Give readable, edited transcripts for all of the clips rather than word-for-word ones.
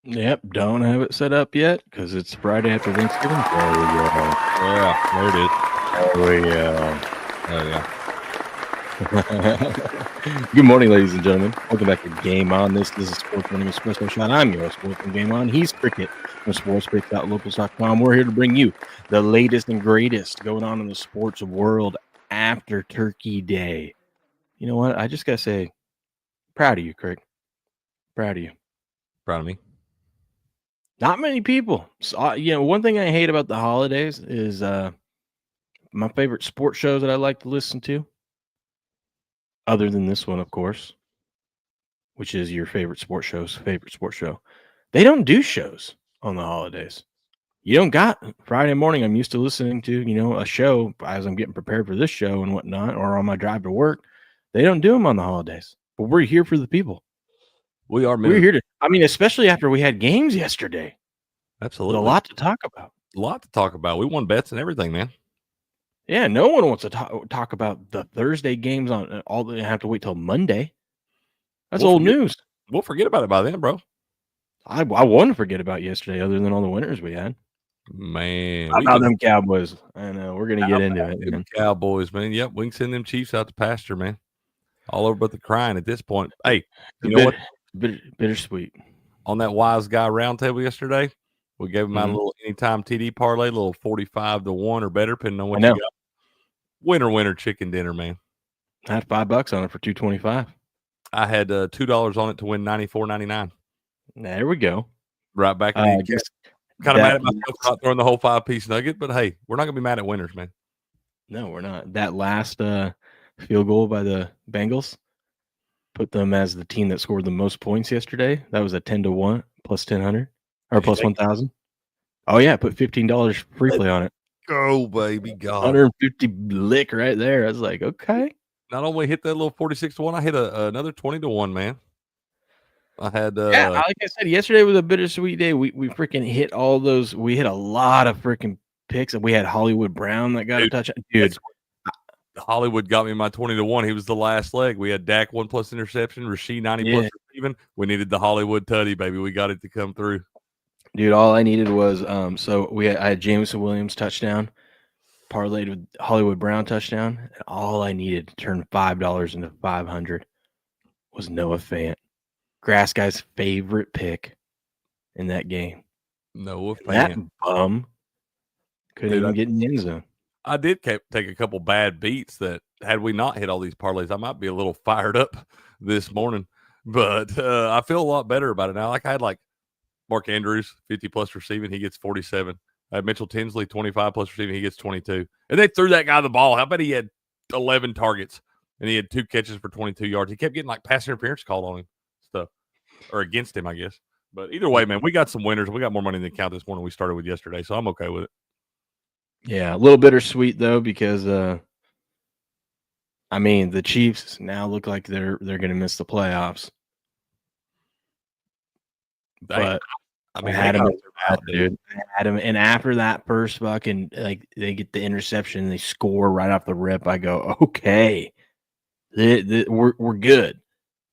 Yep, don't have it set up yet because it's Friday after Thanksgiving. There we go. Yeah, there it is. There we go. Oh, yeah. Good morning, ladies and gentlemen. Welcome back to Game On. This is Sports Morning Espresso Shot. I'm your host, from Game On. He's Cricket from sportspicks.locals.com. We're here to bring you the latest and greatest going on in the sports world after Turkey Day. You know what? I just got to say, proud of you, Craig. Proud of you. Proud of me. Not many people. So, one thing I hate about the holidays is my favorite sports shows that I like to listen to, other than this one, of course, which is your favorite sports show. They don't do shows on the holidays. You don't got Friday morning. I'm used to listening to, a show as I'm getting prepared for this show and whatnot, or on my drive to work. They don't do them on the holidays, but we're here for the people. We're here to, especially after we had games yesterday. Absolutely. There's a lot to talk about. A lot to talk about. We won bets and everything, man. Yeah, no one wants to talk about the Thursday games on all. They have to wait till Monday. That's old news. We'll forget about it by then, bro. I want to forget about yesterday, other than all the winners we had. Man, how about them Cowboys? I know we're gonna get into it. Man. Cowboys, man. Yep, we can send them Chiefs out to pasture, man. All over but the crying at this point. Hey, you know what? Bittersweet. On that wise guy roundtable yesterday, we gave him out a little anytime TD parlay, a little 45-1 or better, depending on what you got. Winner chicken dinner, man. I had $5 on it for $2.25. I had $2 on it to win $94.99. There we go. Right back in the kind of mad at myself for not throwing the whole 5-piece nugget, but hey, we're not gonna be mad at winners, man. No, we're not. That last field goal by the Bengals put them as the team that scored the most points yesterday. That was a 10-1 plus 1,000 or plus 1,000. Oh yeah, put $15 free play on it. Go, baby, God. 150 lick right there. I was like, okay. Not only hit that little 46-1, I hit another 20-1, man. I had like I said, yesterday was a bittersweet day. We freaking hit all those. We hit a lot of freaking picks, and we had Hollywood Brown that got a touchdown. Dude, Hollywood got me my 20-1. He was the last leg. We had Dak 1+ interception, Rasheed 90+ receiving. We needed the Hollywood tutty, baby. We got it to come through. Dude, all I needed was I had Jameson Williams touchdown, parlayed with Hollywood Brown touchdown, and all I needed to turn $5 into 500 was Noah Fant. Grass guy's favorite pick in that game. Noah Fant. That bum couldn't even get in the end zone. I did take a couple bad beats that had we not hit all these parlays, I might be a little fired up this morning. But I feel a lot better about it now. Like I had Mark Andrews, 50+ receiving, he gets 47. I had Mitchell Tinsley, 25+ receiving, he gets 22. And they threw that guy the ball. How about he had 11 targets and he had 2 catches for 22 yards? He kept getting pass interference called on him, stuff, or against him, I guess. But either way, man, we got some winners. We got more money than the account this morning we started with yesterday, so I'm okay with it. Yeah, a little bittersweet though, because the Chiefs now look like they're going to miss the playoffs. But I had them, dude. I had them, and after that first fucking they get the interception, and they score right off the rip. I go, okay, we're good.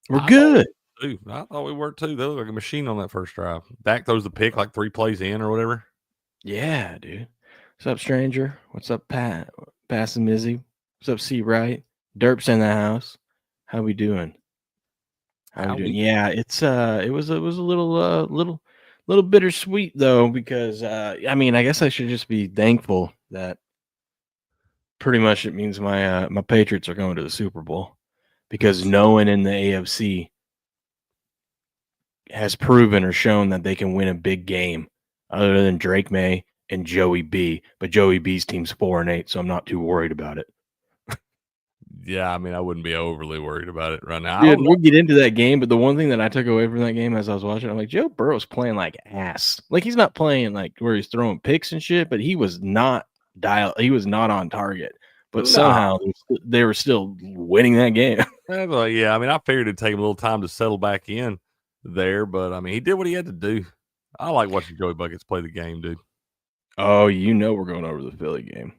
We're good. I thought we were too. They look like a machine on that first drive. Dak throws the pick 3 plays in or whatever. Yeah, dude. What's up, stranger? What's up, Pat? Passing Mizzy. What's up, C. Right? Derp's in the house. How we doing? How we doing? Yeah, it was a little bittersweet though, because I guess I should just be thankful that pretty much it means my Patriots are going to the Super Bowl, because no one in the AFC has proven or shown that they can win a big game other than Drake May and Joey B. But Joey B's team's 4-8, so I'm not too worried about it. Yeah, I wouldn't be overly worried about it right now. Dude, we'll get into that game, but the one thing that I took away from that game as I was watching, I'm like, Joe Burrow's playing like ass. He's not playing where he's throwing picks and shit, but he was not on target. But somehow they were still winning that game. Yeah, I figured it'd take him a little time to settle back in there, but he did what he had to do. I like watching Joey Buckets play the game, dude. Oh, we're going over the Philly game.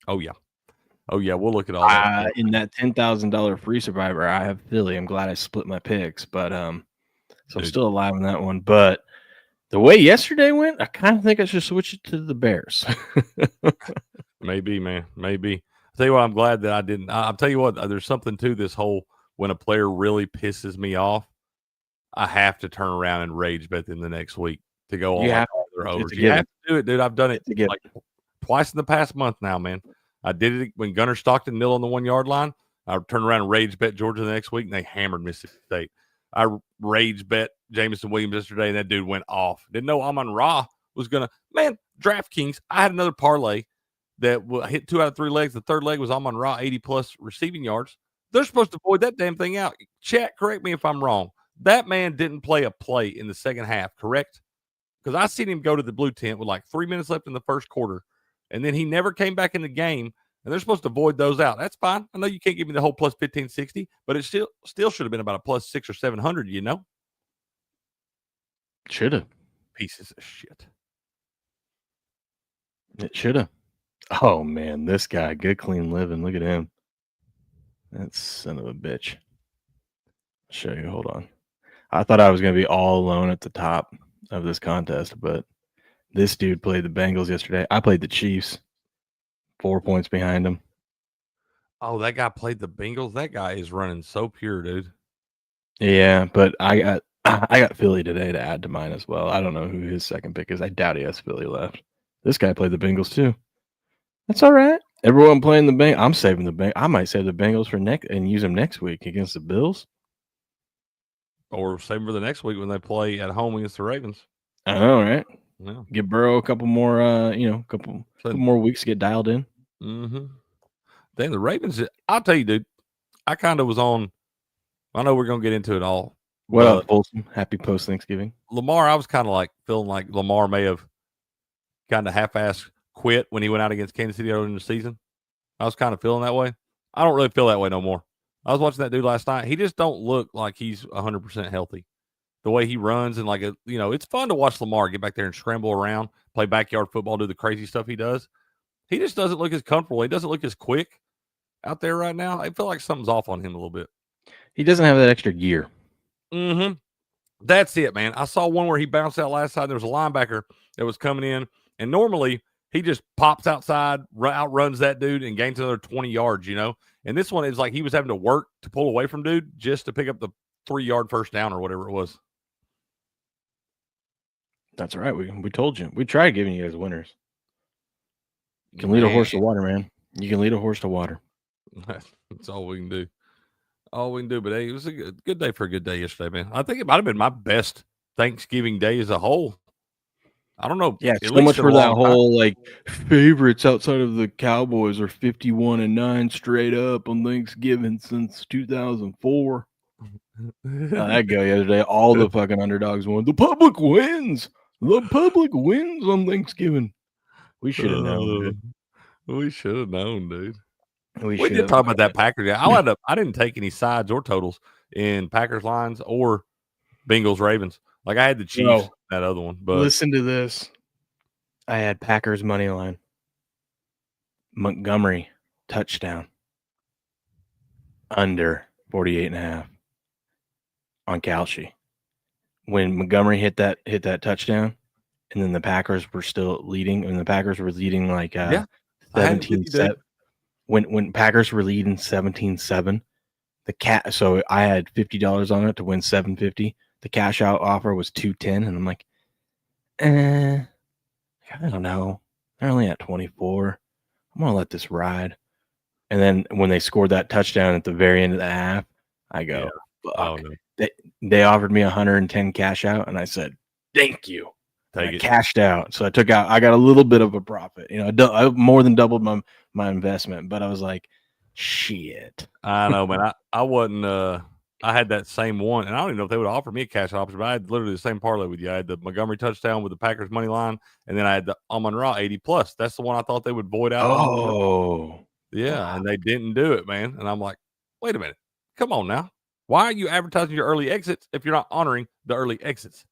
Oh yeah, we'll look at all that. In that $10,000 free survivor, I have Philly. I'm glad I split my picks, but so I'm still alive in that one. But The way yesterday went, I kind of think I should switch it to the Bears. Maybe, man. Maybe. I'll tell you what, I'm glad that I didn't. I'll tell you what, there's something to this whole when a player really pisses me off, I have to turn around and rage bet them the next week to go on You like have all their it's overs. a You have given. to do it, dude. I've done it It's a given. like twice in the past month now, man. I did it when Gunnar Stockton nil on the 1 yard line. I turned around and rage bet Georgia the next week, and they hammered Mississippi State. I rage bet Jamison Williams yesterday, and that dude went off. Didn't know Amon Ra was gonna. Man, DraftKings. I had another parlay that hit 2 out of 3 legs. The third leg was Amon Ra 80+ receiving yards. They're supposed to void that damn thing out. Chat, correct me if I'm wrong. That man didn't play a play in the second half, correct? Because I seen him go to the blue tent with like 3 minutes left in the first quarter, and then he never came back in the game. And they're supposed to void those out. That's fine. I know you can't give me the whole plus 1560, but it still should have been about a plus 600 or 700. You know, Should have. pieces of shit. It should have. Oh man, this guy, good clean living. Look at him. That son of a bitch. I'll show you. Hold on. I thought I was going to be all alone at the top of this contest, but this dude played the Bengals yesterday. I played the Chiefs. 4 points behind him. Oh, that guy played the Bengals. That guy is running so pure, dude. Yeah, but I got Philly today to add to mine as well. I don't know who his second pick is. I doubt he has Philly left. This guy played the Bengals too. That's all right. Everyone playing the Bengals. I'm saving the Bengals. I might save the Bengals for next and use them next week against the Bills. Or save him for the next week when they play at home against the Ravens. I know, right? Yeah. Give Burrow a couple more, couple more weeks to get dialed in. Mm-hmm. Then the Ravens, I'll tell you, dude, I kind of was on. I know we're going to get into it all. What up, Folsom? Happy post-Thanksgiving. Lamar, I was kind of like feeling like Lamar may have kind of half-assed quit when he went out against Kansas City earlier in the season. I was kind of feeling that way. I don't really feel that way no more. I was watching that dude last night. He just don't look like he's 100% healthy. The way he runs and it's fun to watch Lamar get back there and scramble around, play backyard football, do the crazy stuff he does. He just doesn't look as comfortable. He doesn't look as quick out there right now. I feel like something's off on him a little bit. He doesn't have that extra gear. Mm-hmm. That's it, man. I saw one where he bounced out last side. There was a linebacker that was coming in, and normally he just pops outside, outruns that dude, and gains another 20 yards, And this one is like he was having to work to pull away from dude just to pick up the 3-yard first down or whatever it was. That's right. We told you. We tried giving you guys winners. You can lead a horse to water, man. You can lead a horse to water. That's all we can do. All we can do. But hey, it was a good day for a good day yesterday, man. I think it might have been my best Thanksgiving day as a whole. I don't know. Yeah, so much for that whole favorites outside of the Cowboys are 51-9 straight up on Thanksgiving since 2004. That guy yesterday, all the fucking underdogs won. The public wins. The public wins on Thanksgiving. We should have known, dude. We should have known, dude. We did talk about that Packers game. I didn't take any sides or totals in Packers lines or Bengals Ravens. Like I had the Chiefs, that other one. But listen to this. I had Packers money line. Montgomery touchdown. Under 48.5 on Calci. When Montgomery hit that touchdown, and then the Packers were still leading, and the Packers were leading 17-7. When Packers were leading 17-7, so I had $50 on it to win $750. The cash out offer was $210, and I'm like, I don't know. They're only at 24. I'm gonna let this ride. And then when they scored that touchdown at the very end of the half, I go, fuck. Oh, no. They offered me 110 cash out, and I said, thank you. I cashed out. So I got a little bit of a profit. I more than doubled my investment, but I was like, shit. I know, man. I wasn't I had that same one, and I don't even know if they would offer me a cash option, but I had literally the same parlay with you. I had the Montgomery touchdown with the Packers money line, and then I had the Amon Ra 80+. That's the one I thought they would void out. Oh. Yeah, and they didn't do it, man. And I'm like, wait a minute. Come on now. Why are you advertising your early exits if you're not honoring the early exits?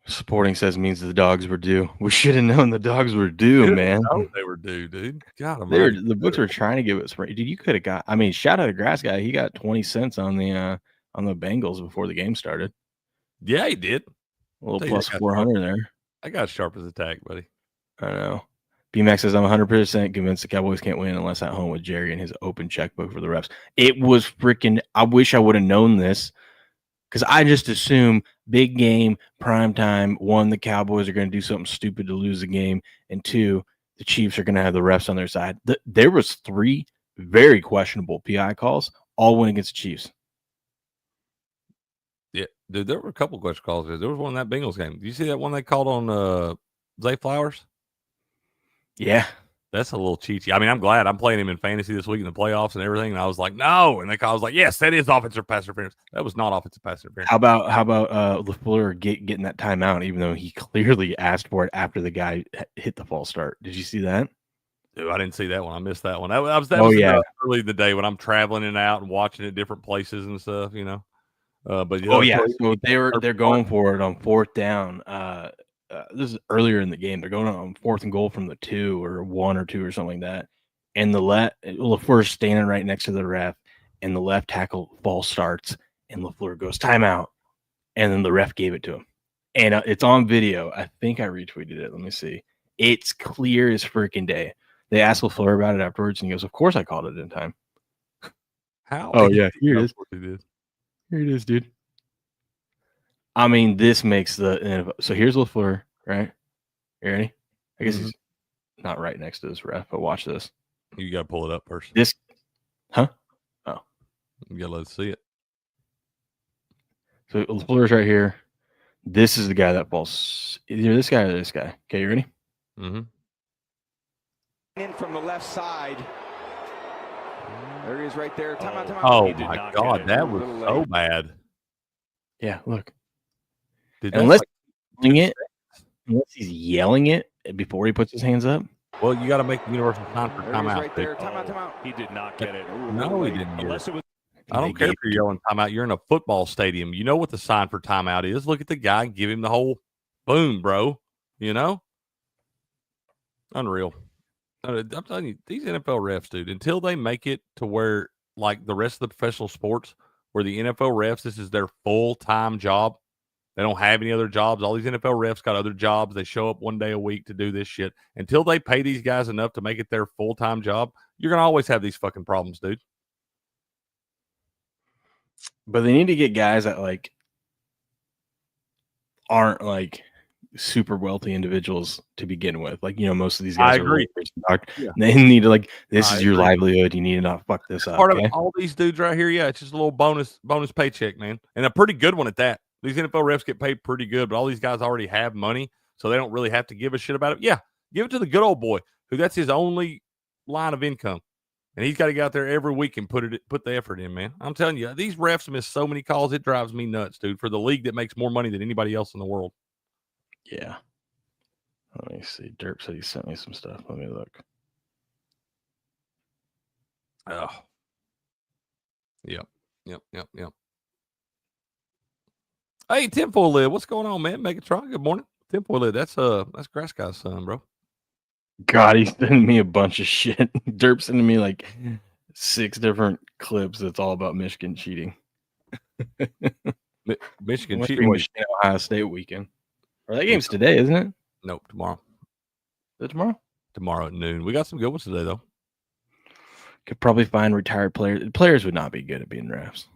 Sporting says means the dogs were due. We should have known the dogs were due, man. They were due, dude. God, the books were trying to give us. Dude, you could have got. I mean, shout out to Grass Guy. He got 20 cents on the Bengals before the game started. Yeah, he did. A little plus 400 there. I got sharp as a tack, buddy. I know. BMAX says, I'm 100% convinced the Cowboys can't win unless at home with Jerry and his open checkbook for the refs. It was freaking, I wish I would have known this because I just assume big game, prime time, one, the Cowboys are going to do something stupid to lose the game, and two, the Chiefs are going to have the refs on their side. There was 3 very questionable PI calls, all went against the Chiefs. Yeah, dude, there were a couple question calls. There was one in that Bengals game. Do you see that one they called on Zay Flowers? Yeah. That's a little cheaty. I mean, I'm glad I'm playing him in fantasy this week in the playoffs and everything. And I was like, no. And I was like, yes, that is offensive pass interference. That was not offensive pass interference. How about LaFleur getting that timeout, even though he clearly asked for it after the guy hit the false start? Did you see that? Dude, I didn't see that one. I missed that one. That was early in the day when I'm traveling and out and watching at different places and stuff, you know. But yeah, so they're going for it on 4th down. This is earlier in the game. They're going on 4th and goal from the 2 or 1 or 2 or something like that. And LaFleur's standing right next to the ref, and the left tackle false starts, and LaFleur goes timeout, and then the ref gave it to him. And it's on video. I think I retweeted it. Let me see. It's clear as freaking day. They asked LaFleur about it afterwards, and he goes, "Of course I called it in time." How? Oh yeah, here it is. Here it is, dude. I mean, this makes the so here's LaFleur, right? You ready? I guess he's not right next to this ref, but watch this. You got to pull it up first. This, huh? Oh, you got to let us see it. So LaFleur's right here. This is the guy that falls. Either this guy or this guy. Okay, you ready? Mm-hmm. In from the left side. There he is right there. Timeout. Oh, my God. That was so bad. Yeah, look. Dude, unless he's yelling it before he puts his hands up. Well, you got to make the universal sign for timeout. Right there. Timeout. He did not get it. No, he didn't get it. I don't care if you're yelling timeout. You're in a football stadium. You know what the sign for timeout is. Look at the guy and give him the whole boom, bro. You know? Unreal. I'm telling you, these NFL refs, dude, until they make it to where, like the rest of the professional sports, where the NFL refs, this is their full-time job. They don't have any other jobs. All these NFL refs got other jobs. They show up one day a week to do this shit. Until they pay these guys enough to make it their full-time job, you're going to always have these fucking problems, dude. But they need to get guys that like aren't like super wealthy individuals to begin with. Like, you know, most of these guys I agree. They need to like, this is your livelihood. You need to not fuck this up. Part of all these dudes right here, yeah, it's just a little bonus paycheck, man. And a pretty good one at that. These NFL refs get paid pretty good, but all these guys already have money, so they don't really have to give a shit about it. Yeah, give it to the good old boy, who that's his only line of income. And he's got to get out there every week and put the effort in, man. I'm telling you, these refs miss so many calls, it drives me nuts, dude, for the league that makes more money than anybody else in the world. Yeah. Let me see. Derp said he sent me some stuff. Let me look. Oh. Yep. Hey, Tinfoil Lid, what's going on, man? Megatron, good morning. Tinfoil Lid, that's Grass Guy's son, bro. God, he's sending me a bunch of shit. Derp sending me like 6 different clips that's all about Michigan cheating. Michigan cheating. Ohio State weekend. Or that game's today, isn't it? Nope, tomorrow. Is it tomorrow? Tomorrow at noon. We got some good ones today, though. Could probably find retired players. Players would not be good at being refs.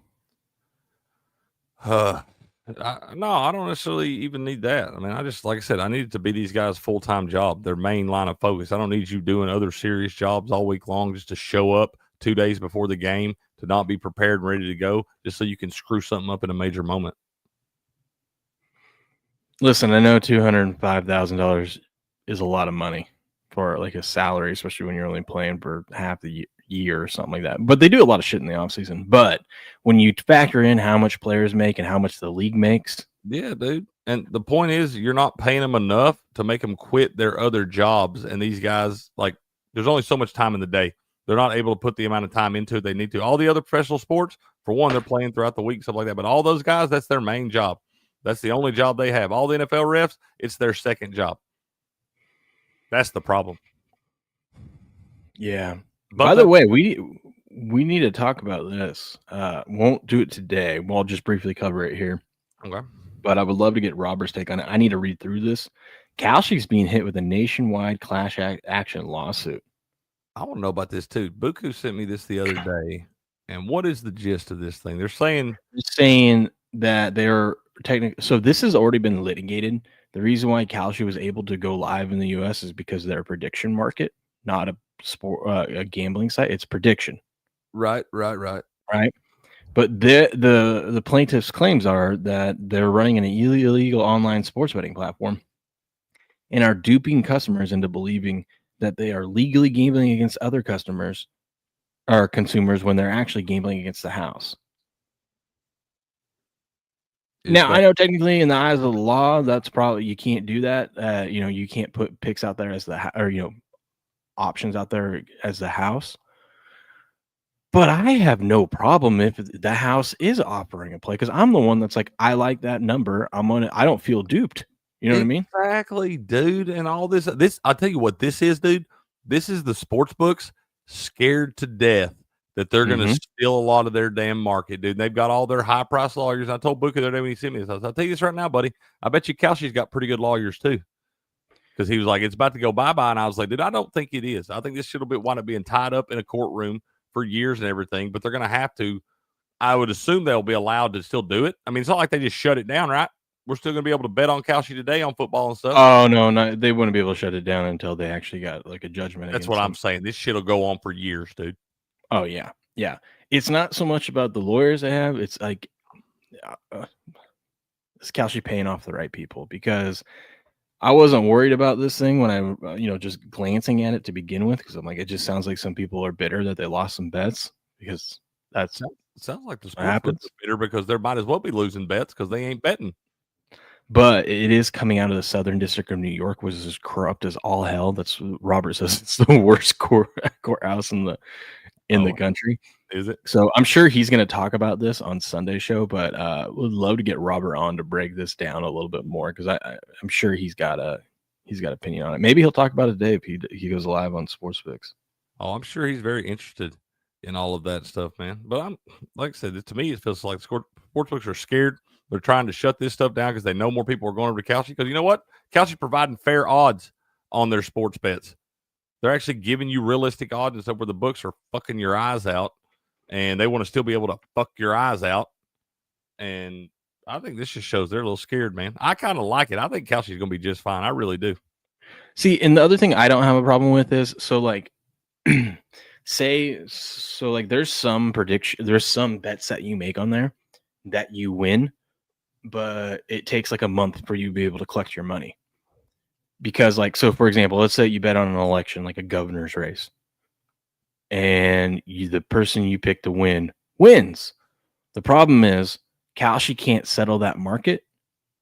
No, I don't necessarily even need that. I mean, like I said, I need it to be these guys' full-time job, their main line of focus. I don't need you doing other serious jobs all week long just to show up 2 days before the game to not be prepared and ready to go just so you can screw something up in a major moment. Listen, I know $205,000 is a lot of money for like a salary, especially when you're only playing for half the year or something like that. But they do a lot of shit in the offseason. But when you factor in how much players make and how much the league makes. Yeah, dude. And the point is, you're not paying them enough to make them quit their other jobs. And these guys, like, there's only so much time in the day. They're not able to put the amount of time into it they need to. All the other professional sports, for one, they're playing throughout the week, stuff like that. But all those guys, that's their main job. That's the only job they have. All the NFL refs, it's their second job. That's the problem. Yeah. But by the way, we need to talk about this. Won't do it today. We'll just briefly cover it here. Okay. but I would love to get Robert's take on it. I need to read through this. Kalshi's being hit with a nationwide class action lawsuit. I want to know about this too. Buku sent me this the other day. And what is the gist of this thing? They're saying that they're technically, so this has already been litigated. The reason why Kalshi was able to go live in the US is because they're a prediction market, not a sport, a gambling site. It's prediction. Right. But the plaintiff's claims are that they're running an illegal online sports betting platform and are duping customers into believing that they are legally gambling against other customers or consumers when they're actually gambling against the house. Now, I know technically in the eyes of the law, that's probably, you can't do that. You can't put picks out there as options out there as the house. But I have no problem if the house is offering a play, because I'm the one that's like, I like that number. I don't feel duped. You know what I mean? Exactly, dude. And all this, I'll tell you what this is, dude. This is the sports books scared to death that they're going to steal a lot of their damn market, dude. They've got all their high price lawyers. I told Booker the other day when he sent me this, I'll tell you this right now, buddy. I bet you Kalshi's got pretty good lawyers too. Because he was like, it's about to go bye-bye. And I was like, dude, I don't think it is. I think this shit will wind up being tied up in a courtroom for years and everything, but they're going to have to. I would assume they'll be allowed to still do it. I mean, it's not like they just shut it down, right? We're still going to be able to bet on Kalshi today on football and stuff. Oh, no, they wouldn't be able to shut it down until they actually got like a judgment. That's what I'm saying. This shit will go on for years, dude. Oh, yeah. Yeah. It's not so much about the lawyers they have. It's like, is Kalshi paying off the right people? Because I wasn't worried about this thing when I, just glancing at it to begin with, because I'm like, it just sounds like some people are bitter that they lost some bets, because it sounds like the sports books are bitter because they might as well be losing bets because they ain't betting. But it is coming out of the Southern District of New York, which is as corrupt as all hell. That's what Robert says. It's the worst courthouse in the country. Is it? So I'm sure he's going to talk about this on Sunday show, but would love to get Robert on to break this down a little bit more, because I'm sure he's got opinion on it. Maybe he'll talk about it today if he goes live on Sportsbooks. Oh, I'm sure he's very interested in all of that stuff, man. But I'm, like I said, to me, it feels like sportsbooks are scared. They're trying to shut this stuff down because they know more people are going over to Kalshi. Because you know what? Kalshi's providing fair odds on their sports bets. They're actually giving you realistic odds and stuff where the books are fucking your eyes out, and they want to still be able to fuck your eyes out. And I think this just shows they're a little scared, man. I kind of like it. I think Kalshi's going to be just fine. I really do. See, and the other thing I don't have a problem with is, so like, there's some bets that you make on there that you win, but it takes like a month for you to be able to collect your money. Because, like, so for example, let's say you bet on an election, like a governor's race, and the person you pick to win wins. The problem is Kalshi can't settle that market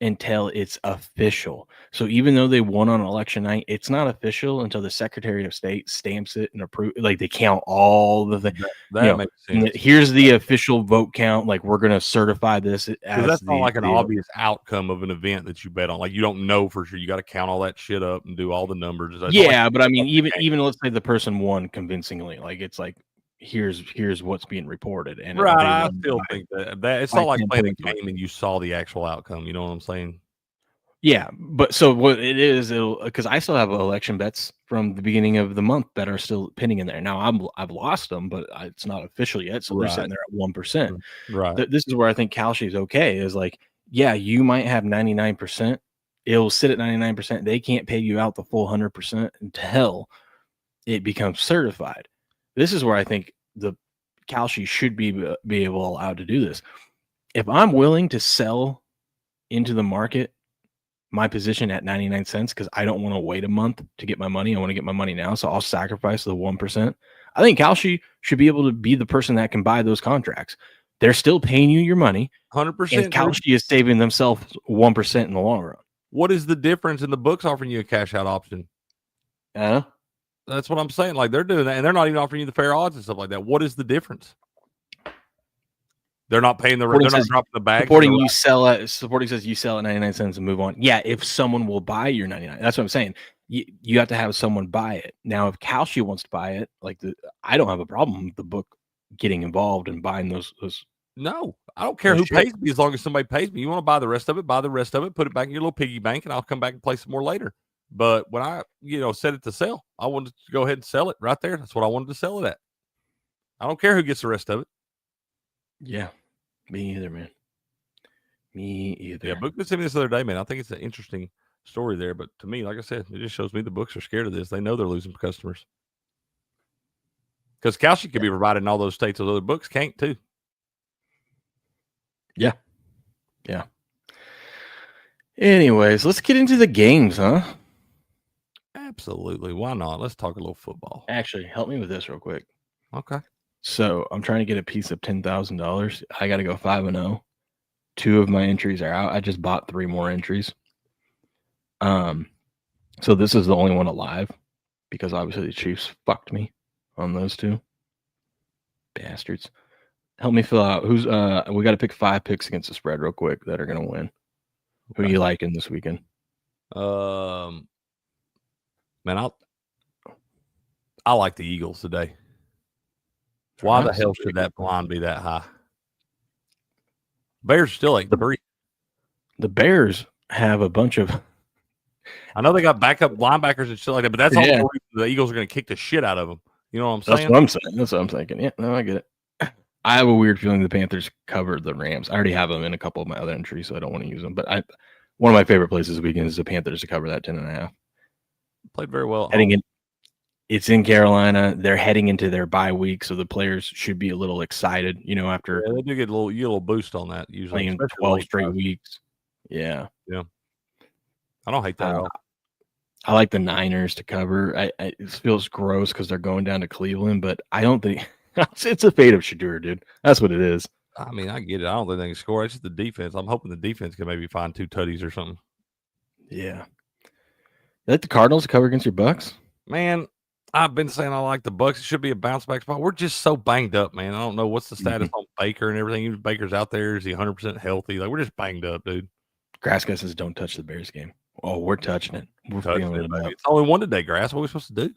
until it's official. So even though they won on election night, it's not official until the Secretary of State stamps it and approve. Like, they count all the things. That makes sense. Here's the official vote count. Like, we're going to certify this as that's not like an obvious outcome of an event that you bet on. Like, you don't know for sure. You got to count all that shit up and do all the numbers. But I mean, even let's say the person won convincingly. Like, it's like, here's what's being reported. And right, I still think that it's not like playing a game and you saw the actual outcome. You know what I'm saying? Yeah, but so what it is, because I still have election bets from the beginning of the month that are still pending in there. Now I've lost them, but it's not official yet, so they're sitting there at 1%. Right. This is where I think Kalshi is okay. Is like, yeah, you might have 99%. It'll sit at 99%. They can't pay you out the full 100% until it becomes certified. This is where I think the Kalshi should be able allowed to do this. If I'm willing to sell into the market my position at 99 cents because I don't want to wait a month to get my money, I want to get my money now, so I'll sacrifice the 1%. I think Kalshi should be able to be the person that can buy those contracts. They're still paying you your money. 100%. And Kalshi is saving themselves 1% in the long run. What is the difference in the books offering you a cash out option? That's what I'm saying. Like, they're doing that, and they're not even offering you the fair odds and stuff like that. What is the difference? They're not paying they're not dropping the bag. Supporting says you sell at 99 cents and move on. Yeah, if someone will buy your 99, that's what I'm saying. You have to have someone buy it. Now, if Kalshi wants to buy it, I don't have a problem with the book getting involved and buying those No, I don't care who pays me as long as somebody pays me. You want to buy the rest of it, buy the rest of it, put it back in your little piggy bank, and I'll come back and play some more later. But when I, set it to sell, I wanted to go ahead and sell it right there. That's what I wanted to sell it at. I don't care who gets the rest of it. Yeah, me either, man. Me either. Yeah, Book sent me this the other day, man. I think it's an interesting story there. But to me, like I said, it just shows me the books are scared of this. They know they're losing customers. Because Kalshi could be provided in all those states. Those other books can't, too. Yeah. Yeah. Anyways, let's get into the games, huh? Absolutely. Why not? Let's talk a little football. Actually, help me with this real quick. Okay. So I'm trying to get a piece of $10,000. I got to go 5-0. 2 of my entries are out. I just bought 3 more entries. So this is the only one alive because obviously the Chiefs fucked me on those 2 bastards. Help me fill out who's we got to pick 5 picks against the spread real quick that are going to win. Who do you like in this weekend? Man, I like the Eagles today. Why the hell should that line be that high? Bears still 8-3. The Bears have a bunch of. I know they got backup linebackers and shit like that, but that's all the Eagles are going to kick the shit out of them. You know what I'm saying? That's what I'm saying. That's what I'm thinking. Yeah, no, I get it. I have a weird feeling the Panthers covered the Rams. I already have them in a couple of my other entries, so I don't want to use them. But one of my favorite places this weekend is the Panthers to cover that 10.5. Played very well. It's in Carolina. They're heading into their bye week, so the players should be a little excited. After they do get a little boost on that usually. Playing 12 straight weeks. Yeah. I don't hate that at all. I like the Niners to cover. It feels gross because they're going down to Cleveland, but I don't think it's a fate of Shadur, dude. That's what it is. I mean, I get it. I don't think they can score. It's just the defense. I'm hoping the defense can maybe find 2 tutties or something. Yeah. You like the Cardinals to cover against your Bucks? Man, I've been saying I like the Bucks. It should be a bounce back spot. We're just so banged up, man. I don't know what's the status on Baker and everything. Even Baker's out there. Is he 100% healthy? Like, we're just banged up, dude. Grass guy says don't touch the Bears game. Oh, we're touching it. We're feeling it up. It's only one today, Grass. What are we supposed to do?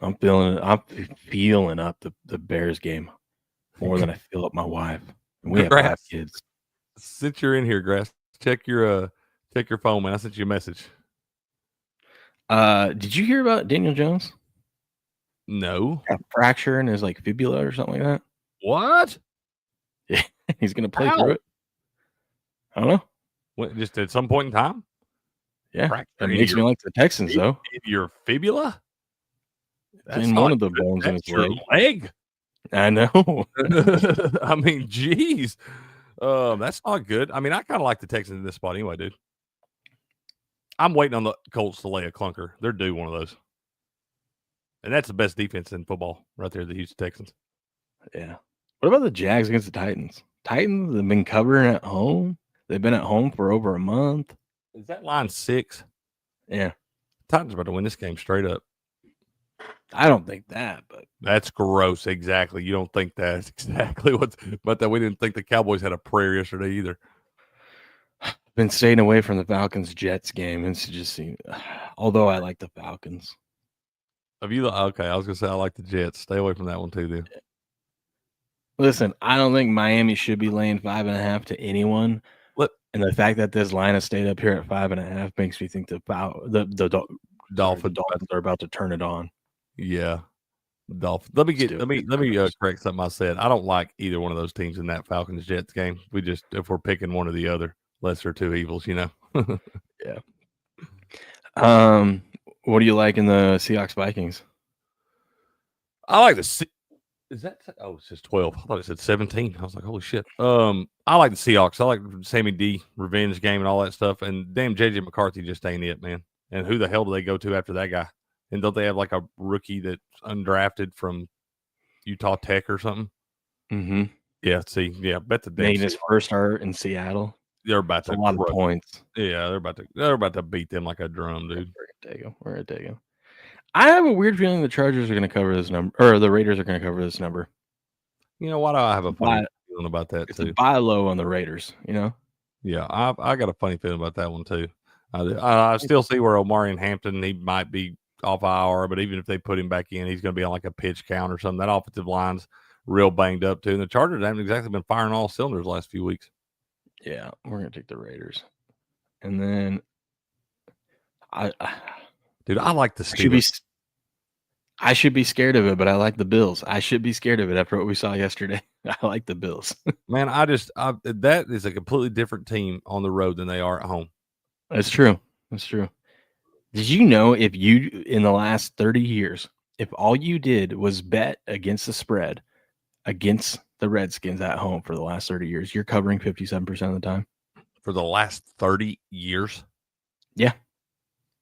I'm feeling it. I'm feeling up the Bears game more than I feel up my wife. We have 5 kids. Since you're in here, Grass, check your phone, man. I sent you a message. Did you hear about Daniel Jones? No. A fracture in his fibula or something like that. What? Yeah, he's gonna play through it. I don't know. What, just at some point in time? Yeah, that makes me like the Texans though. In your fibula? That's in one of the bones in his leg. I know. I mean, geez. That's not good. I mean, I kind of like the Texans in this spot anyway, dude. I'm waiting on the Colts to lay a clunker. They're due one of those. And that's the best defense in football right there, the Houston Texans. Yeah. What about the Jags against the Titans? Titans have been covering at home. They've been at home for over a month. Is that line 6? Yeah. Titans are about to win this game straight up. I don't think that, but that's gross. Exactly. You don't think that's exactly but that we didn't think the Cowboys had a prayer yesterday either. Been staying away from the Falcons-Jets game. It's just, although I like the Falcons. Okay, I was gonna say I like the Jets. Stay away from that one too, then. Listen, I don't think Miami should be laying 5.5 to anyone. And the fact that this line has stayed up here at 5.5 makes me think the Dolphins are about to turn it on. Yeah, Dolphins. Let me correct something I said. I don't like either one of those teams in that Falcons Jets game. If we're picking one or the other, lesser 2 evils, Yeah. What do you like in the Seahawks Vikings? I like the. Is that? Oh, it says 12. I thought it said 17. I was like, holy shit. I like the Seahawks. I like Sammy D revenge game and all that stuff. And damn, JJ McCarthy just ain't it, man. And who the hell do they go to after that guy? And don't they have like a rookie that's undrafted from Utah Tech or something? Mm-hmm. Yeah. See, yeah. Bet the made his first start in Seattle. They're about to a lot of points. Yeah, they're about to beat them like a drum, dude. We're gonna take him. I have a weird feeling the Chargers are going to cover this number, or the Raiders are going to cover this number. You know, why do I have a funny feeling about that too? It's a buy low on the Raiders, Yeah, I got a funny feeling about that one too. I still see where Omarion Hampton, he might be off IR, but even if they put him back in, he's going to be on like a pitch count or something. That offensive line's real banged up too. And the Chargers haven't exactly been firing all cylinders the last few weeks. Yeah, we're gonna take the Raiders, and then I like the should be. Steelers. I should be scared of it, but I like the Bills. I should be scared of it after what we saw yesterday. I like the Bills. Man, that is a completely different team on the road than they are at home. That's true. That's true. Did you know if you, in the last 30 years, if all you did was bet against the spread against the Redskins at home for the last 30 years, you're covering 57% of the time? For the last 30 years? Yeah.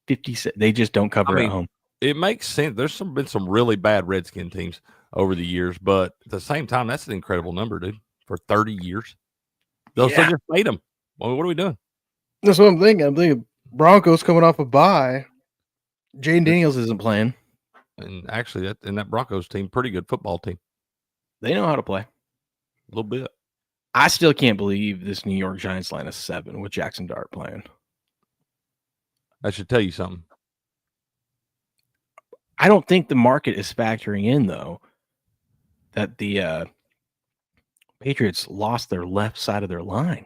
50. They just don't cover at home. It makes sense. There's been some really bad Redskin teams over the years, but at the same time, that's an incredible number, dude. For 30 years, they'll still just fade them. Well, what are we doing? That's what I'm thinking. I'm thinking Broncos coming off a bye. Jane Daniels isn't playing, and actually, that Broncos team, pretty good football team. They know how to play a little bit. I still can't believe this New York Giants line is 7 with Jackson Dart playing. I should tell you something. I don't think the market is factoring in, though, that the Patriots lost their left side of their line.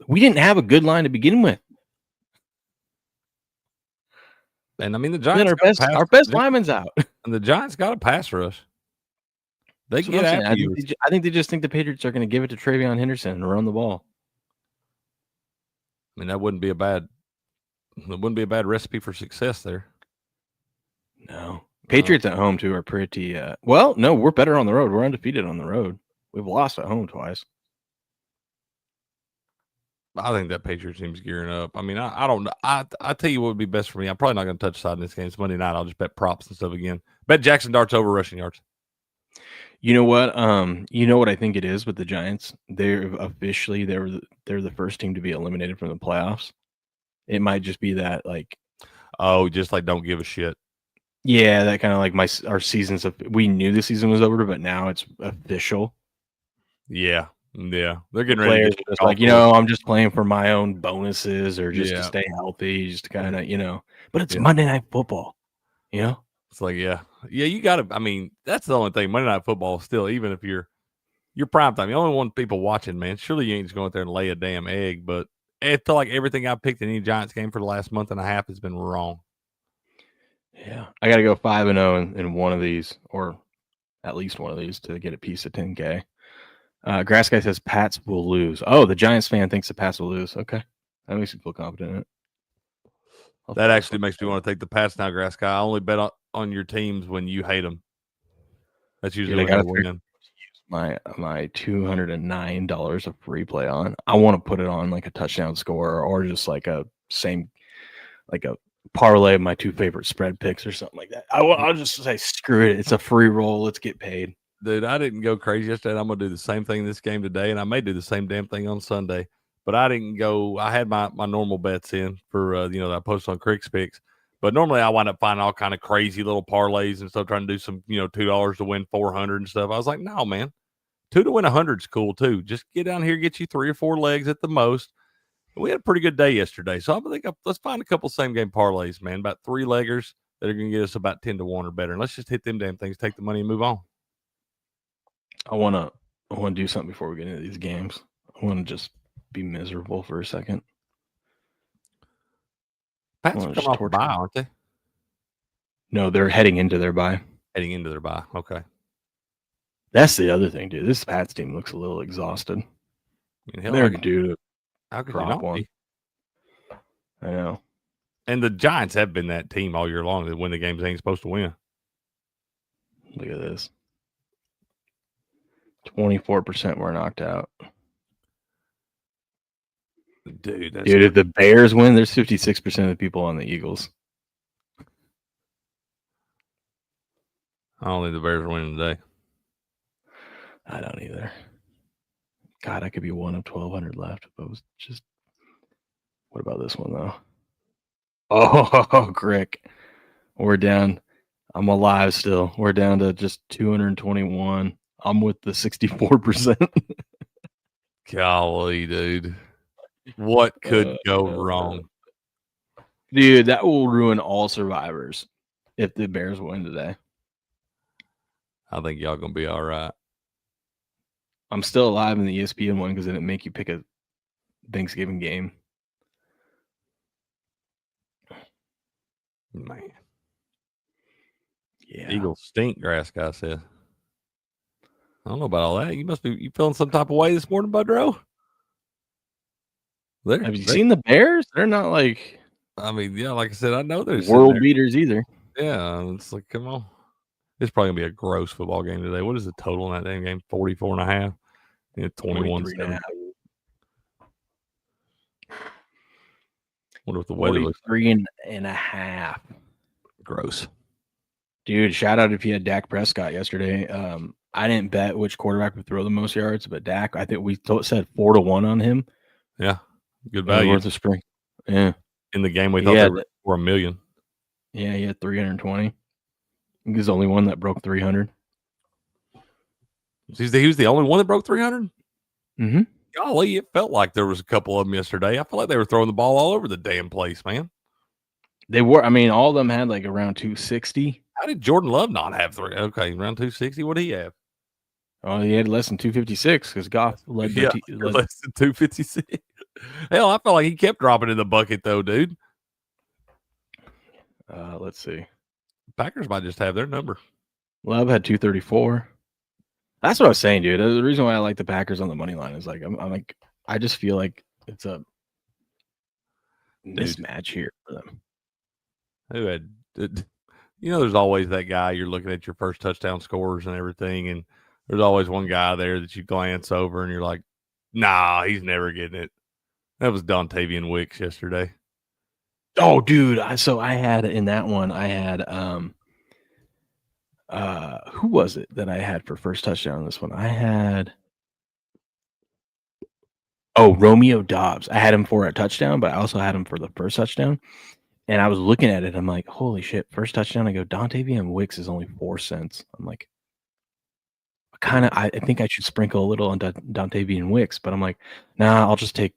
We didn't have a good line to begin with. And I mean, the Giants, our best lineman's out. And the Giants got a pass rush. They get after you. I think they just think the Patriots are going to give it to Travion Henderson and run the ball. I mean, that wouldn't be a bad recipe for success there. No. Patriots at home, too, are pretty well, no, we're better on the road. We're undefeated on the road. We've lost at home twice. I think that Patriots team's gearing up. I mean, I don't know. I tell you what would be best for me. I'm probably not going to touch side in this game. It's Monday night. I'll just bet props and stuff again. Bet Jackson Dart's over rushing yards. You know what? You know what I think it is with the Giants? They're the first team to be eliminated from the playoffs. It might just be that, like, just like don't give a shit. Yeah, that kind of like our seasons of, we knew the season was over, but now it's official. Yeah. They're getting ready to just like, I'm just playing for my own bonuses or just to stay healthy, just to kind of, but it's Monday Night Football, It's like, you got to, I mean, that's the only thing. Monday Night Football still, even if you're prime time, you only want people watching, man. Surely you ain't just going out there and lay a damn egg, but I feel like everything I picked in any Giants game for the last month and a half has been wrong. Yeah. I got to go 5-0 in one of these, or at least one of these, to get a piece of 10K. Grass Guy says Pats will lose. Oh, the Giants fan thinks the Pats will lose. Okay. That makes me feel confident in it. That actually makes me want to take the Pats now, Grass Guy. I only bet on your teams when you hate them. That's usually when you win. My $209 of free play on. I want to put it on like a touchdown score or just like a parlay of my two favorite spread picks or something like that. I'll just say screw it. It's a free roll. Let's get paid. Dude, I didn't go crazy yesterday. I'm going to do the same thing this game today, and I may do the same damn thing on Sunday. But I didn't go. I had my normal bets in for, that I post on Crick's Picks. But normally I wind up finding all kind of crazy little parlays and stuff, trying to do some, $2 to win 400 and stuff. I was like, no, man. 2 to win 100 is cool, too. Just get down here, get you 3 or 4 legs at the most. We had a pretty good day yesterday. So I think let's find a couple same-game parlays, man. About 3 leggers that are going to get us about 10 to 1 or better. And let's just hit them damn things, take the money, and move on. I want to do something before we get into these games. I want to just be miserable for a second. Pats are coming off a bye, aren't they? No, they're heading into their bye. Heading into their bye. Okay. That's the other thing, dude. This Pats team looks a little exhausted. They're due to drop one. I know. And the Giants have been that team all year long that win the games they ain't supposed to win. Look at this. 24% were knocked out. Dude, if the Bears win, there's 56% of the people on the Eagles. I don't think the Bears are winning today. I don't either. God, I could be one of 1,200 left. But it was just. What about this one though? Oh, Crick, we're down. I'm alive still. We're down to just 221. I'm with the 64%. Golly, dude. What could go wrong? Dude, that will ruin all survivors if the Bears win today. I think y'all going to be all right. I'm still alive in the ESPN one because it didn't make you pick a Thanksgiving game. Man. Yeah. Eagles stink, grass guy said. I don't know about all that. You feeling some type of way this morning, Budro? Have you seen the Bears? They're not like I mean, yeah, like I said, I know they're world beaters either. Yeah, it's like, come on. It's probably going to be a gross football game today. What is the total in that damn game? 44.5? Yeah, 21-17. Wonder what the weather looks like. 43.5. Gross. Dude, shout out if you had Dak Prescott yesterday. I didn't bet which quarterback would throw the most yards, but Dak, I think we said 4-1 on him. Yeah, good value. Worth the spring. Yeah. In the game, we thought they were for $1 million. Yeah, he had 320. He's the only one that broke 300. He was the only one that broke 300? Mm-hmm. Golly, it felt like there was a couple of them yesterday. I felt like they were throwing the ball all over the damn place, man. They were. I mean, all of them had like around 260. How did Jordan Love not have three? Okay, around 260. What did he have? Oh, he had less than 256 because Goff led less than 256. Hell, I felt like he kept dropping in the bucket though, dude. Let's see. Packers might just have their number. Love had 234. That's what I was saying, dude. The reason why I like the Packers on the money line is like I'm like I just feel like it's a mismatch here for them. Who had, there's always that guy you're looking at your first touchdown scores and everything, and there's always one guy there that you glance over and you're like, nah, he's never getting it. That was Dontavian Wicks yesterday. Oh, dude. So I had in that one, I had who was it that I had for first touchdown on this one? I had Romeo Dobbs. I had him for a touchdown, but I also had him for the first touchdown. And I was looking at it. I'm like, holy shit, first touchdown. I go, Dontavian Wicks is only 4 cents. I'm like, I think I should sprinkle a little on Dontavian Wicks, but I'm like, nah, I'll just take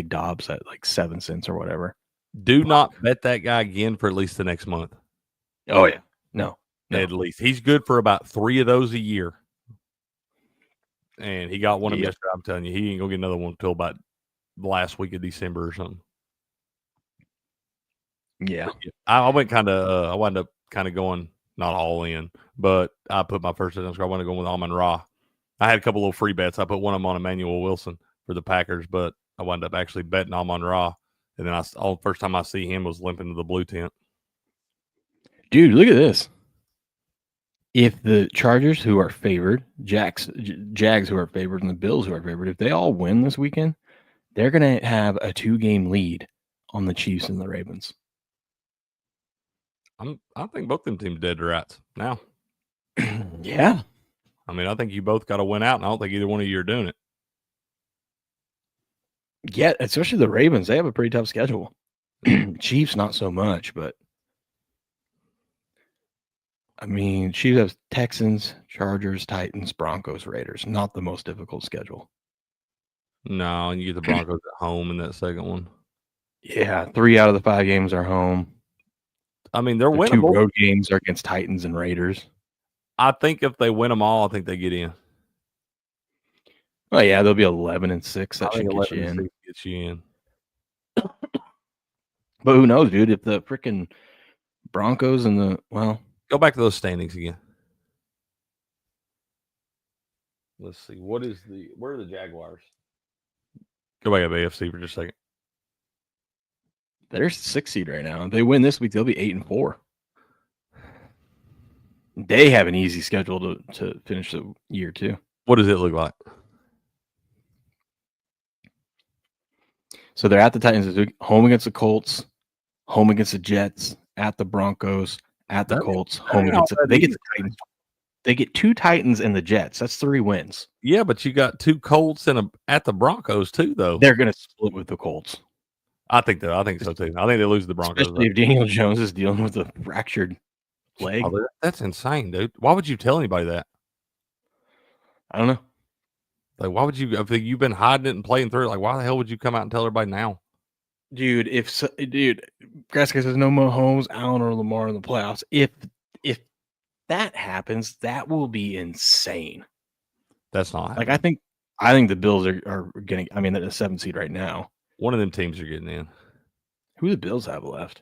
Dobbs at like 7 cents or whatever. Do not bet that guy again for at least the next month. Oh yeah. No. At least. He's good for about 3 of those a year. And he got one of them yesterday. I'm telling you, he ain't gonna get another one until about the last week of December or something. Yeah. I wound up kind of going not all in, but I put my first touchdown score. I wanted to go with Amon-Ra. I had a couple of free bets. I put one of them on Emmanuel Wilson for the Packers, but I wound up actually betting Amon-Ra. And then first time I see him was limping to the blue tent. Dude, look at this. If the Chargers, who are favored, Jags who are favored, and the Bills who are favored, if they all win this weekend, they're going to have a 2-game lead on the Chiefs and the Ravens. I think both them teams dead to rights now. Yeah. I mean, I think you both got to win out, and I don't think either one of you are doing it. Yeah, especially the Ravens. They have a pretty tough schedule. Chiefs, not so much, but I mean, Chiefs have Texans, Chargers, Titans, Broncos, Raiders. Not the most difficult schedule. No, and you get the Broncos at home in that second one. Yeah, 3 out of the 5 games are home. I mean, they're winnable. 2 road games are against Titans and Raiders. I think if they win them all, I think they get in. Oh yeah, they'll be 11-6. That should get you in. Get you in. But who knows, dude? If the freaking Broncos and go back to those standings again. Let's see. Where are the Jaguars? Go back to AFC for just a second. They're 6th seed right now. If they win this week, they'll be 8-4. They have an easy schedule to finish the year too. What does it look like? So they're at the Titans this week, home against the Colts, home against the Jets, at the Broncos, at the Colts, home against they get the Titans. They get 2 Titans and the Jets. That's 3 wins. Yeah, but you got 2 Colts and at the Broncos too, though. They're going to split with the Colts. I think so too. I think they lose the Broncos. Especially if Daniel Jones is dealing with a fractured leg. Oh, that's insane, dude. Why would you tell anybody that? I don't know. Like, why would you? If you've been hiding it and playing through it, like, why the hell would you come out and tell everybody now? Dude, Graska says no Mahomes, Allen, or Lamar in the playoffs. If that happens, that will be insane. That's not happening. Like, I think the Bills are getting. I mean, they're the 7th seed right now. One of them teams are getting in. Who do the Bills have left?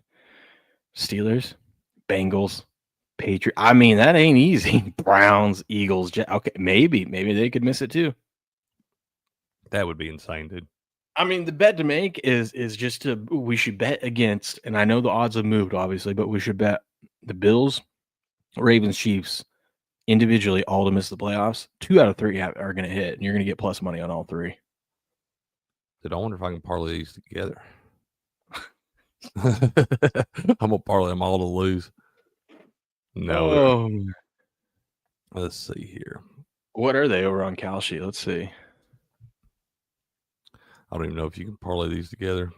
Steelers, Bengals, Patriots. I mean, that ain't easy. Browns, Eagles. Okay, maybe they could miss it too. That would be insane, dude. I mean, the bet to make is just we should bet against, and I know the odds have moved, obviously, but we should bet the Bills, Ravens, Chiefs individually all to miss the playoffs. 2 out of 3 are going to hit, and you're going to get plus money on all 3. Dude, I wonder if I can parlay these together. I'm gonna parlay them all to lose. No. Let's see here. What are they over on Kalshi? Let's see. I don't even know if you can parlay these together.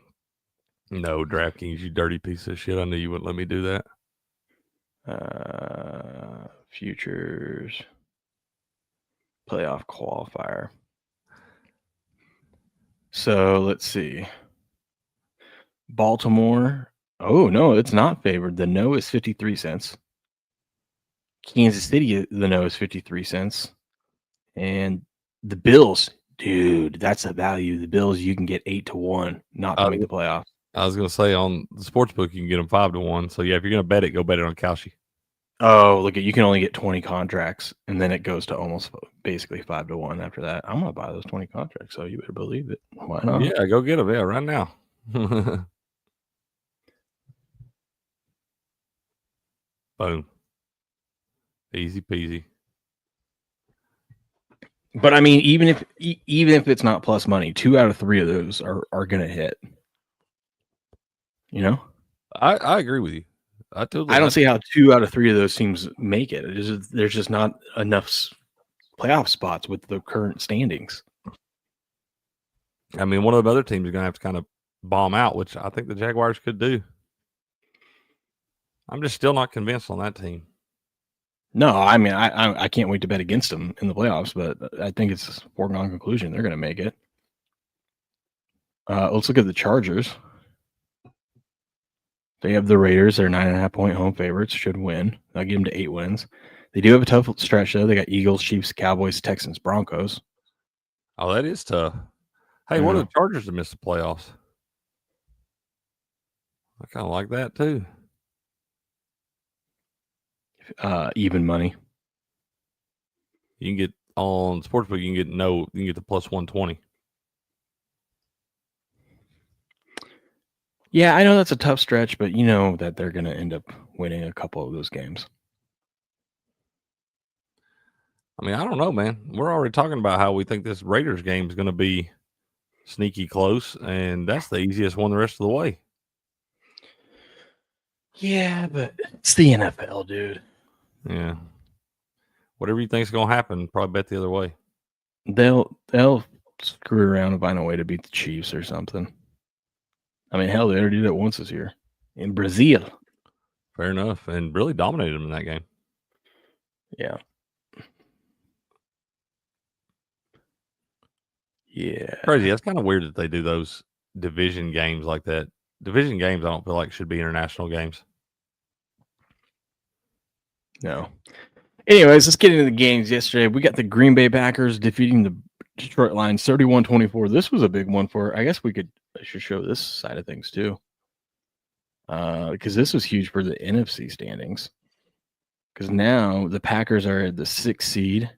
No, DraftKings, you dirty piece of shit. I knew you wouldn't let me do that. Futures. Playoff qualifier. So let's see. Baltimore. Oh, no, it's not favored. The no is 53 cents. Kansas City, the no is 53 cents. And the Bills, dude, that's a value. The Bills, you can get 8-1 not to make the playoffs. I was going to say on the sportsbook, you can get them 5-1. So, yeah, if you're going to bet it, go bet it on Kalshi. Oh, look, you can only get 20 contracts, and then it goes to almost basically 5-1 after that. I'm going to buy those 20 contracts, so you better believe it. Why not? Yeah, go get them. Yeah, right now. Boom. Easy peasy. But I mean, even if it's not plus money, 2 out of 3 of those are going to hit. You know, I agree with you. I don't see how 2 out of 3 of those teams make it. There's just not enough playoff spots with the current standings. I mean, one of the other teams is going to have to kind of bomb out, which I think the Jaguars could do. I'm just still not convinced on that team. No, I mean, I can't wait to bet against them in the playoffs, but I think it's a foregone conclusion they're going to make it. Let's look at the Chargers. They have the Raiders. They're 9.5-point home favorites. Should win. I'll give them to 8 wins. They do have a tough stretch, though. They got Eagles, Chiefs, Cowboys, Texans, Broncos. Oh, that is tough. Hey, what are the Chargers to miss the playoffs? I kind of like that, too. Even money. You can get on Sportsbook, you can get the plus 120. Yeah, I know that's a tough stretch, but you know that they're going to end up winning a couple of those games. I mean, I don't know, man. We're already talking about how we think this Raiders game is going to be sneaky close, and that's the easiest one the rest of the way. Yeah, but it's the NFL, dude. Yeah. Whatever you think's going to happen, probably bet the other way. They'll screw around and find a way to beat the Chiefs or something. I mean, hell, they already did it once this year in Brazil. Fair enough, and really dominated them in that game. Yeah. Yeah. Crazy. That's kind of weird that they do those division games like that. Division games, I don't feel like should be international games. No. Anyways, let's get into the games yesterday. We got the Green Bay Packers defeating the Detroit Lions 31-24. This was a big one I should show this side of things too. Because this was huge for the NFC standings. Because now the Packers are at the 6th seed.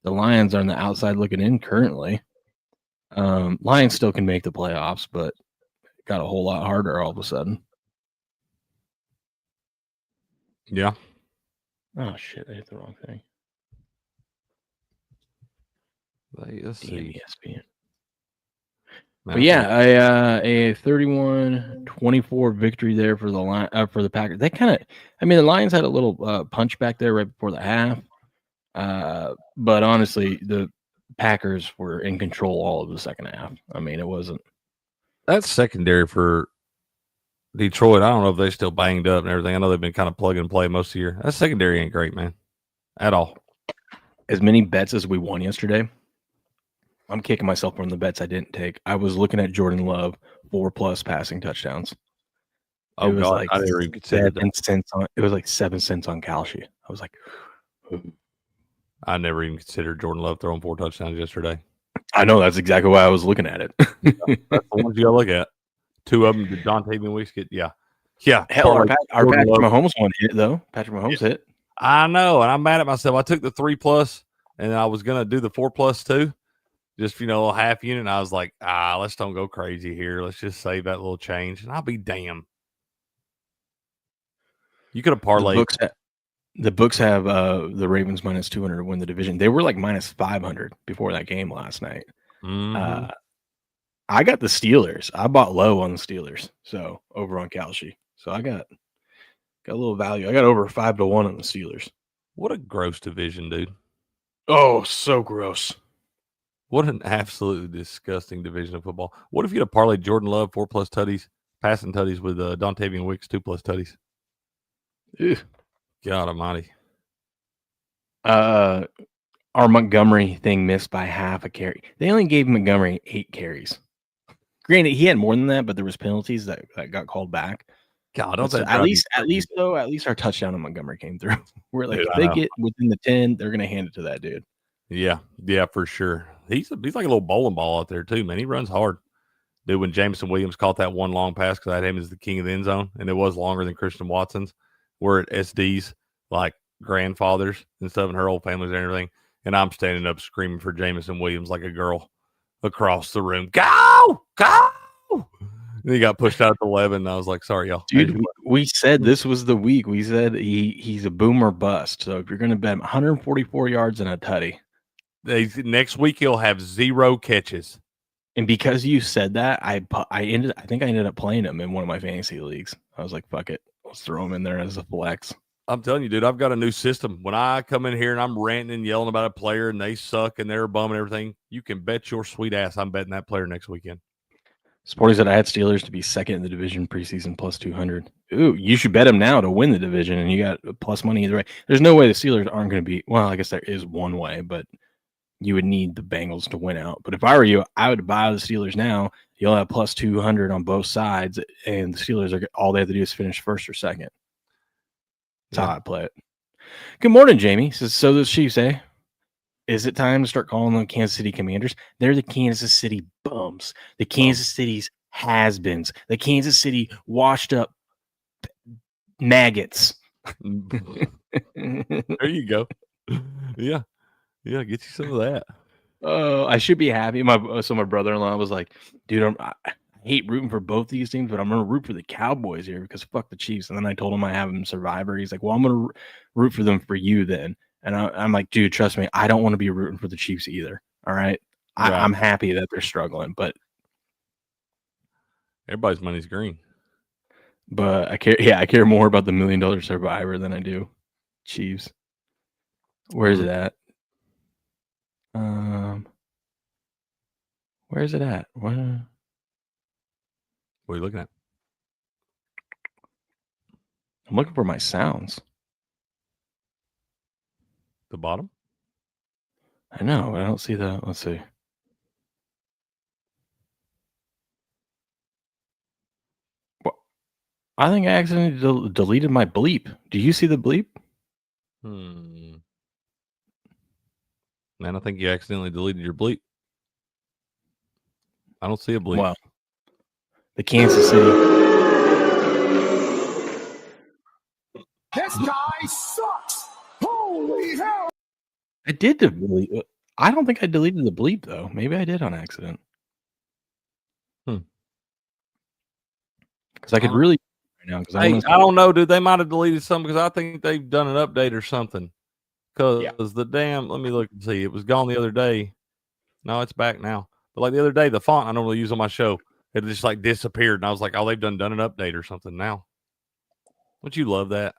The Lions are on the outside looking in currently. Lions still can make the playoffs, but it got a whole lot harder all of a sudden. Yeah. Oh, shit. I hit the wrong thing. Let's see. ESPN. But yeah, a 31-24 victory there for the Packers. They the Lions had a little punch back there right before the half. But honestly, the Packers were in control all of the second half. I mean, it wasn't. That's secondary for Detroit. I don't know if they're still banged up and everything. I know they've been kind of plug and play most of the year. That secondary ain't great, man, at all. As many bets as we won yesterday, I'm kicking myself from the bets I didn't take. I was looking at Jordan Love 4+ passing touchdowns. Oh, God, like I never even considered that. It was like 7 cents on Kalshi. I was like, I never even considered Jordan Love throwing 4 touchdowns yesterday. I know that's exactly why I was looking at it. That's the ones you got to look at. 2 of them, did Dontavian Weeks get? Yeah. Hell, our Jordan Patrick Love. Mahomes one hit though. Patrick Mahomes hit. I know, and I'm mad at myself. I took the 3+, and I was gonna do the 4+ too, just a half unit. And I was like, let's don't go crazy here. Let's just save that little change, and I'll be damned. You could have parlayed. The books have the Ravens -200 to win the division. They were like -500 before that game last night. Mm-hmm. I got the Steelers. I bought low on the Steelers, so over on Kalshi. So I got a little value. I got over 5-1 on the Steelers. What a gross division, dude. Oh, so gross. What an absolutely disgusting division of football. What if you had parlayed Jordan Love 4+ tutties, passing tutties with Dontavian Wicks 2+ tutties? Ew. God almighty. Our Montgomery thing missed by half a carry. They only gave Montgomery 8 carries. Granted, he had more than that, but there was penalties that got called back. God, don't so at least our touchdown on Montgomery came through. We're like, dude, if they get within the 10, they're gonna hand it to that dude. Yeah, for sure. He's like a little bowling ball out there too, man. He runs hard. Dude, when Jameson Williams caught that one long pass, because I had him as the king of the end zone, and it was longer than Christian Watson's, we're at SD's like grandfathers and stuff, and her old families and everything. And I'm standing up screaming for Jameson Williams like a girl across the room. Go! And he got pushed out at 11. And I was like, sorry, y'all. Dude, we said this was the week. We said he's a boomer bust. So if you're going to bet him 144 yards and a tutty. Next week, he'll have 0 catches. And because you said that, I think I ended up playing him in one of my fantasy leagues. I was like, fuck it. Let's throw him in there as a flex. I'm telling you, dude, I've got a new system. When I come in here and I'm ranting and yelling about a player and they suck and they're a bum and everything, you can bet your sweet ass I'm betting that player next weekend. Sporty said I had Steelers to be second in the division preseason +200. Ooh, you should bet them now to win the division, and you got plus money either way. There's no way the Steelers aren't going to be. Well, I guess there is one way, but you would need the Bengals to win out. But if I were you, I would buy the Steelers now. You'll have +200 on both sides, and the Steelers are all they have to do is finish first or second. That's how I play it. Good morning, Jamie. Says, so does she say? Is it time to start calling them Kansas City Commanders? They're the Kansas City bums. The Kansas City's has-beens. The Kansas City washed up maggots. There you go. Yeah. Yeah, get you some of that. I should be happy. My brother-in-law was like, dude, I hate rooting for both these teams, but I'm going to root for the Cowboys here because fuck the Chiefs. And then I told him I have them Survivor. He's like, well, I'm going to root for them for you then. And I'm like, dude, trust me, I don't want to be rooting for the Chiefs either. All right. I'm happy that they're struggling, but everybody's money's green. But I care more about the $1 million Survivor than I do Chiefs. Where is it at? Where is it at? What are you looking at? I'm looking for my sounds. The bottom? I know, but I don't see that. Let's see. Well, I think I accidentally deleted my bleep. Do you see the bleep? Man, I think you accidentally deleted your bleep. I don't see a bleep. Well, the Kansas City. This guy sucks. Holy hell. I did delete. I don't think I deleted the bleep though. Maybe I did on accident. Because I could really right now. Because I don't know, dude. They might have deleted something because I think they've done an update or something. Because the damn, let me look and see. It was gone the other day. No, it's back now. But like the other day, the font I normally use on my show, it just like disappeared, and I was like, oh, they've done an update or something now. Don't you love that?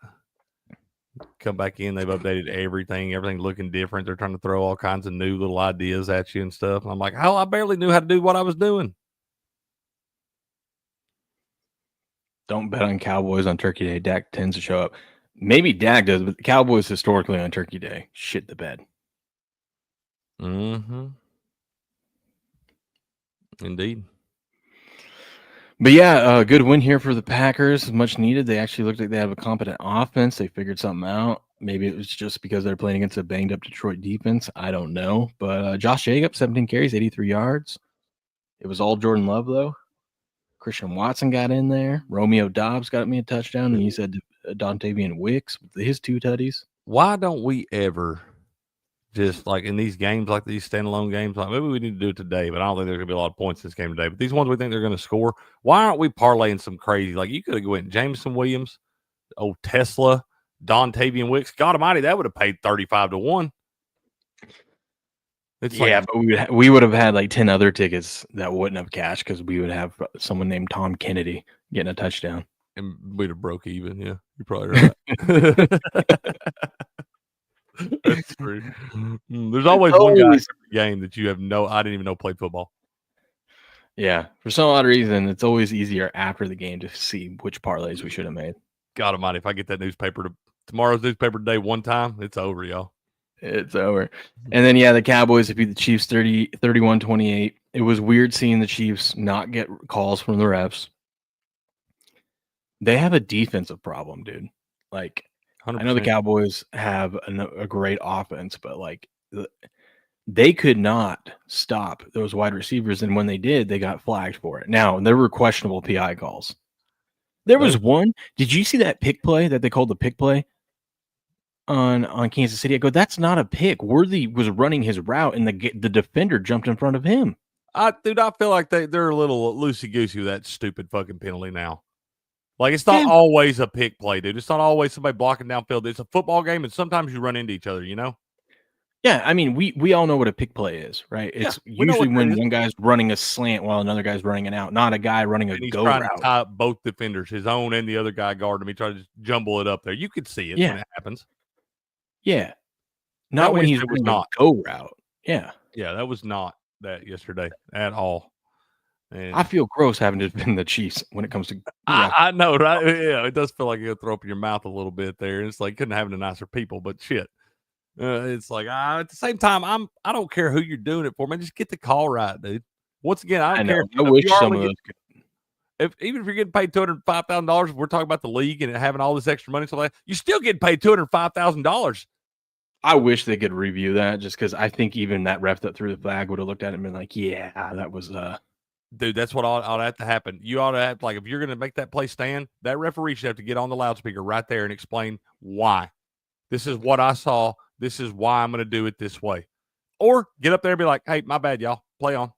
Come back in, they've updated everything looking different. They're trying to throw all kinds of new little ideas at you and stuff. And I'm like, I barely knew how to do what I was doing. Don't bet on Cowboys on Turkey Day. Dak tends to show up. Maybe Dak does, but the Cowboys historically on Turkey Day shit the bed. Mm-hmm. Indeed. But yeah, a good win here for the Packers. Much needed. They actually looked like they have a competent offense. They figured something out. Maybe it was just because they're playing against a banged up Detroit defense. I don't know. But Josh Jacobs, 17 carries, 83 yards. It was all Jordan Love, though. Christian Watson got in there. Romeo Dobbs got me a touchdown. And you said Dontavian Wicks with his 2 tutties. Why don't we ever just like in these games, like these standalone games, like maybe we need to do it today, but I don't think there's going to be a lot of points in this game today. But these ones we think they're going to score, why aren't we parlaying some crazy? Like you could have went Jameson Williams, Tesla, Dontavian Wicks. God almighty, that would have paid 35-1. It's but we would have had like 10 other tickets that wouldn't have cashed because we would have someone named Tom Kennedy getting a touchdown. And we'd have broke even. Yeah, you're probably right. That's true. There's always one guy in every game that you have I didn't even know played football. Yeah, for some odd reason, it's always easier after the game to see which parlays we should have made. God almighty, if I get that newspaper tomorrow's newspaper today one time, it's over, y'all. It's over. And then, the Cowboys beat the Chiefs 31-28. It was weird seeing the Chiefs not get calls from the refs. They have a defensive problem, dude. Like, 100%. I know the Cowboys have a great offense, but, like, they could not stop those wide receivers. And when they did, they got flagged for it. Now, there were questionable PI calls. There was one. Did you see that pick play that they called the pick play on Kansas City? I go, that's not a pick. Worthy was running his route, and the defender jumped in front of him. I feel like they're a little loosey-goosey with that stupid fucking penalty now. Like, it's not always a pick play, dude. It's not always somebody blocking downfield. It's a football game, and sometimes you run into each other, you know? Yeah, I mean, we all know what a pick play is, right? It's usually when one guy's running a slant while another guy's running an out, not a guy running a go route. To tie up both defenders, his own and the other guy guarding him. He tried to jumble it up there. You could see it when it happens. Yeah. Not when he's running a go route. Yeah. Yeah, that was not that yesterday at all. And I feel gross having to defend the Chiefs when it comes to I know, right? Yeah, it does feel like you'll throw up your mouth a little bit there. It's like couldn't have the nicer people, but shit. It's like at the same time, I don't care who you're doing it for, man. Just get the call right, dude. Once again, I don't care. I wish some of those even if you're getting paid $205,000, we're talking about the league and having all this extra money, so like you still get paid $205,000. I wish they could review that, just because I think even that ref that threw the flag would have looked at it and been like, "Yeah, that was Dude, that's what ought to have to happen. You ought to have, like, if you're going to make that play stand, that referee should have to get on the loudspeaker right there and explain why. This is what I saw. This is why I'm going to do it this way. Or get up there and be like, hey, my bad, y'all. Play on.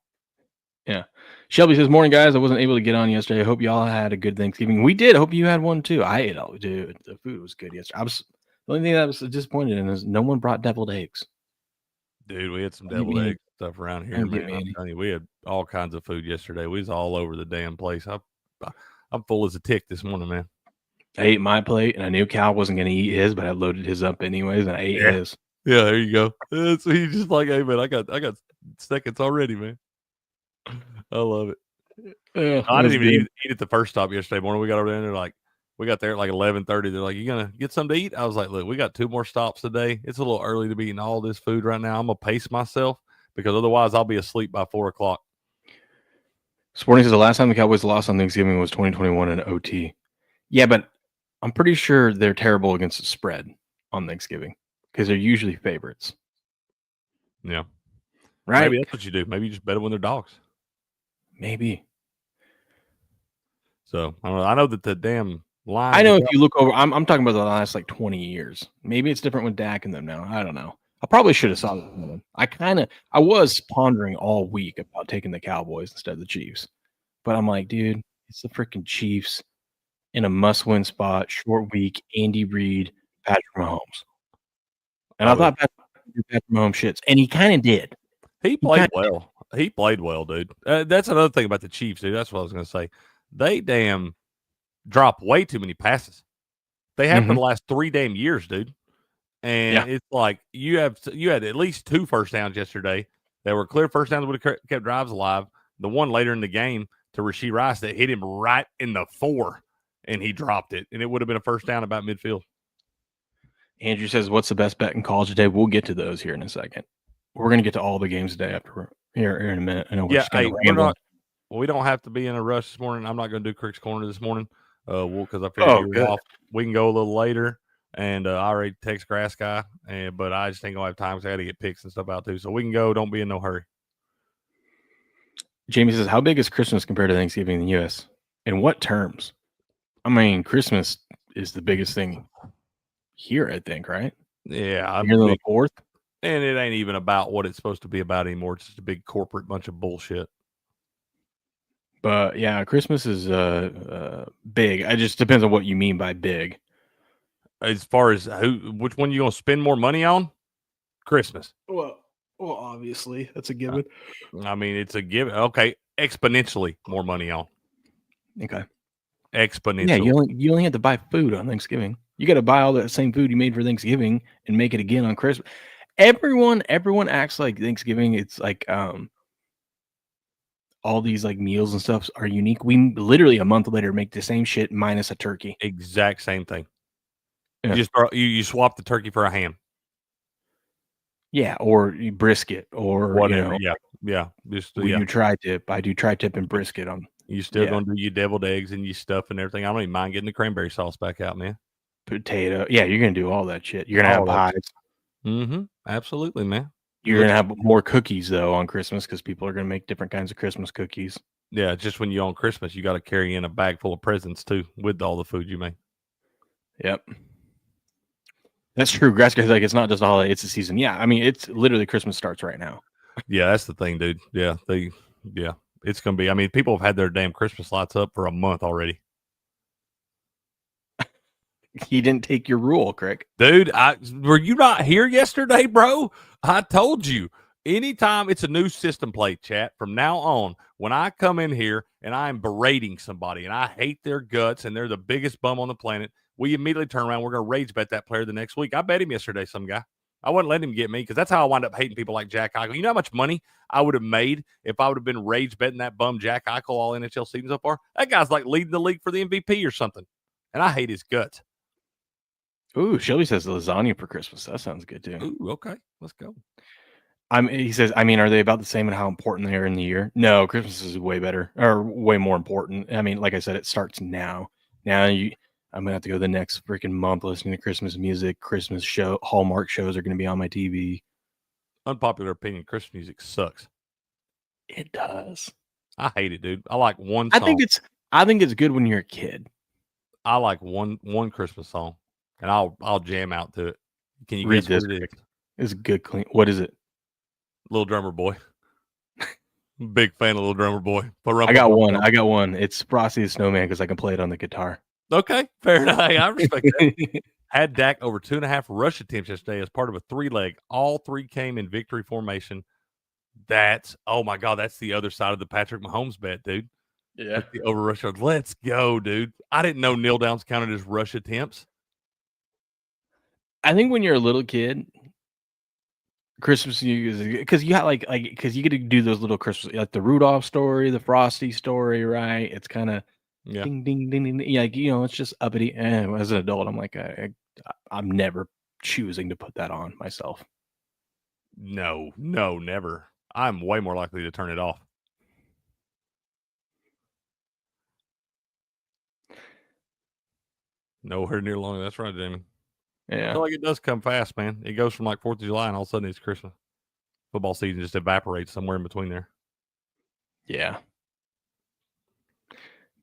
Yeah. Shelby says, morning, guys. I wasn't able to get on yesterday. I hope y'all had a good Thanksgiving. We did. I hope you had one, too. I ate all. Dude, the food was good yesterday. The only thing that I was disappointed in is no one brought deviled eggs. Dude, we had some deviled egg stuff around here, man. I'm telling you, we had all kinds of food yesterday. We was all over the damn place. I'm full as a tick this morning, man. I ate my plate, and I knew Cal wasn't going to eat his, but I loaded his up anyways, and I ate his. Yeah, there you go. So he's just like, hey, man, I got seconds already, man. I love it. Yeah, I didn't even eat at the first stop yesterday morning. We got over there, and they're like, we got there at like 11:30. They're like, you going to get something to eat? I was like, look, we got 2 more stops today. It's a little early to be eating all this food right now. I'm going to pace myself because otherwise I'll be asleep by 4 o'clock. Sporting says the last time the Cowboys lost on Thanksgiving was 2021 in OT. Yeah, but I'm pretty sure they're terrible against the spread on Thanksgiving because they're usually favorites. Yeah. Right? Maybe that's what you do. Maybe you just bet it when they're dogs. Maybe. So, I don't know. I know that the damn line. I know if you look over, I'm talking about the last like 20 years. Maybe it's different with Dak and them now. I don't know. I probably should have saw them. I was pondering all week about taking the Cowboys instead of the Chiefs. But I'm like, dude, it's the freaking Chiefs in a must-win spot, short week, Andy Reid, Patrick Mahomes. And I thought Patrick Mahomes shits, and he kind of did. He played well. He played well, dude. That's another thing about the Chiefs, dude. That's what I was going to say. They damn drop way too many passes. They have for the last 3 damn years, dude. And it's like you had at least 2 first downs yesterday that were clear first downs that would have kept drives alive. The one later in the game to Rashee Rice that hit him right in the 4, and he dropped it, and it would have been a first down about midfield. Andrew says, what's the best bet in college today? We'll get to those here in a second. We're going to get to all the games today after here in a minute. I know we're we don't have to be in a rush this morning. I'm not going to do Crick's Corner this morning. Because I figured you were off. We can go a little later. And I already text Grass Guy, but I just ain't going to have time because I got to get picks and stuff out too. So we can go. Don't be in no hurry. Jamie says, how big is Christmas compared to Thanksgiving in the U.S.? In what terms? I mean, Christmas is the biggest thing here, I think, right? Yeah. Bigger than the 4th? And it ain't even about what it's supposed to be about anymore. It's just a big corporate bunch of bullshit. But yeah, Christmas is big. It just depends on what you mean by big. As far as which one you gonna spend more money on? Christmas. Well, obviously that's a given. I mean, it's a given. Okay, exponentially more money on. Okay. Exponentially. Yeah, you only have to buy food on Thanksgiving. You got to buy all that same food you made for Thanksgiving and make it again on Christmas. Everyone acts like Thanksgiving. It's like all these like meals and stuff are unique. We literally a month later make the same shit minus a turkey. Exact same thing. Yeah. You swap the turkey for a ham. Yeah, or you brisket or whatever. Yeah. Just we do tri-tip. I do tri-tip and brisket on. You still gonna do your deviled eggs and your stuff and everything. I don't even mind getting the cranberry sauce back out, man. Potato. Yeah, you're gonna do all that shit. You're gonna have pies. Absolutely, man. You're gonna have more cookies though on Christmas because people are gonna make different kinds of Christmas cookies. Yeah, just when you're on Christmas, you got to carry in a bag full of presents too with all the food you make. Yep. That's true. Grass guy's like, it's not just a holiday, it's a season. Yeah, I mean, it's literally Christmas starts right now. Yeah, that's the thing, dude. Yeah, it's gonna be. I mean, people have had their damn Christmas lights up for a month already. He didn't take your rule, Crick. Dude, were you not here yesterday, bro? I told you. Anytime it's a new system play, chat, from now on, when I come in here and I'm berating somebody and I hate their guts and they're the biggest bum on the planet, we immediately turn around. We're going to rage bet that player the next week. I bet him yesterday, some guy. I wouldn't let him get me because that's how I wind up hating people like Jack Eichel. You know how much money I would have made if I would have been rage betting that bum Jack Eichel all NHL season so far? That guy's like leading the league for the MVP or something. And I hate his guts. Ooh, Shelby says lasagna for Christmas. That sounds good too. Ooh, okay. Let's go. He says, I mean, are they about the same and how important they are in the year? No, Christmas is way better or way more important. I mean, like I said, it starts now. I'm gonna have to go the next freaking month listening to Christmas music. Christmas Hallmark shows are gonna be on my TV. Unpopular opinion: Christmas music sucks. It does. I hate it, dude. I like one song. I think it's good when you're a kid. I like one Christmas song, and I'll jam out to it. Can you read guess this? what it is? It's good, clean. What is it? Little Drummer Boy. Big fan of Little Drummer Boy. I got one. It's Frosty the Snowman because I can play it on the guitar. Okay, fair enough. I respect that. Had Dak over 2.5 rush attempts yesterday as part of a 3-leg. All 3 came in victory formation. Oh my God, that's the other side of the Patrick Mahomes bet, dude. Yeah. That's the over rush. Let's go, dude. I didn't know kneel downs counted as rush attempts. I think when you're a little kid, Christmas because you have because you get to do those little Christmas, like the Rudolph story, the Frosty story, right? It's kind of ding ding ding ding. Yeah, like, it's just uppity. As an adult, I'm like, I'm never choosing to put that on myself. No, never. I'm way more likely to turn it off. Nowhere near long. That's right, Jamie. Yeah. I feel like it does come fast, man. It goes from like 4th of July and all of a sudden it's Christmas. Football season just evaporates somewhere in between there. Yeah.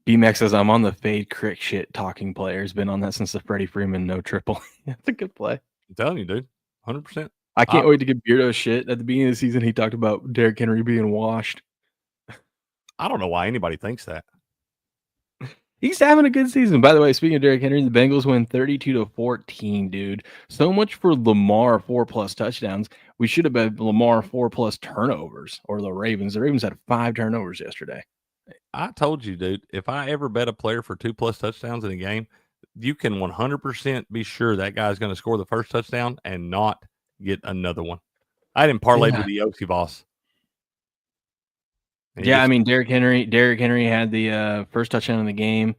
BMax says, I'm on the fade crick shit talking players. Been on that since the Freddie Freeman no triple. That's a good play. I'm telling you, dude. 100%. I can't wait to get Beardo shit. At the beginning of the season, he talked about Derrick Henry being washed. I don't know why anybody thinks that. He's having a good season. By the way, speaking of Derrick Henry, the Bengals win 32-14, dude. So much for Lamar 4+ touchdowns. We should have had Lamar 4+ turnovers, or the Ravens. The Ravens had 5 turnovers yesterday. I told you, dude, if I ever bet a player for 2+ touchdowns in a game, you can 100% be sure that guy's going to score the first touchdown and not get another one. I didn't parlay with the Yosivas. Yeah, I mean, Derrick Henry had the first touchdown in the game.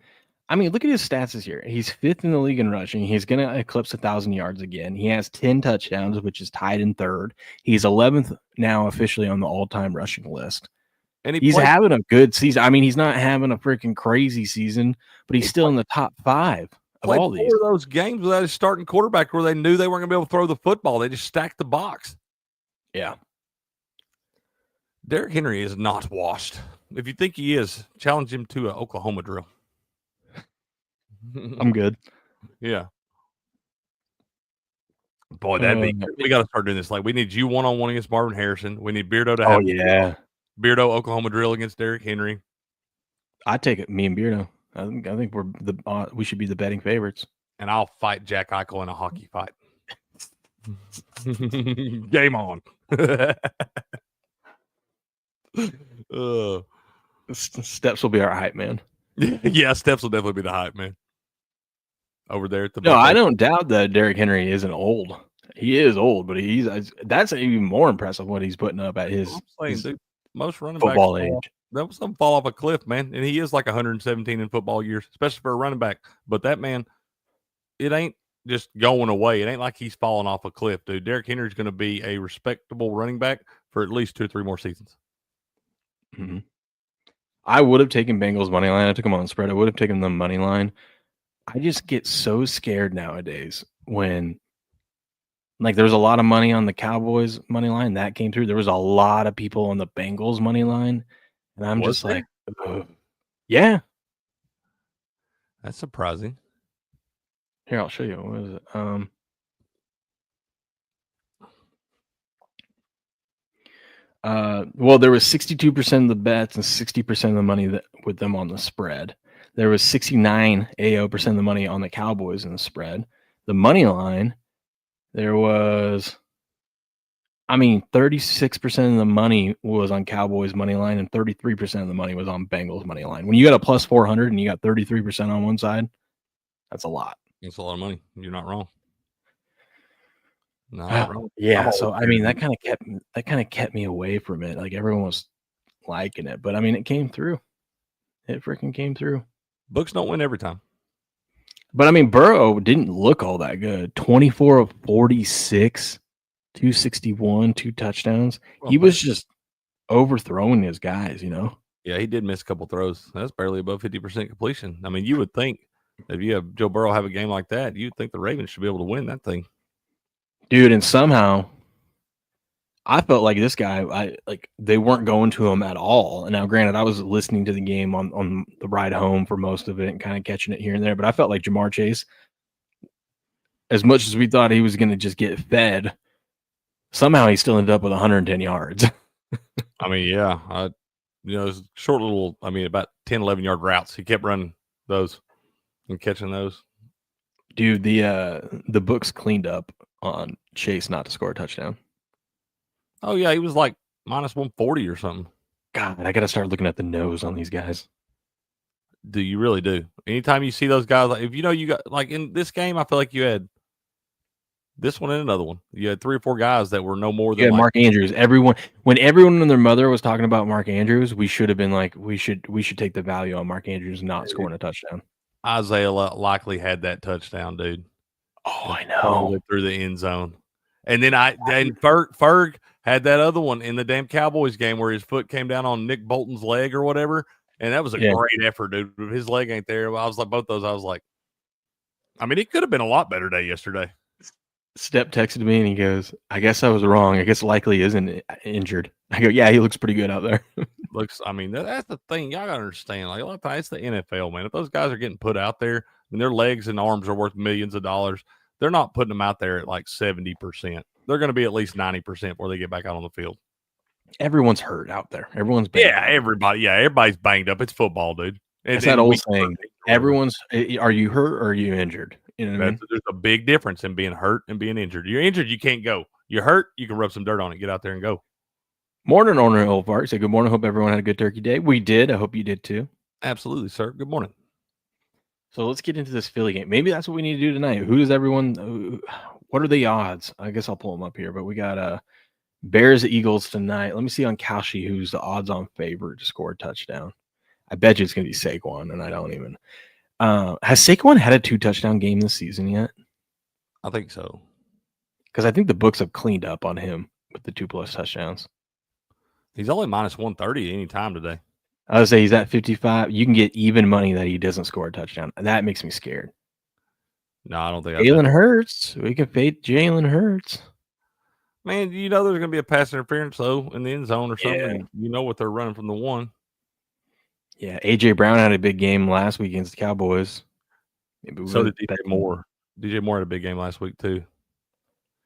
I mean, look at his stats this year. He's 5th in the league in rushing. He's going to eclipse 1,000 yards again. He has 10 touchdowns, which is tied in 3rd. He's 11th now officially on the all-time rushing list. And he's having a good season. I mean, he's not having a freaking crazy season, but he's still in the top 5 of all these. 4 of those games without a starting quarterback where they knew they weren't going to be able to throw the football. They just stacked the box. Yeah. Derrick Henry is not washed. If you think he is, challenge him to an Oklahoma drill. I'm good. Yeah. Boy, that'd be good. We got to start doing this. Like, we need you one-on-one against Marvin Harrison. We need Beardo to have Beardo Oklahoma drill against Derrick Henry. I take it. Me and Beardo. I think we should be the betting favorites. And I'll fight Jack Eichel in a hockey fight. Game on. Steps will be our hype man. Yeah, Steps will definitely be the hype man. Over there at the No, I don't doubt that Derrick Henry isn't old. He is old, but that's even more impressive what he's putting up at his most running football backs age. That was some fall off a cliff, man. And he is like 117 in football years, especially for a running back. But that man, it ain't just going away. It ain't like he's falling off a cliff, dude. Derrick Henry's going to be a respectable running back for at least 2 or 3 more seasons. Mm-hmm. I would have taken Bengals money line. I took them on the spread. I would have taken the money line. I just get so scared nowadays when, like, there was a lot of money on the Cowboys money line that came through. There was a lot of people on the Bengals money line, and I'm just like, yeah, that's surprising. Here, I'll show you. What is it? Well, there was 62% of the bets and 60% of the money with them on the spread. There was 69 AO% of the money on the Cowboys in the spread. The money line, there was, 36% of the money was on Cowboys money line and 33% of the money was on Bengals money line. When you got a plus 400 and you got 33% on one side, that's a lot. It's a lot of money. You're not wrong. Yeah, so that kind of kept me away from it. Like, everyone was liking it, but it came through. It freaking came through. Books don't win every time. But Burrow didn't look all that good. 24 of 46, 261, 2 touchdowns. He was just overthrowing his guys, Yeah, he did miss a couple throws. That's barely above 50% completion. You would think if you have Joe Burrow have a game like that, you'd think the Ravens should be able to win that thing. Dude, and somehow I felt like this guy, they weren't going to him at all. And now, granted, I was listening to the game on the ride home for most of it and kind of catching it here and there, but I felt like Jamar Chase, as much as we thought he was going to just get fed, somehow he still ended up with 110 yards. Yeah. It's short little, about 10, 11-yard routes. He kept running those and catching those. Dude, the books cleaned up on Chase not to score a touchdown. Oh, yeah, he was like minus 140 or something. God, I got to start looking at the nose on these guys. Do you really do? Anytime you see those guys, like, if you got, like, in this game, I feel like you had this one and another one. You had 3 or 4 guys that were no more than Mark Andrews. When everyone and their mother was talking about Mark Andrews, we should have been like, we should take the value on Mark Andrews not scoring a touchdown. Isaiah likely had that touchdown, dude. Oh, I know. Through the end zone. And then Ferg had that other one in the damn Cowboys game where his foot came down on Nick Bolton's leg or whatever. And that was a great effort, dude. If his leg ain't there, I was like, both those, I was like, it could have been a lot better day yesterday. Step texted me and he goes, I guess I was wrong. I guess likely isn't injured. I go, yeah, he looks pretty good out there. That's the thing. Y'all got to understand. Like, a lot of times, it's the NFL, man. If those guys are getting put out there and their legs and arms are worth millions of dollars, they're not putting them out there at like 70%. They're going to be at least 90% before they get back out on the field. Everyone's hurt out there. Everyone's banged up. Everybody's banged up. It's football, dude. It's that old saying. Are you hurt or are you injured? You know what I mean? There's a big difference in being hurt and being injured. You're injured, you can't go. You're hurt, you can rub some dirt on it. Get out there and go. Morning, owner Old Park. Say good morning. Hope everyone had a good turkey day. We did. I hope you did too. Absolutely, sir. Good morning. So let's get into this Philly game. Maybe that's what we need to do tonight. What are the odds? I guess I'll pull them up here, but we got Bears Eagles tonight. Let me see on Kalshi who's the odds on favorite to score a touchdown. I bet you it's going to be Saquon, and I don't even. Has Saquon had a 2 touchdown game this season yet? I think so. Because I think the books have cleaned up on him with the 2+ touchdowns. He's only minus 130 any time today. I would say he's at 55. You can get even money that he doesn't score a touchdown. That makes me scared. No, I don't think Jalen Hurts. We can fade Jalen Hurts. Man, you know there's going to be a pass interference, though, in the end zone or something. Yeah. You know what they're running from the one. Yeah, A.J. Brown had a big game last week against the Cowboys. Maybe So did DJ Moore. DJ Moore had a big game last week, too.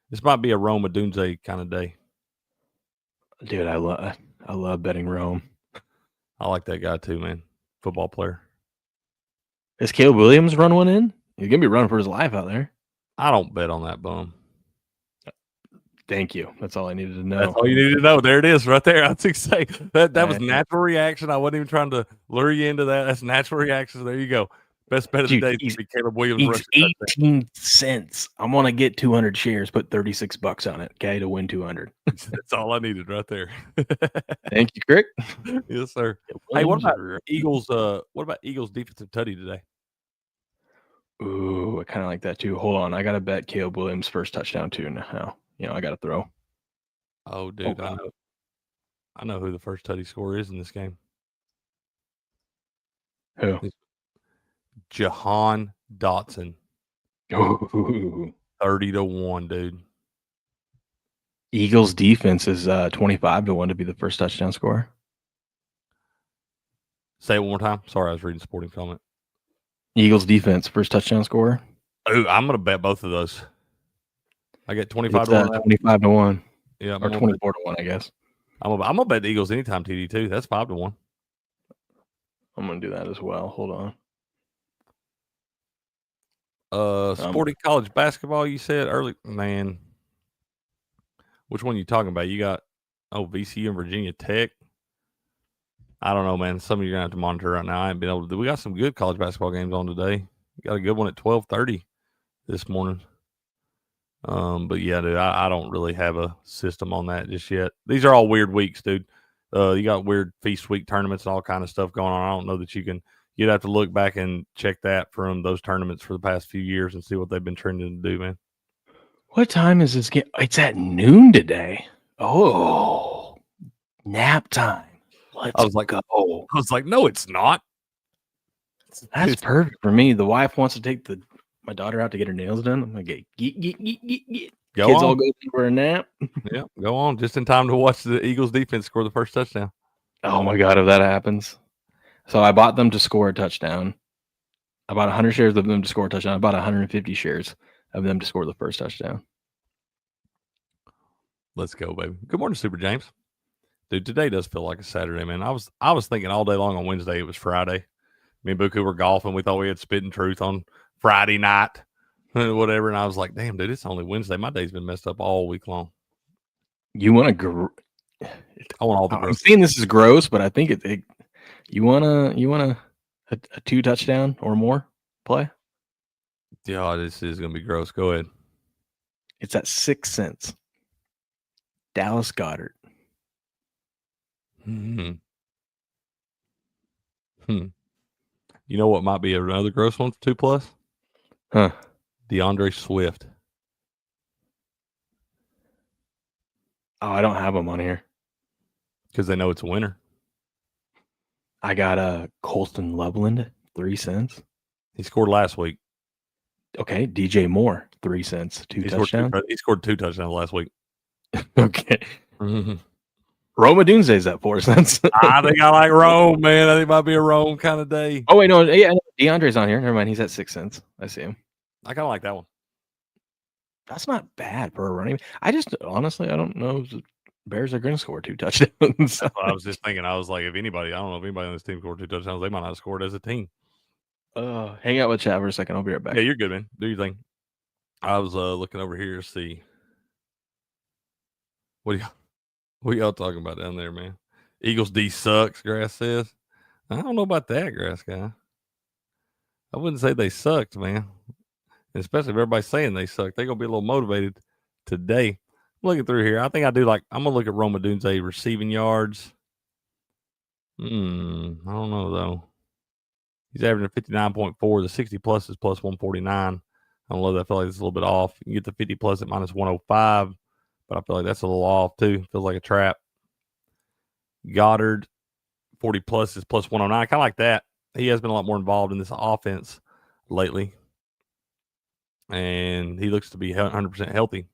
This might be a Rome Odunze kind of day. Dude, I love betting Rome. I like that guy, too, man. Football player. Is Caleb Williams run one in? He's going to be running for his life out there. I don't bet on that bum. Thank you. That's all I needed to know. That's all you needed to know. There it is right there. I was say that was natural reaction. I wasn't even trying to lure you into that. That's natural reaction. There you go. Best bet of the day is Caleb Williams. He's 18 cents. I'm going to get 200 shares, put $36 on it, okay, to win 200. That's all I needed right there. Thank you, Crick. Yes, sir. Hey, what about Eagles? What about Eagles defensive tutty today? Ooh, I kind of like that too. Hold on. I got to bet Caleb Williams first touchdown too now. I got to throw. Oh, dude, I know who the first tutty scorer is in this game. Who? Jahan Dotson. Ooh. 30-1, dude. Eagles defense is 25-1 to be the first touchdown scorer. Say it one more time. Sorry, I was reading sporting comment. Eagles defense first touchdown scorer. Oh, I'm gonna bet both of those. I get 25 to 1. 25-1. Yeah, or 24-1, I guess. I'm gonna bet the Eagles anytime TD too. That's 5-1. I'm gonna do that as well. Hold on. Sporting college basketball. You said early, man. Which one are you talking about? You got VCU and Virginia Tech. I don't know, man. Some of you are gonna have to monitor right now. I ain't been able to do. We got some good college basketball games on today. We got a good one at 12:30 this morning. But yeah, dude, I don't really have a system on that just yet. These are all weird weeks, dude. You got weird feast week tournaments and all kind of stuff going on. I don't know that you'd have to look back and check that from those tournaments for the past few years and see what they've been trending to do, man. What time is this game? It's at noon today. Oh, nap time. I was like, no, it's not. That's perfect for me. The wife wants to take my daughter out to get her nails done. I'm like, get. Kids all go for a nap. Yeah, go on. Just in time to watch the Eagles defense score the first touchdown. Oh my God, if that happens. So I bought them to score a touchdown. I bought 100 shares of them to score a touchdown. I bought 150 shares of them to score the first touchdown. Let's go, baby. Good morning, Super James. Dude, today does feel like a Saturday, man. I was thinking all day long on Wednesday it was Friday. Me and Buku were golfing. We thought we had Spitting Truth on Friday night, whatever. And I was like, damn, dude, it's only Wednesday. My day's been messed up all week long. You want I want all the gross. I'm saying this is gross, but I think you want a 2 touchdown or more play? Yeah, this is going to be gross. Go ahead. It's at 6 cents. Dallas Goedert. You know what might be another gross one for 2+? Huh. DeAndre Swift. Oh, I don't have them on here. Because they know it's a winner. I got Colston Loveland, 3 cents. He scored last week. Okay, DJ Moore, 3 cents, 2 touchdowns. He scored 2 touchdowns last week. Okay. Rome Odunze's at 4 cents. I think I like Rome, man. I think it might be a Rome kind of day. Oh, wait, no. Yeah, DeAndre's on here. Never mind. He's at 6 cents. I see him. I kind of like that one. That's not bad for a running. Honestly, I don't know if the Bears are going to score 2 touchdowns. I was just thinking, I was like, I don't know if anybody on this team scored 2 touchdowns, they might not have scored as a team. Hang out with chat for a second. I'll be right back. Yeah, you're good, man. Do your thing. I was looking over here to see. What y'all talking about down there, man? Eagles D sucks, Grass says. I don't know about that, Grass guy. I wouldn't say they sucked, man. Especially if everybody's saying they suck. They're going to be a little motivated today. I'm looking through here. I think I do I'm going to look at Rome Odunze receiving yards. I don't know, though. He's averaging 59.4. The 60 plus is plus 149. I don't know that. I feel like it's a little bit off. You can get the 50 plus at minus 105, but I feel like that's a little off, too. Feels like a trap. Goddard, 40 plus is plus 109. Kind of like that. He has been a lot more involved in this offense lately. and he looks to be 100% healthy.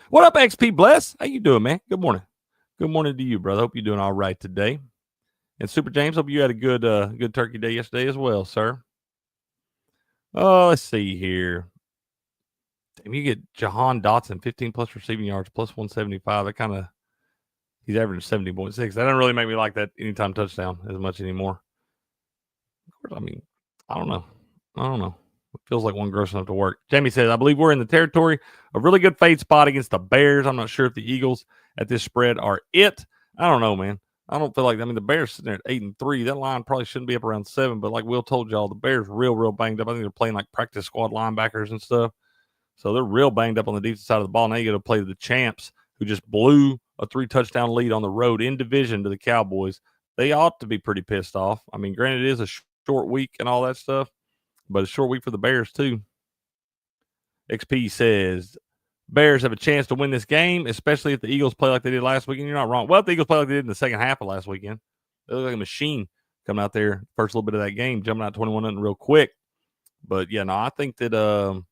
What up, XP Bless? How you doing, man? Good morning. Good morning to you, brother. Hope you're doing all right today. And Super James, hope you had a good turkey day yesterday as well, sir. Oh, let's see here. Damn, you get Jahan Dotson, 15-plus receiving yards, plus 175. That kind of – he's averaging 70.6. That doesn't really make me like that anytime touchdown as much anymore. Of course, I mean, I don't know. It feels like one gross enough to work. Jamie says, I believe we're in the territory of really good fade spot against the Bears. I'm not sure if the Eagles at this spread are it. I don't know, man. I don't feel like, I mean, the Bears sitting there at 8-3. That line probably shouldn't be up around 7, but like Will told y'all, the Bears real banged up. I think they're playing like practice squad linebackers and stuff. So they're real banged up on the defensive side of the ball. Now you got to play the champs who just blew a 3-touchdown lead on the road in division to the Cowboys. They ought to be pretty pissed off. I mean, granted, it is a short week and all that stuff, but it's a short week for the Bears too. XP says, Bears have a chance to win this game, especially if the Eagles play like they did last weekend. You're not wrong. Well, if the Eagles play like they did in the second half of last weekend, they look like a machine coming out there first little bit of that game, jumping out 21-0 real quick. But, yeah, no, I think that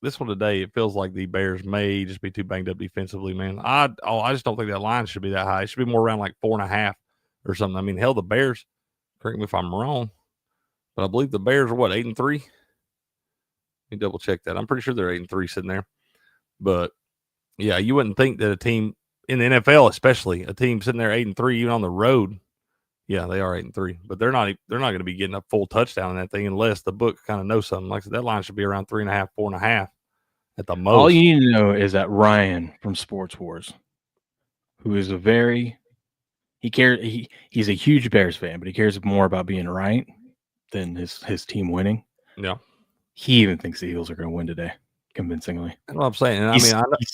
this one today, it feels like the Bears may just be too banged up defensively, man. I just don't think that line should be that high. It should be more around like 4.5 or something. I mean, hell, the Bears, correct me if I'm wrong, but I believe the Bears are, 8-3? Let me double check that. I'm pretty sure they're 8-3 sitting there. But, yeah, you wouldn't think that a team in the NFL, especially a team sitting there 8-3, even on the road, yeah, they are 8-3. But they're not going to be getting a full touchdown in that thing unless the book kind of knows something. Like I said, that line should be around 3.5, 4.5 at the most. All you need to know is that Ryan from Sports Wars, who is he's a huge Bears fan, but he cares more about being right than his team winning. Yeah. He even thinks the Eagles are going to win today, convincingly. That's what I'm saying. And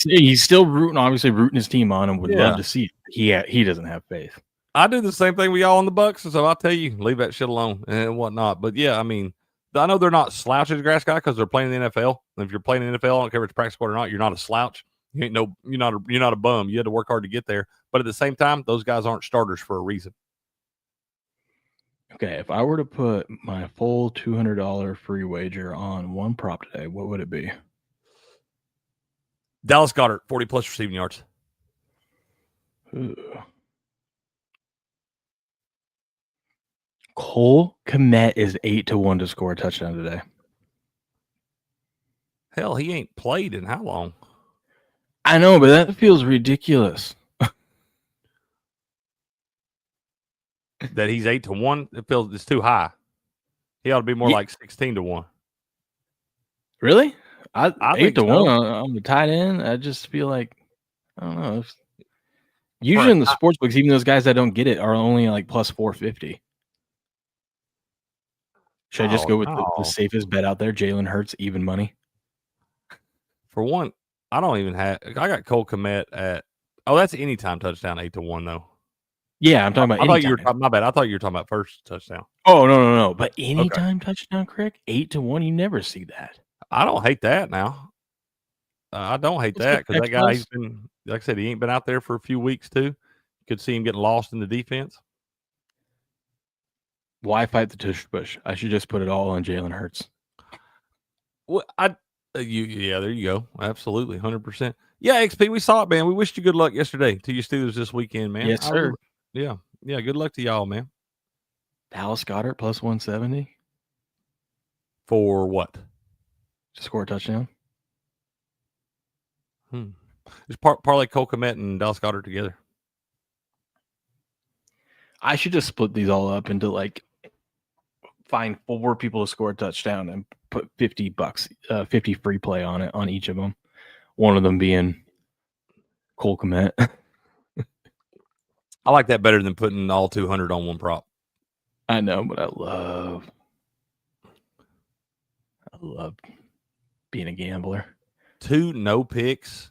he's still rooting his team on and would love to see it. He doesn't have faith. I do the same thing with y'all on the Bucks, so I'll tell you, leave that shit alone and whatnot. But yeah, I mean, I know they're not slouches, grass guy, because they're playing in the NFL. And if you're playing in the NFL, I don't care if it's practice squad or not, you're not a slouch. You're not a bum. You had to work hard to get there. But at the same time, those guys aren't starters for a reason. Okay, if I were to put my full $200 free wager on one prop today, what would it be? Dallas Goedert, 40-plus receiving yards. Ooh. Cole Kmet is 8-1 to score a touchdown today. Hell, he ain't played in how long? I know, but that feels ridiculous. That he's 8-1, it's too high. He ought to be more like 16-1. Really? I 8-1 on the tight end. I just feel like, I don't know. Usually in the sports books, even those guys that don't get it are only like plus 450. Should I just go with the safest bet out there? Jalen Hurts, even money. For one, I don't even have. I got Cole Kmet at. Oh, that's anytime touchdown, 8-1 though. Yeah, I'm talking about. My bad. I thought you were talking about first touchdown. Oh no! But anytime touchdown, Crick, 8-1. You never see that. I don't hate that now. I don't hate that because that guy, he's been, like I said, he ain't been out there for a few weeks too. You could see him getting lost in the defense. Why fight the tush push? I should just put it all on Jalen Hurts. Well, there you go. Absolutely, 100%. Yeah, XP, we saw it, man. We wished you good luck yesterday to your Steelers this weekend, man. Yes, sir. Yeah. Good luck to y'all, man. Dallas Goedert plus 170 for what? To score a touchdown. Just parlay Cole Kmet and Dallas Goedert together. I should just split these all up into find 4 people to score a touchdown and put $50, 50 free play on it on each of them. One of them being Cole Kmet. I like that better than putting all 200 on one prop. I know, but I love being a gambler. 2 no picks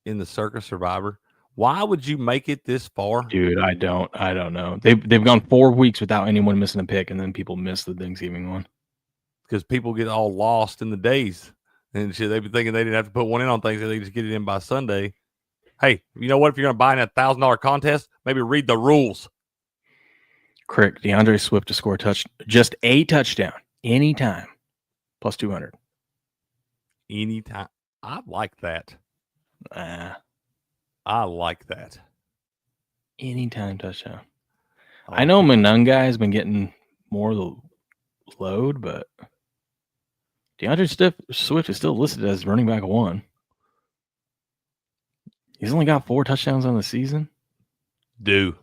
in the Circus Survivor. Why would you make it this far? Dude, I don't know. They've gone 4 weeks without anyone missing a pick, and then people miss the Thanksgiving one. Because people get all lost in the days. And shit, they've been thinking they didn't have to put one in on Thanksgiving. They just get it in by Sunday. Hey, you know what? If you're going to buy in a $1,000 contest, maybe read the rules. Correct. DeAndre Swift to score just a touchdown anytime. Plus 200. Anytime. I like that. Ah, I like that. anytime touchdown. Oh, I know Monunga has been getting more of the load, but DeAndre Swift is still listed as running back 1. He's only got 4 touchdowns on the season. Dude,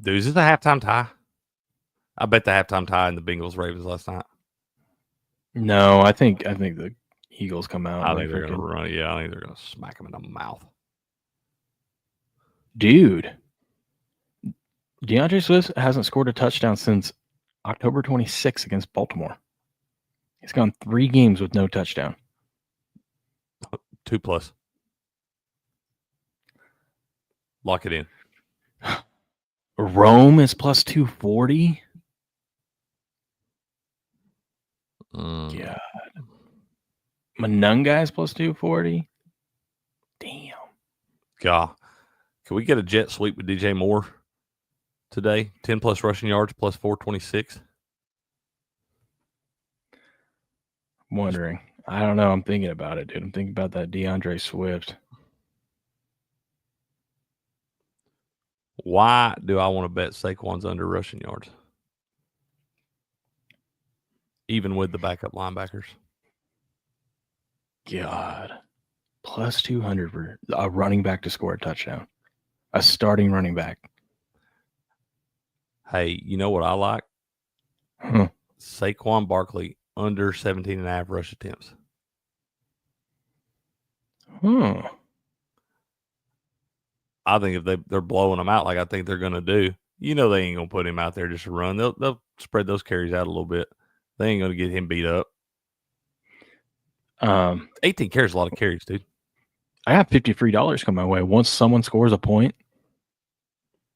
is this a halftime tie? I bet the halftime tie in the Bengals Ravens last night. No, I think the Eagles come out. I think they're going to run. Yeah, I think they're going to smack him in the mouth. Dude, DeAndre Swift hasn't scored a touchdown since October 26th against Baltimore. He's gone 3 games with no touchdown. 2+. Lock it in. Rome is plus 240. God. Monunga is plus 240. Damn. God. Can we get a jet sweep with DJ Moore today? 10+ rushing yards plus 426. I'm wondering. I don't know. I'm thinking about it, dude. I'm thinking about that DeAndre Swift. Why do I want to bet Saquon's under rushing yards? Even with the backup linebackers. God. Plus 200 for a running back to score a touchdown. A starting running back. Hey, you know what I like? Huh. Saquon Barkley under 17.5 rush attempts. Huh. I think if they're blowing him out like I think they're going to do, you know they ain't going to put him out there just to run. They'll spread those carries out a little bit. They ain't going to get him beat up. 18 carries is a lot of carries, dude. I got $50 free come my way once someone scores a point.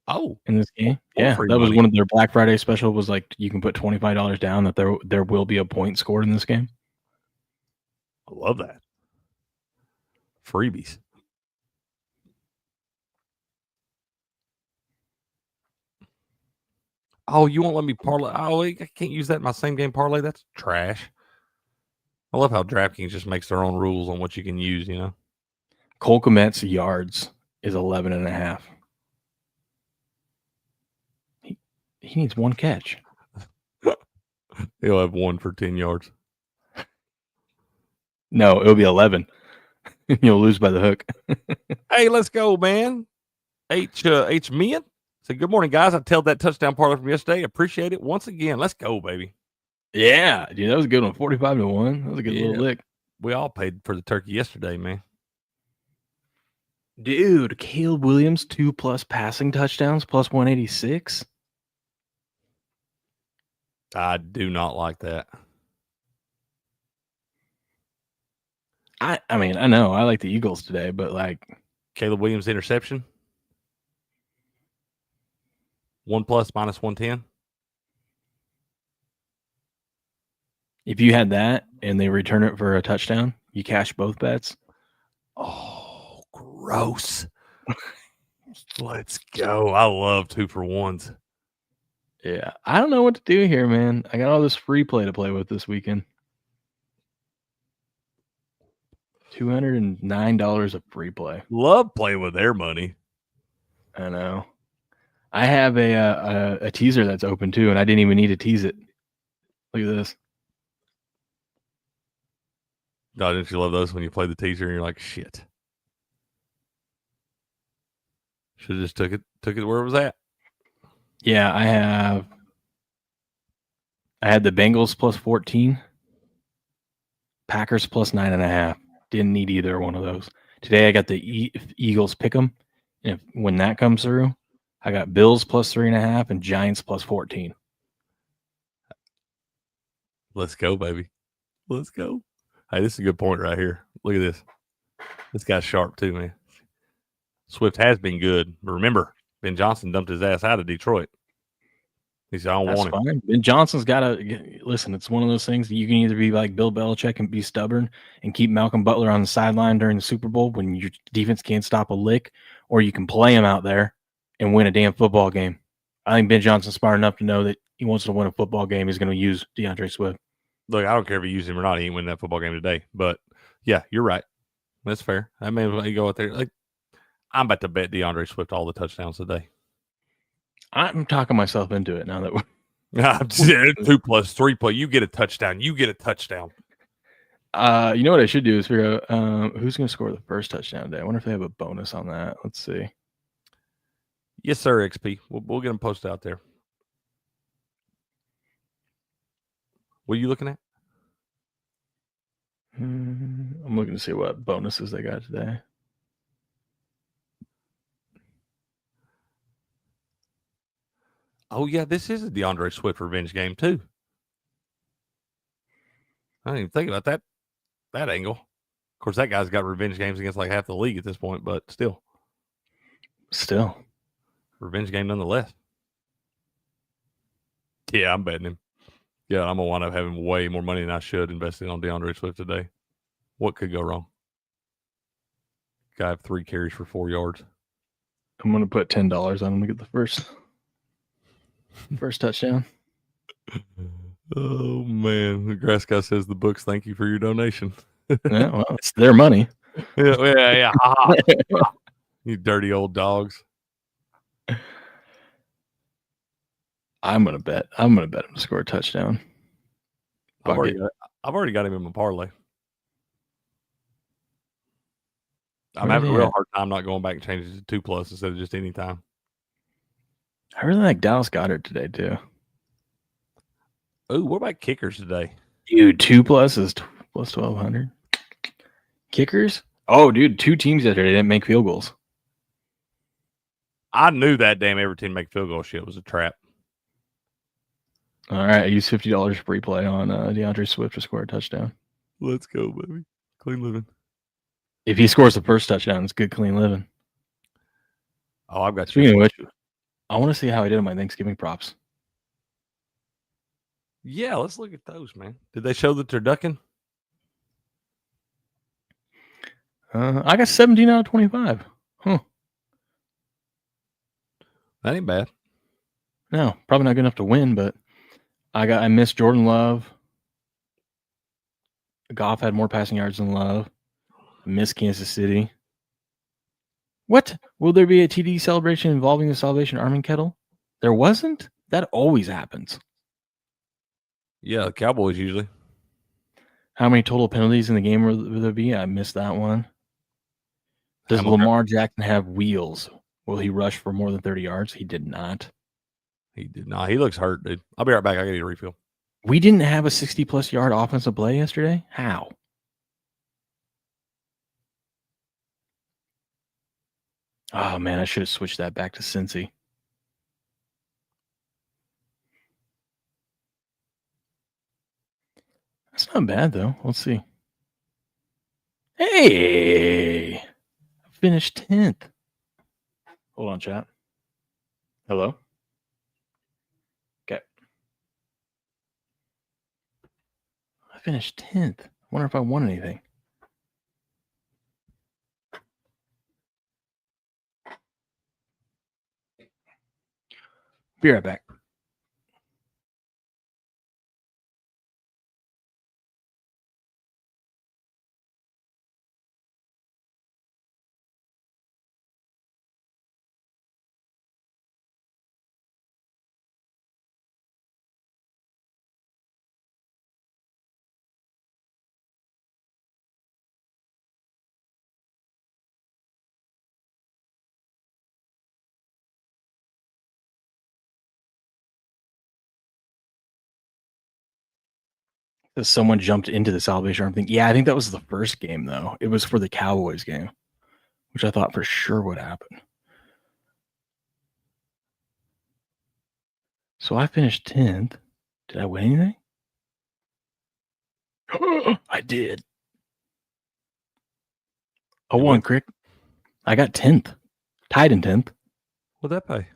Oh, in this game, yeah, that was one of their Black Friday special. Was like you can put $25 down that there will be a point scored in this game. I love that. Freebies. Oh, you won't let me parlay? Oh, I can't use that in my same game parlay. That's trash. I love how DraftKings just makes their own rules on what you can use, you know? Cole Kmet's yards is 11.5. He needs 1 catch. He'll have 1 for 10 yards. No, it'll be 11. You'll lose by the hook. Hey, let's go, man. H Men. So good morning, guys. I tailed that touchdown parlay from yesterday. Appreciate it once again. Let's go, baby. Yeah, dude, that was a good one. 45-1. That was a good little lick. We all paid for the turkey yesterday, man. Dude, Caleb Williams 2+ passing touchdowns plus 186. I do not like that. I mean, I know I like the Eagles today, but like Caleb Williams interception. 1+ minus 110. if you had that and they return it for a touchdown, you cash both bets. Oh, gross. Let's go. I love 2-for-1s. Yeah. I don't know what to do here, man. I got all this free play to play with this weekend. $209 of free play. Love playing with their money. I know. I have a teaser that's open too, and I didn't even need to tease it. Look at this. No, didn't you love those when you play the teaser and you're like, shit. Should have just took it where it was at. Yeah, I had the Bengals plus 14, Packers plus 9.5. Didn't need either one of those. Today I got the Eagles pick 'em, and when that comes through, I got Bills plus 3.5 and Giants plus 14. Let's go, baby. Let's go. Hey, this is a good point right here. Look at this. This guy's sharp too, man. Swift has been good, but remember, Ben Johnson dumped his ass out of Detroit. He said, I don't want him. Fine. Ben Johnson's got to listen. It's one of those things that you can either be like Bill Belichick and be stubborn and keep Malcolm Butler on the sideline during the Super Bowl when your defense can't stop a lick, or you can play him out there and win a damn football game. I think Ben Johnson's smart enough to know that he wants to win a football game. He's going to use DeAndre Swift. Look, I don't care if he used him or not. He ain't winning that football game today. But yeah, you're right. That's fair. I may let you go out there. Like, I'm about to bet DeAndre Swift all the touchdowns today. I'm talking myself into it now that we're 2 plus 3 play. You get a touchdown. You get a touchdown. You know what I should do is figure out who's going to score the first touchdown today. I wonder if they have a bonus on that. Let's see. Yes, sir, XP. We'll get them posted out there. What are you looking at? I'm looking to see what bonuses they got today. Oh, yeah, this is a DeAndre Swift revenge game, too. I didn't even think about that angle. Of course, that guy's got revenge games against like half the league at this point, but still. Revenge game nonetheless. Yeah, I'm betting him. Yeah, I'm going to wind up having way more money than I should investing on DeAndre Swift today. What could go wrong? Guy have 3 carries for 4 yards. I'm going to put $10 on him to get the first touchdown. Oh, man. The grass guy says the books, thank you for your donation. Yeah, well, it's their money. Yeah. You dirty old dogs. I'm gonna bet him to score a touchdown. I've already got him in my parlay. I'm having a real hard time not going back and changing it to 2+ instead of just any time. I really like Dallas Goedert today too. Oh, what about kickers today? Dude, 2+ is plus 1,200. Kickers? Oh, dude, 2 teams yesterday didn't make field goals. I knew that damn every team make field goal shit was a trap. All right, I used $50 free play on DeAndre Swift to score a touchdown. Let's go, baby. Clean living. If he scores the first touchdown, it's good, clean living. Oh, I've got. Speaking of which, I want to see how I did on my Thanksgiving props. Yeah, let's look at those, man. Did they show that they're ducking? I got 17 out of 25. Huh. That ain't bad. No, probably not good enough to win, but I missed Jordan Love. Goff had more passing yards than Love. Missed Kansas City. What? Will there be a TD celebration involving the Salvation Army kettle? There wasn't? That always happens. Yeah, the Cowboys usually. How many total penalties in the game will there be? I missed that one. Does Lamar Jackson have wheels? Will he rush for more than 30 yards? He did not. He did not. He looks hurt, dude. I'll be right back. I got to get a refill. We didn't have a 60+ yard offensive play yesterday? How? Oh, man, I should have switched that back to Cincy. That's not bad, though. Let's see. Hey! I finished 10th. Hold on, chat. Hello? Okay. I finished 10th. I wonder if I won anything. Be right back. Someone jumped into the Salvation Army thing. Yeah, I think that was the first game, though. It was for the Cowboys game, which I thought for sure would happen. So I finished 10th. Did I win anything? I did. I won, Crick. I got 10th. Tied in 10th. What'd that pay?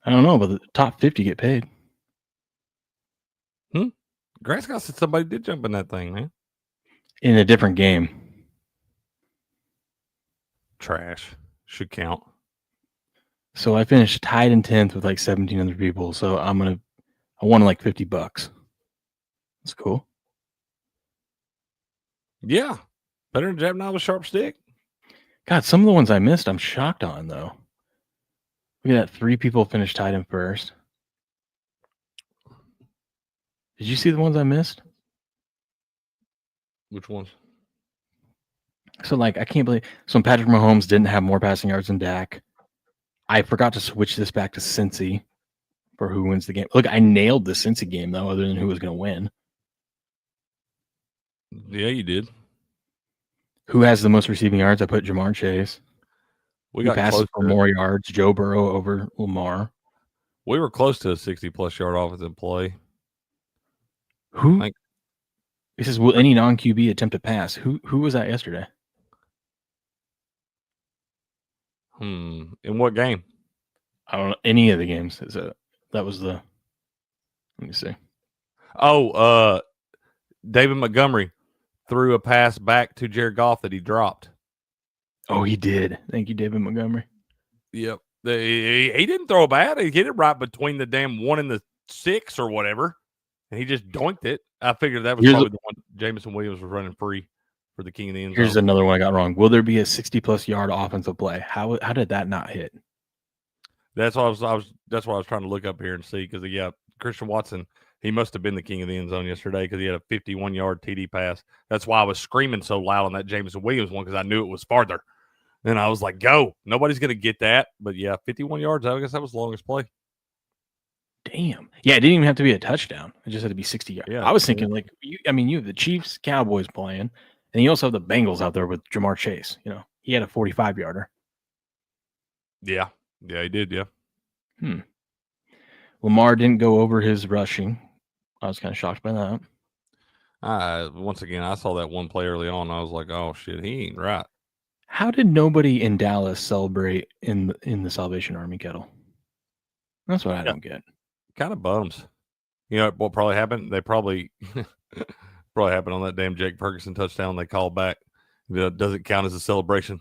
I don't know, but the top 50 get paid. Grass guy said somebody did jump in that thing, man. In a different game. Trash. Should count. So I finished tied in 10th with like 17 other people. So I won like $50. That's cool. Yeah. Better than jabbing out with a sharp stick. God, some of the ones I missed, I'm shocked on, though. Look at that. 3 people finished tied in first. Did you see the ones I missed? Which ones? So, like, I can't believe. So, Patrick Mahomes didn't have more passing yards than Dak. I forgot to switch this back to Cincy for who wins the game. Look, I nailed the Cincy game, though, other than who was going to win. Yeah, you did. Who has the most receiving yards? I put Jamar Chase. We Who got passes close for to more yards? Joe Burrow over Lamar. We were close to a 60-plus yard offensive play. Who? Like, This is will any non-QB attempt to pass? Who was that yesterday? in what game? I don't know any of the games. That was the. Let me see. Oh, David Montgomery threw a pass back to Jared Goff that he dropped. Oh, he did. Thank you, David Montgomery. Yep. He didn't throw bad. He hit it right between the damn 1 and the 6 or whatever, and he just doinked it. I figured that was probably the one Jameson Williams was running free for the king of the end zone. Here's another one I got wrong. Will there be a 60-plus yard offensive play? How did that not hit? That's what that's what I was trying to look up here and see because Christian Watson, he must have been the king of the end zone yesterday because he had a 51-yard TD pass. That's why I was screaming so loud on that Jameson Williams one because I knew it was farther. And I was like, go. Nobody's going to get that. But, 51 yards. I guess that was the longest play. Damn. Yeah, it didn't even have to be a touchdown. It just had to be 60 yards. Yeah, I was thinking, you have the Chiefs, Cowboys playing, and you also have the Bengals out there with Jamar Chase. He had a 45-yarder. Yeah. Yeah, he did, yeah. Lamar didn't go over his rushing. I was kind of shocked by that. Once again, I saw that one play early on. And I was like, oh, shit, he ain't right. How did nobody in Dallas celebrate in the Salvation Army kettle? That's what I don't get. Kind of bums. You know what probably happened? They probably happened on that damn Jake Ferguson touchdown they called back. Doesn't count as a celebration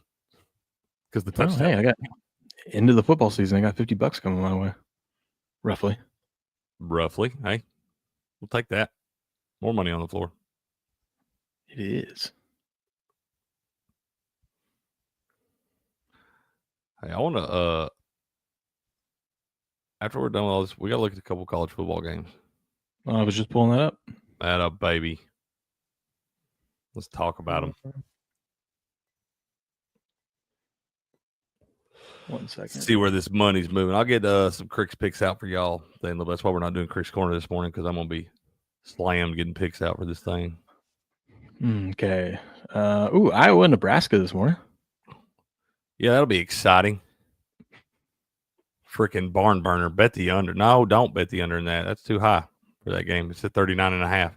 because the touchdown. Hey, I got into the football season. I got $50 coming my way, roughly. Hey, we'll take that. More money on the floor. It is. Hey, I want to. After we're done with all this, we got to look at a couple college football games. I was just pulling that up. That up, baby. Let's talk about them. 1 second. See where this money's moving. I'll get some Crick's picks out for y'all. That's why we're not doing Crick's Corner this morning because I'm going to be slammed getting picks out for this thing. Okay. Iowa, Nebraska this morning. Yeah, that'll be exciting. Freaking barn burner. Bet the under. No, don't bet the under in that. That's too high for that game. It's at 39.5.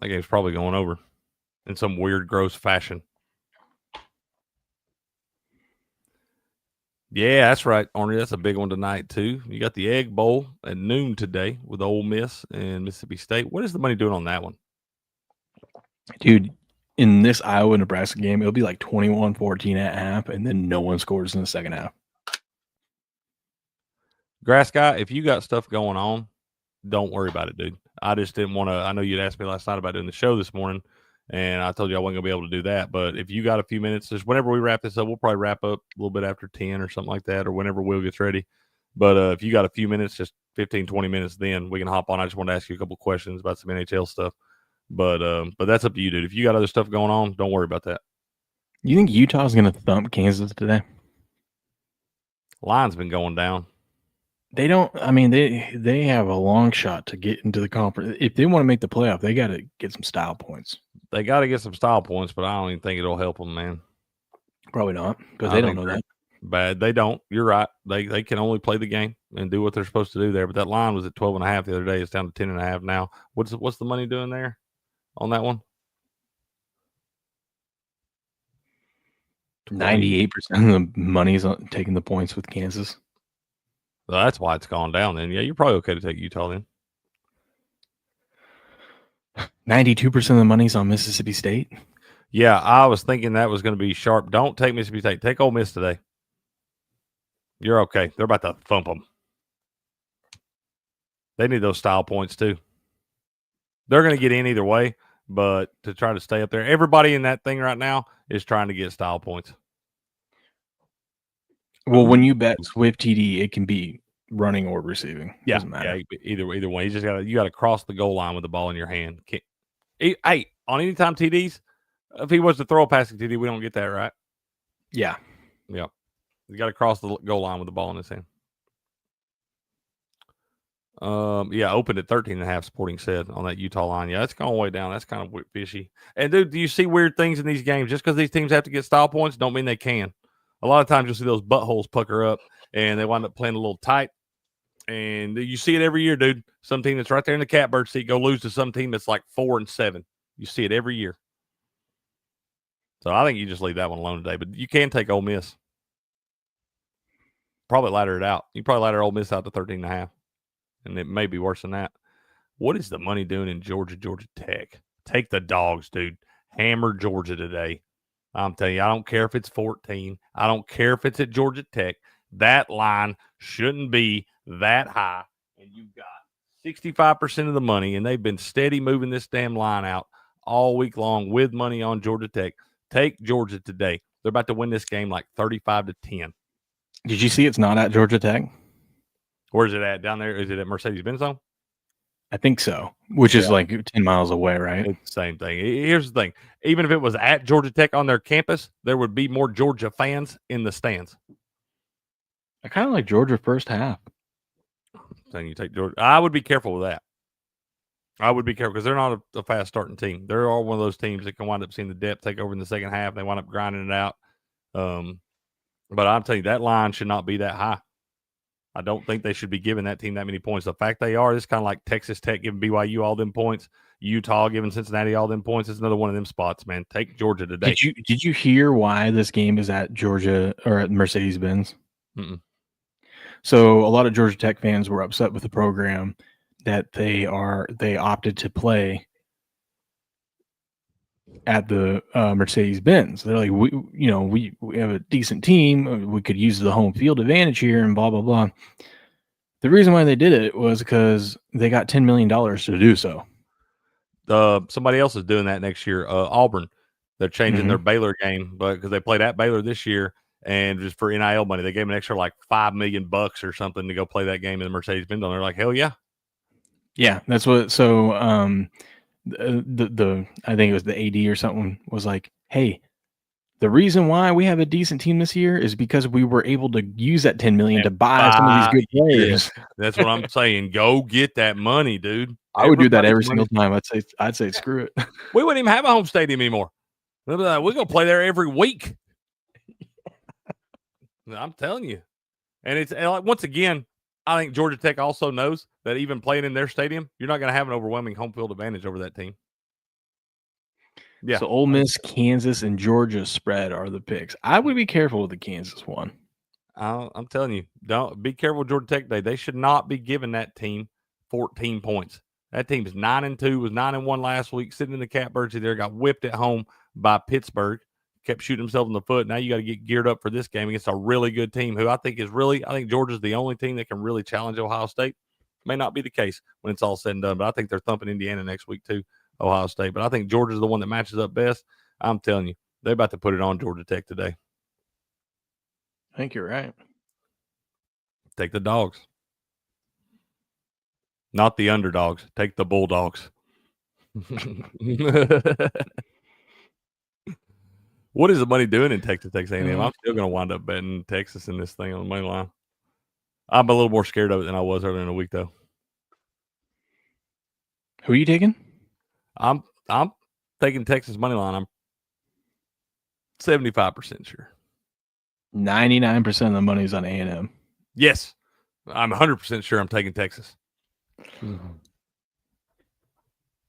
That game's probably going over in some weird, gross fashion. Yeah, that's right, Orny. That's a big one tonight, too. You got the Egg Bowl at noon today with Ole Miss and Mississippi State. What is the money doing on that one? Dude, in this Iowa-Nebraska game, it'll be like 21-14 at half, and then no one scores in the second half. Grass guy, if you got stuff going on, don't worry about it, dude. I just didn't want to. I know you'd asked me last night about doing the show this morning, and I told you I wasn't going to be able to do that. But if you got a few minutes, just whenever we wrap this up, we'll probably wrap up a little bit after 10 or something like that, or whenever Will gets ready. But if you got a few minutes, just 15, 20 minutes, then we can hop on. I just wanted to ask you a couple questions about some NHL stuff. But that's up to you, dude. If you got other stuff going on, don't worry about that. You think Utah's going to thump Kansas today? Line's been going down. They don't. I mean, they have a long shot to get into the conference. If they want to make the playoff, they got to get some style points. They got to get some style points, but I don't even think it'll help them, man. Probably not, because they don't know that. Bad. They don't. You're right. They can only play the game and do what they're supposed to do there. But that line was at 12.5 the other day. It's down to 10.5 now. What's the money doing there on that one? 98% of the money's on taking the points with Kansas. Well, that's why it's gone down then. Yeah, you're probably okay to take Utah then. 92% of the money's on Mississippi State. Yeah, I was thinking that was going to be sharp. Don't take Mississippi State. Take Ole Miss today. You're okay. They're about to thump them. They need those style points too. They're going to get in either way, but to try to stay up there, everybody in that thing right now is trying to get style points. Well, when you bet Swift TD, it can be running or receiving. Yeah, Doesn't matter. Either way. You got to cross the goal line with the ball in your hand. Hey, on anytime TDs, if he was to throw a passing TD, we don't get that, right? Yeah. Yeah. You got to cross the goal line with the ball in his hand. Opened at 13.5, Sporting said, on that Utah line. Yeah, that's going way down. That's kind of fishy. And, dude, do you see weird things in these games? Just because these teams have to get style points don't mean they can. A lot of times you'll see those buttholes pucker up, and they wind up playing a little tight. And you see it every year, dude. Some team that's right there in the catbird seat go lose to some team that's like 4-7. You see it every year. So I think you just leave that one alone today. But you can take Ole Miss. Probably ladder it out. You probably ladder Ole Miss out to 13.5. And it may be worse than that. What is the money doing in Georgia Tech? Take the dogs, dude. Hammer Georgia today. I'm telling you, I don't care if it's 14. I don't care if it's at Georgia Tech. That line shouldn't be that high. And you've got 65% of the money, and they've been steady moving this damn line out all week long with money on Georgia Tech. Take Georgia today. They're about to win this game like 35-10. Did you see it's not at Georgia Tech? Where's it at down there? Is it at Mercedes-Benz Zone? I think so, which is like 10 miles away, right? It's the same thing. Here's the thing. Even if it was at Georgia Tech on their campus, there would be more Georgia fans in the stands. I kind of like Georgia first half. Saying you take Georgia. I would be careful with that. I would be careful because they're not a fast starting team. They're all one of those teams that can wind up seeing the depth take over in the second half. They wind up grinding it out. But I'm telling you, that line should not be that high. I don't think they should be giving that team that many points. The fact they are, it's kind of like Texas Tech giving BYU all them points, Utah giving Cincinnati all them points. It's another one of them spots, man. Take Georgia today. Did you hear why this game is at Georgia or at Mercedes-Benz? Mm-mm. So a lot of Georgia Tech fans were upset with the program that they opted to play at the Mercedes-Benz. They're like, we have a decent team. We could use the home field advantage here and blah, blah, blah. The reason why they did it was because they got $10 million to do so. Somebody else is doing that next year. Auburn, they're changing their Baylor game, but because they played at Baylor this year, and just for NIL money, they gave them an extra like $5 million or something to go play that game in the Mercedes-Benz. And they're like, hell yeah. Yeah, that's what. So the I think it was the AD or something was like, hey, the reason why we have a decent team this year is because we were able to use that $10 million to buy some of these good players. Yeah, that's what I'm saying. Go get that money, dude. I would do that every single time. I'd say screw it. We wouldn't even have a home stadium anymore. We're gonna play there every week. I'm telling you. And it's like, once again, I think Georgia Tech also knows that even playing in their stadium, you're not going to have an overwhelming home field advantage over that team. Yeah. So Ole Miss, Kansas, and Georgia spread are the picks. I would be careful with the Kansas one. I'm telling you, don't be careful with Georgia Tech Day. They should not be giving that team 14 points. That team is 9-2, was 9-1 last week, sitting in the catbird seat there, got whipped at home by Pittsburgh, kept shooting himself in the foot. Now you got to get geared up for this game against a really good team who I think Georgia's the only team that can really challenge Ohio State. May not be the case when it's all said and done, but I think they're thumping Indiana next week too, Ohio State. But I think Georgia's the one that matches up best. I'm telling you, they're about to put it on Georgia Tech today. I think you're right. Take the dogs. Not the underdogs. Take the Bulldogs. What is the money doing in Texas A&M? I'm still going to wind up betting Texas in this thing on the money line. I'm a little more scared of it than I was earlier in the week, though. Who are you taking? I'm taking Texas money line. I'm 75% sure. 99% of the money's on A&M. Yes, I'm 100% sure I'm taking Texas.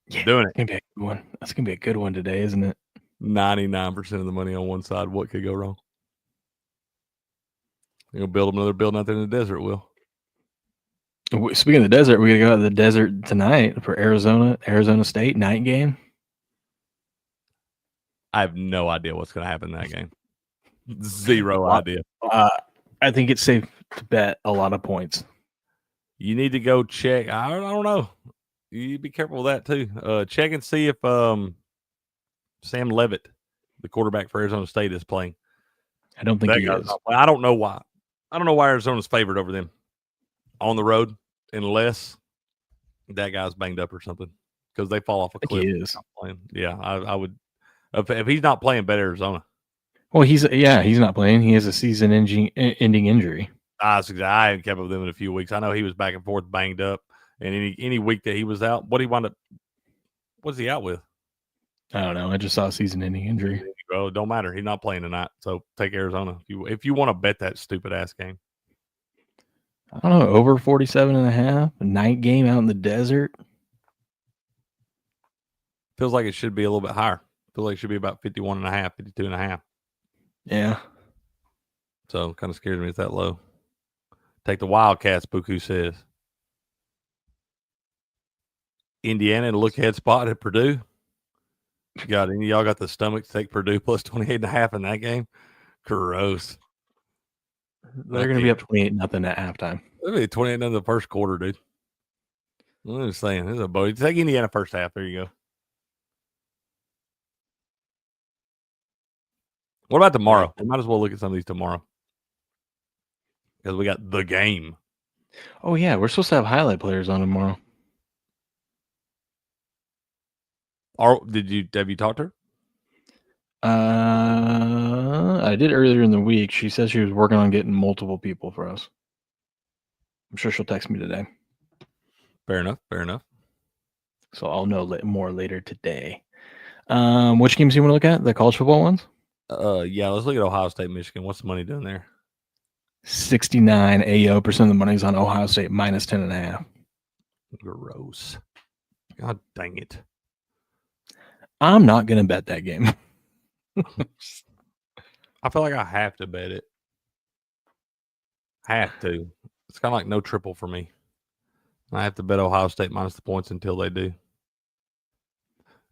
Yeah, doing it. It's gonna be a good one. That's gonna be a good one today, isn't it? 99% of the money on one side. What could go wrong? You're gonna build another building out there in the desert, Will. Speaking of the desert, we're gonna go to the desert tonight for Arizona State night game. I have no idea what's gonna happen in that game. Zero idea. I think it's safe to bet a lot of points. You need to go check. I don't know. You be careful with that too. Check and see if Sam Levitt, the quarterback for Arizona State, is playing. I don't think he is. I don't know why. I don't know why Arizona's favored over them on the road, unless that guy's banged up or something, because they fall off a cliff. He is. Yeah, I would. If he's not playing, bet Arizona. Well, he's not playing. He has a season-ending injury. I haven't kept up with him in a few weeks. I know he was back and forth, banged up, and any week that he was out, what he wound up, what's he out with? I don't know. I just saw a season-ending injury. Bro, don't matter. He's not playing tonight, so take Arizona if you want to bet that stupid ass game. I don't know, over 47.5, a night game out in the desert. Feels like it should be a little bit higher. Feels like it should be about 51.5, 52.5. Yeah. So kind of scares me it's that low. Take the Wildcats, Buku says. Indiana in a look ahead spot at Purdue. Got any of y'all got the stomach to take Purdue plus 28.5 in that game? Gross. They're going to be up 28-0 at halftime. It'll be 28 in the first quarter, dude. I'm just saying, there's a boat. Take Indiana first half. There you go. What about tomorrow? We might as well look at some of these tomorrow, because we got the game. Oh yeah, we're supposed to have highlight players on tomorrow. Have you talked to her? I did earlier in the week. She says she was working on getting multiple people for us. I'm sure she'll text me today. Fair enough. So I'll know more later today. Which games do you want to look at? The college football ones? Yeah, let's look at Ohio State, Michigan. What's the money doing there? 69 AO% of the money's on Ohio State minus 10.5. Gross. God dang it. I'm not going to bet that game. I feel like I have to bet it. Have to. It's kind of like no triple for me. I have to bet Ohio State minus the points until they do.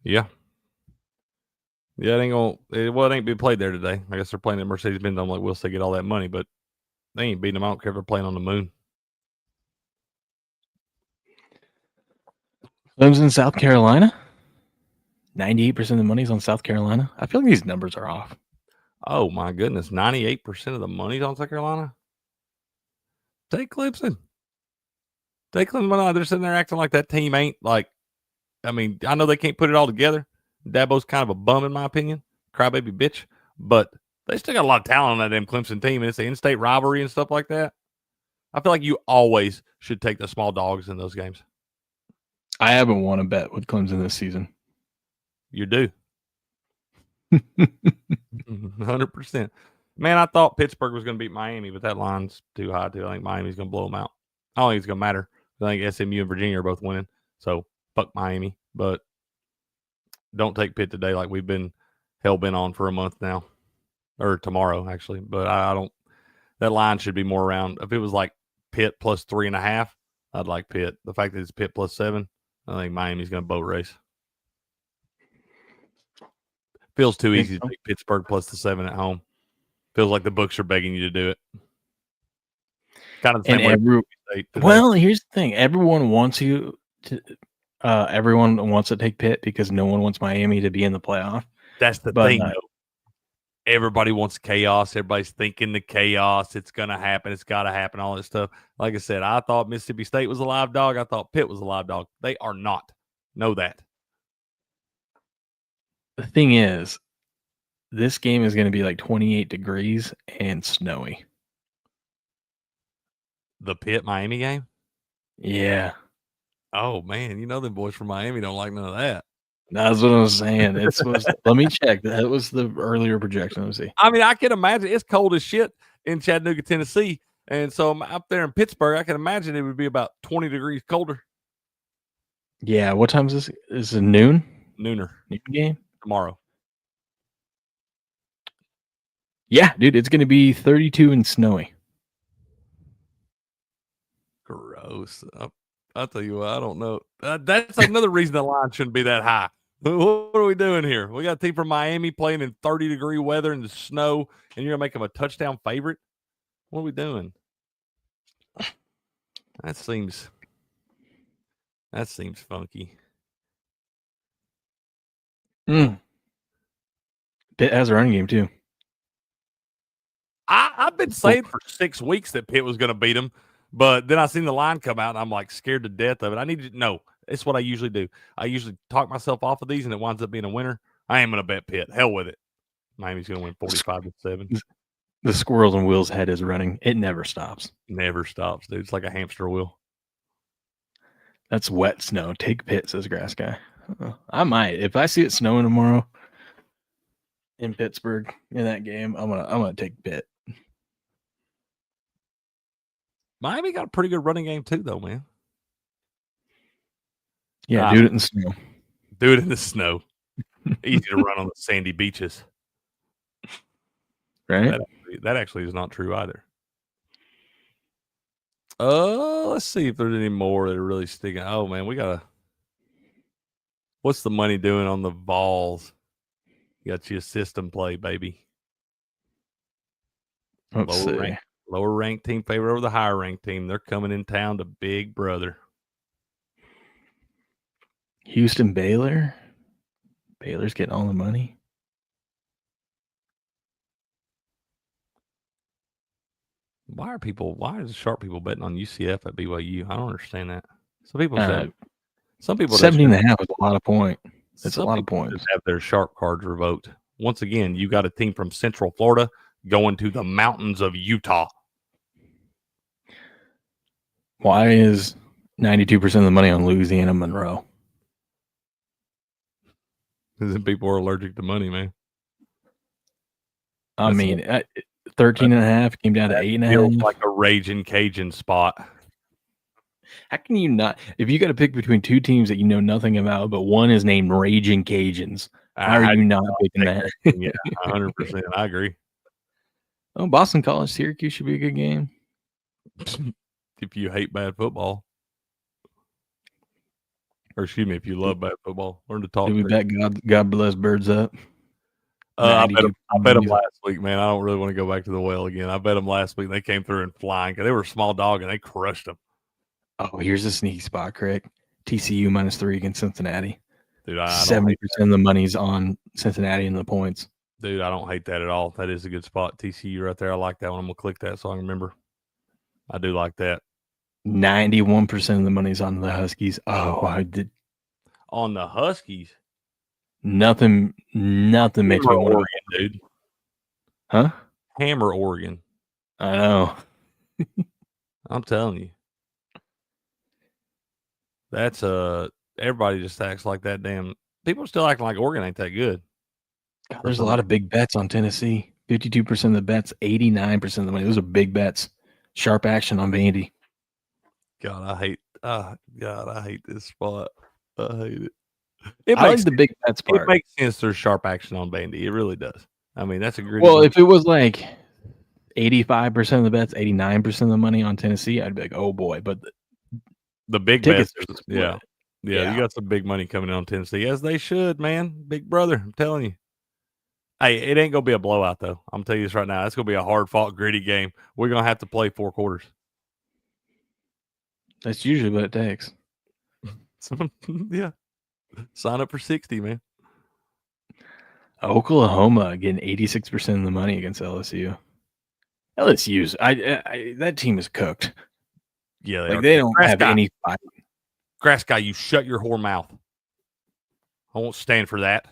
Yeah. Yeah, it ain't be played there today. I guess they're playing at Mercedes-Benz. I'm like, we'll say get all that money, but they ain't beating them. I don't care if they're playing on the moon. Clemson, South Carolina. 98% of the money's on South Carolina. I feel like these numbers are off. Oh, my goodness. 98% of the money's on South Carolina? Take Clemson. Take Clemson. They're sitting there acting like that team ain't like, I mean, I know they can't put it all together. Dabo's kind of a bum, in my opinion. Crybaby bitch. But they still got a lot of talent on that damn Clemson team, and it's an in-state rivalry and stuff like that. I feel like you always should take the small dogs in those games. I haven't won a bet with Clemson this season. You do. 100%. Man, I thought Pittsburgh was going to beat Miami, but that line's too high, too. I think Miami's going to blow them out. I don't think it's going to matter. I think SMU and Virginia are both winning, so fuck Miami. But don't take Pitt today like we've been hell-bent on for a month now. Or tomorrow, actually. But I don't – that line should be more around – if it was like Pitt plus 3.5, I'd like Pitt. The fact that it's Pitt plus 7, I think Miami's going to boat race. Feels too easy to take Pittsburgh plus the 7 at home. Feels like the books are begging you to do it. Kind of the same way. Well, here's the thing: everyone wants you to. Everyone wants to take Pitt because no one wants Miami to be in the playoff. That's the thing, though. Everybody wants chaos. Everybody's thinking the chaos. It's gonna happen. It's got to happen. All this stuff. Like I said, I thought Mississippi State was a live dog. I thought Pitt was a live dog. They are not. Know that. The thing is, this game is going to be like 28 degrees and snowy. The Pitt-Miami game? Yeah. Oh, man. You know them boys from Miami don't like none of that. That's what I was saying. It's supposed to, let me check. That was the earlier projection. Let's see. I mean, I can imagine it's cold as shit in Chattanooga, Tennessee. And so I'm up there in Pittsburgh. I can imagine it would be about 20 degrees colder. Yeah. What time is this? Is it noon? Nooner. Noon game? Tomorrow. Yeah, dude. It's going to be 32 and snowy. Gross. I'll tell you what, I don't know. That's another reason the line shouldn't be that high. What are we doing here? We got a team from Miami playing in 30-degree weather in the snow, and you're going to make them a touchdown favorite? What are we doing? That seems That seems funky. Pitt has a running game too. I've been saying for 6 weeks that Pitt was going to beat them, but then I seen the line come out, and I'm like scared to death of it. I need to know. It's what I usually do. I usually talk myself off of these, and it winds up being a winner. I am going to bet Pitt. Hell with it. Miami's going to win 45-7. The squirrels and Will's head is running. It never stops. Never stops, dude. It's like a hamster wheel. That's wet snow. Take Pitt, says Grass Guy. I might. If I see it snowing tomorrow in Pittsburgh in that game, I'm gonna take Pitt. Miami got a pretty good running game too, though, man. Yeah, do it in the snow. Do it in the snow. Easy to run on the sandy beaches. Right? That actually is not true either. Let's see if there's any more that are really sticking. Oh man, what's the money doing on the Vols? You got you a system play, baby. Lower ranked team favor over the higher ranked team. They're coming in town to Big Brother. Houston Baylor. Baylor's getting all the money. Why are the sharp people betting on UCF at BYU? I don't understand that. Some people 17.5 is a lot of points. That's a lot of points. Have their sharp cards revoked. Once again, you got a team from Central Florida going to the mountains of Utah. Why is 92% of the money on Louisiana Monroe? Because people are allergic to money, man. I mean, 13.5 came down to 8.5. Like a Raging Cajun spot. How can you not? If you got to pick between two teams that you know nothing about, but one is named Raging Cajuns, how are you not picking that? Yeah, 100%. I agree. Oh, Boston College, Syracuse should be a good game. If you hate bad football. Or excuse me, if you love bad football. Learn to talk. Did we bet God bless birds up? I bet them last week, man. I don't really want to go back to the well again. I bet them last week. They came through and flying because they were a small dog and they crushed them. Oh, here's a sneaky spot, Craig. TCU -3 against Cincinnati. Dude, 70% of the money's on Cincinnati and the points. Dude, I don't hate that at all. That is a good spot. TCU right there. I like that one. I'm going to click that so I remember. I do like that. 91% of the money's on the Huskies. Oh, I did. On the Huskies? Nothing makes me want Oregon, dude. Huh? Hammer Oregon. I know. I'm telling you. That's everybody just acts like that damn. People are still acting like Oregon ain't that good. God, there's a lot of big bets on Tennessee. 52% of the bets, 89% of the money. Those are big bets. Sharp action on Vandy. God, I hate this spot. I hate it. I like the big bets part. It makes sense there's sharp action on Vandy. It really does. I mean, that's a great. Well, if it was like 85% of the bets, 89% of the money on Tennessee, I'd be like, oh boy. But the big tickets bets, yeah. You got some big money coming in on Tennessee, as they should, man. Big brother, I'm telling you. Hey, it ain't gonna be a blowout though. I'm telling you this right now. It's gonna be a hard fought, gritty game. We're gonna have to play 4 quarters. That's usually what it takes. Yeah. Sign up for 60, man. Oklahoma getting 86% of the money against LSU. LSU's that team is cooked. Yeah, they don't have any fight. Grass guy, you shut your whore mouth. I won't stand for that.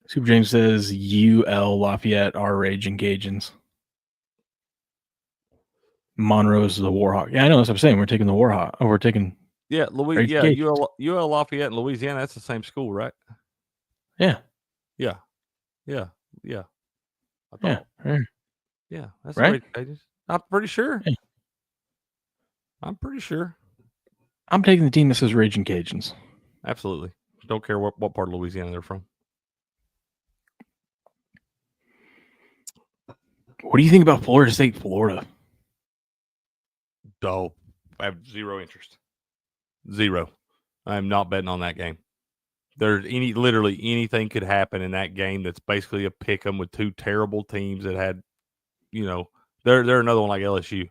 Super James says UL Lafayette are Raging Cajuns. Monroe's the Warhawk. Yeah, I know. That's what I'm saying. We're taking the Warhawk. Oh, we're taking. Yeah, UL Lafayette and Louisiana. That's the same school, right? Yeah. Yeah. I thought. Yeah, that's right. I'm pretty sure. Yeah. I'm pretty sure. I'm taking the team that says Raging Cajuns. Absolutely. Don't care what part of Louisiana they're from. What do you think about Florida State, Florida? Oh, I have zero interest. Zero. I'm not betting on that game. Literally anything could happen in that game that's basically a pick 'em with 2 terrible teams that had, they're another one like LSU.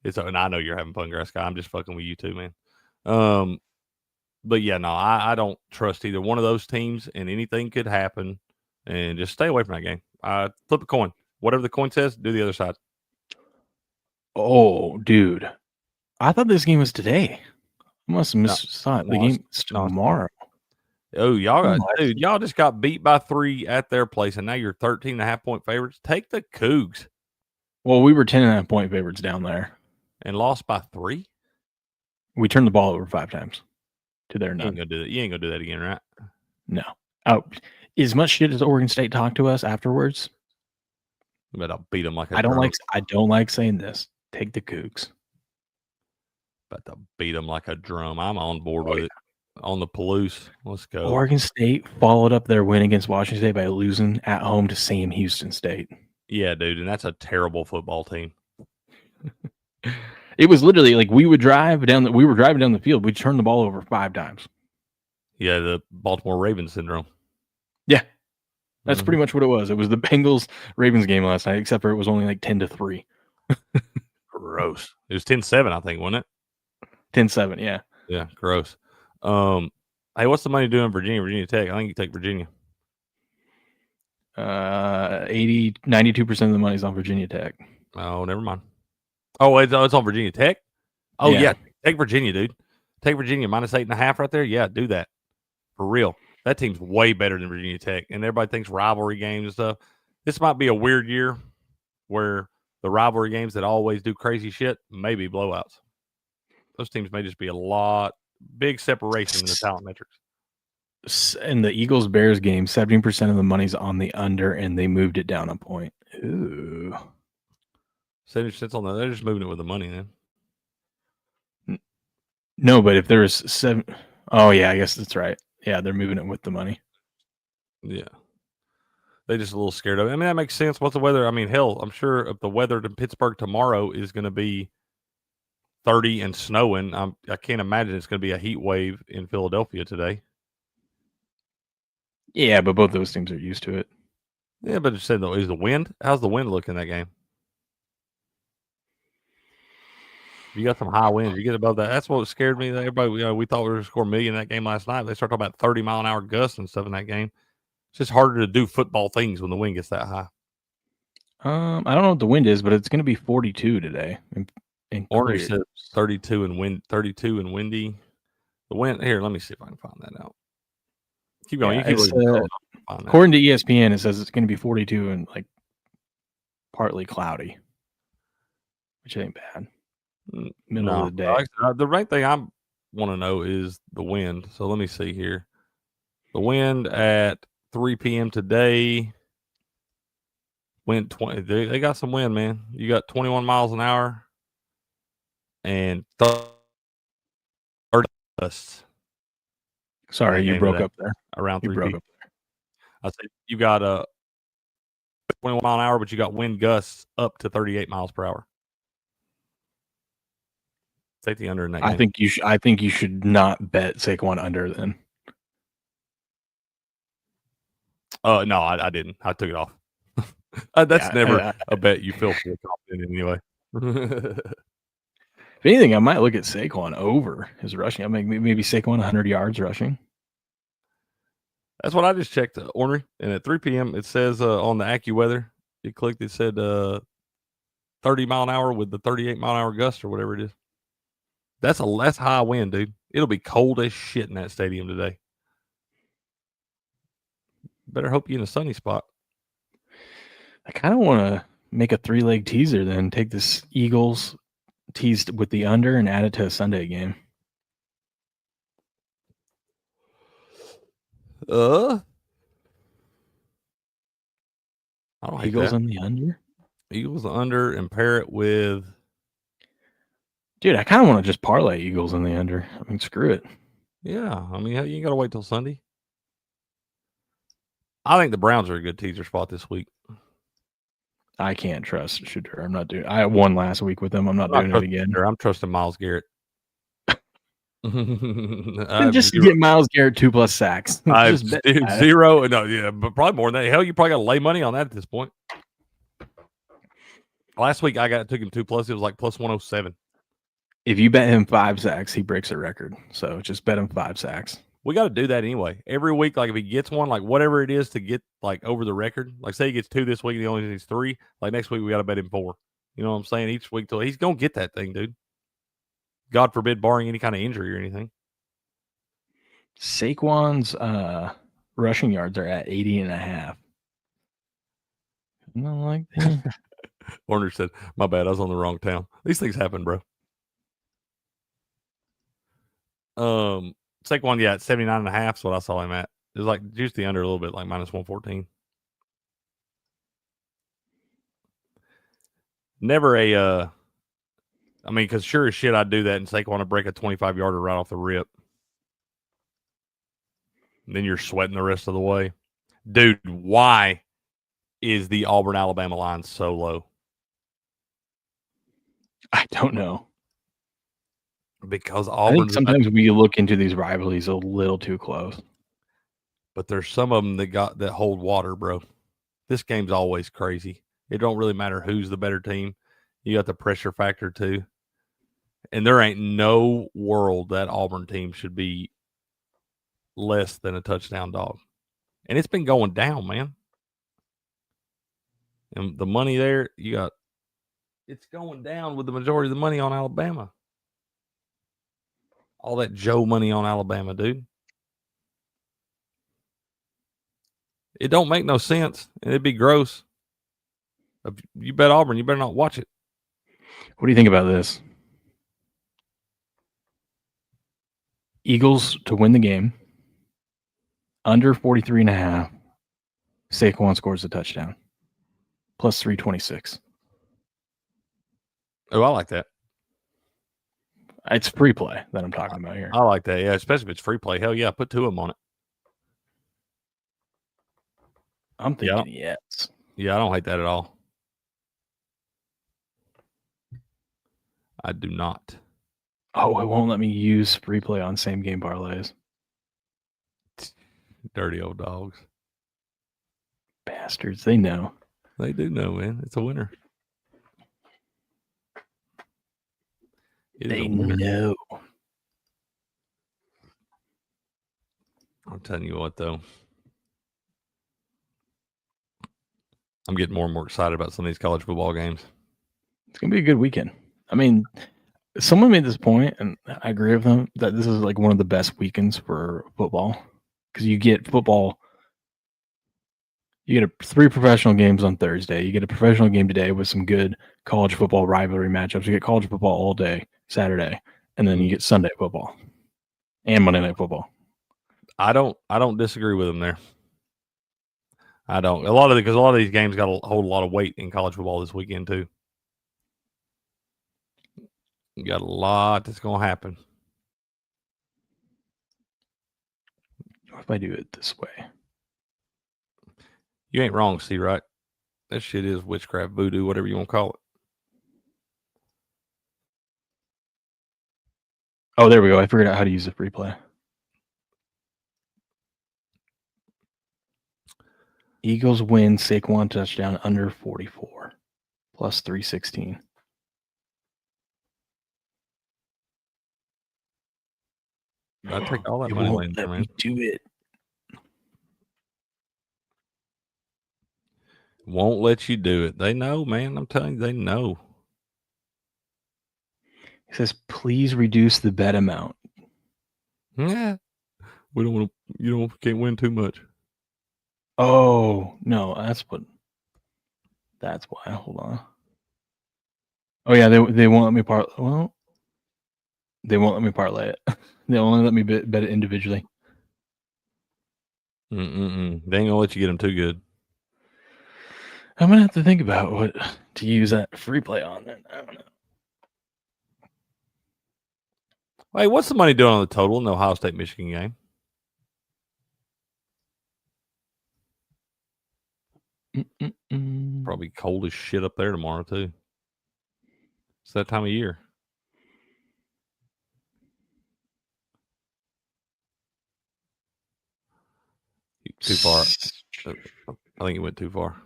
And I know you're having fun, Grass Guy. I'm just fucking with you too, man. But yeah, no, I don't trust either one of those teams, and anything could happen. And just stay away from that game. Flip a coin. Whatever the coin says, do the other side. Oh, dude. I thought this game was today. I must have missed the game is tomorrow. Oh, y'all just got beat by 3 at their place, and now you're 13.5-point favorites. Take the Cougs. Well, we were 10.5-point favorites down there. And lost by 3? We turned the ball over 5 times to their none. You ain't gonna do that again, right? No. Oh, as much shit as Oregon State talked to us afterwards. But I'll beat them like I don't like saying this. Take the Cougs. But to beat them like a drum. I'm on board with it. On the Palouse. Let's go. Oregon State followed up their win against Washington State by losing at home to Sam Houston State. Yeah, dude, and that's a terrible football team. It was literally like we were driving down the field. We turned the ball over 5 times. Yeah, the Baltimore Ravens syndrome. Yeah. That's pretty much what it was. It was the Bengals-Ravens game last night, except for it was only like 10-3. Gross. It was 10-7, I think, wasn't it? 10-7, yeah. Yeah, gross. Hey, what's the money doing Virginia Tech? I think you take Virginia. 92% of the money's on Virginia Tech. Oh, never mind. Oh, it's on Virginia Tech? Oh, yeah. Take Virginia, dude. Take Virginia minus 8.5 right there. Yeah, do that. For real. That team's way better than Virginia Tech. And everybody thinks rivalry games and stuff. This might be a weird year where the rivalry games that always do crazy shit may be blowouts. Those teams may just be big separation in the talent metrics. In the Eagles-Bears game, 70% of the money's on the under, and they moved it down a point. Ooh. 70% on that. They're just moving it with the money then. No, but if there's 7... Oh, yeah, I guess that's right. Yeah, they're moving it with the money. Yeah. They're just a little scared of it. I mean, that makes sense. What's the weather? I mean, hell, I'm sure if the weather in Pittsburgh tomorrow is going to be 30 and snowing, I can't imagine it's going to be a heat wave in Philadelphia today. Yeah, but both those teams are used to it. Yeah, but it said, though, is the wind? How's the wind look in that game? You got some high winds. You get above that. That's what scared me. Everybody, we thought we were going to score a million in that game last night. They start talking about 30-mile-an-hour gusts and stuff in that game. It's just harder to do football things when the wind gets that high. I don't know what the wind is, but it's going to be 42 today. Ornery said 32 and windy. The wind here. Let me see if I can find that out. Keep going. Yeah, according to ESPN, it says it's going to be 42 and like partly cloudy, which ain't bad. Middle of the day. The right thing I want to know is the wind. So let me see here. The wind at 3 p.m. today. Wind 20. They got some wind, man. You got 21 miles an hour and 30 gusts. Sorry, you broke up there. Around 3 broke up there. I said you got a 21 mile an hour, but you got wind gusts up to 38 miles per hour. Take the under in that game. I think you should not bet Saquon under then. No, I didn't. I took it off. That's never a bet you feel fully confident in anyway. If anything, I might look at Saquon over his rushing. I mean, maybe Saquon 100 yards rushing. That's what I just checked, Ornery. And at 3 p.m., it says on the AccuWeather, you clicked, it said 30 mile an hour with the 38 mile an hour gust or whatever it is. That's a less high wind, dude. It'll be cold as shit in that stadium today. Better hope you're in a sunny spot. I kind of want to make a 3-leg teaser then. Take this Eagles teased with the under and add it to a Sunday game. I don't Eagles on the under? Eagles under and pair it with... Dude, I kind of want to just parlay Eagles in the under. I mean, screw it. Yeah, I mean, you got to wait till Sunday. I think the Browns are a good teaser spot this week. I can't trust Shooter. I'm not doing. I won last week with them. I'm not doing it again. I'm trusting Myles Garrett. Just get Myles Garrett 2+ sacks. Zero. No, yeah, but probably more than that. Hell, you probably got to lay money on that at this point. Last week I took him 2+. It was like plus 107. If you bet him 5 sacks, he breaks a record. So just bet him 5 sacks. We got to do that anyway. Every week, like if he gets one, like whatever it is to get like over the record, like say he gets 2 this week and he only needs 3, like next week we got to bet him 4. You know what I'm saying? Each week till he's going to get that thing, dude. God forbid, barring any kind of injury or anything. Saquon's rushing yards are at 80.5. I don't like that. Warner said, my bad, I was on the wrong town. These things happen, bro. Saquon, yeah, at 79.5 is what I saw him at. It was like just the under a little bit, like minus 114. Never a I mean, because sure as shit I'd do that and Saquon to break a 25-yarder right off the rip. And then you're sweating the rest of the way. Dude, why is the Auburn-Alabama line so low? I don't know. Because I think Auburn, sometimes we look into these rivalries a little too close. but there's some of them that hold water, bro. This game's always crazy. It don't really matter who's the better team. You got the pressure factor too. And there ain't no world that Auburn team should be less than a touchdown dog. And it's been going down, man. And the money there, it's going down with the majority of the money on Alabama. All that Joe money on Alabama, dude. It don't make no sense, and it'd be gross. If you bet Auburn, you better not watch it. What do you think about this? Eagles to win the game. Under 43.5. Saquon scores a touchdown. Plus 326. Oh, I like that. It's free play that I'm talking about here. I like that, yeah, especially if it's free play. Hell yeah, put 2 of them on it. I'm thinking yes. Yeah, I don't hate that at all. I do not. Oh, it won't let me use free play on same game parlays. Dirty old dogs. Bastards. They know. They do know, man. It's a winner. They know. I'm telling you what, though. I'm getting more and more excited about some of these college football games. It's going to be a good weekend. I mean, someone made this point, and I agree with them, that this is like one of the best weekends for football. Because you get football, you get 3 professional games on Thursday. You get a professional game today with some good college football rivalry matchups. You get college football all day Saturday, and then you get Sunday football and Monday Night Football. I don't disagree with them there. I don't. Because a lot of these games got to hold a lot of weight in college football this weekend too. You got a lot that's going to happen. What if I do it this way? You ain't wrong, see, right? That shit is witchcraft, voodoo, whatever you want to call it. Oh, there we go. I figured out how to use the free play. Eagles win, Saquon touchdown under 44, plus 316. I take all that It money won't laying there, let man. me do it. Won't let you do it. They know, man. I'm telling you, they know. It says, please reduce the bet amount. Yeah. We don't want to, can't win too much. Oh, no, that's why. Hold on. Oh, yeah, they won't let me they won't let me parlay it. They only let me bet it individually. They ain't going to let you get them too good. I'm going to have to think about what to use that free play on then. I don't know. Hey, what's the money doing on the total in the Ohio State-Michigan game? Probably cold as shit up there tomorrow, too. It's that time of year. Too far. I think it went too far.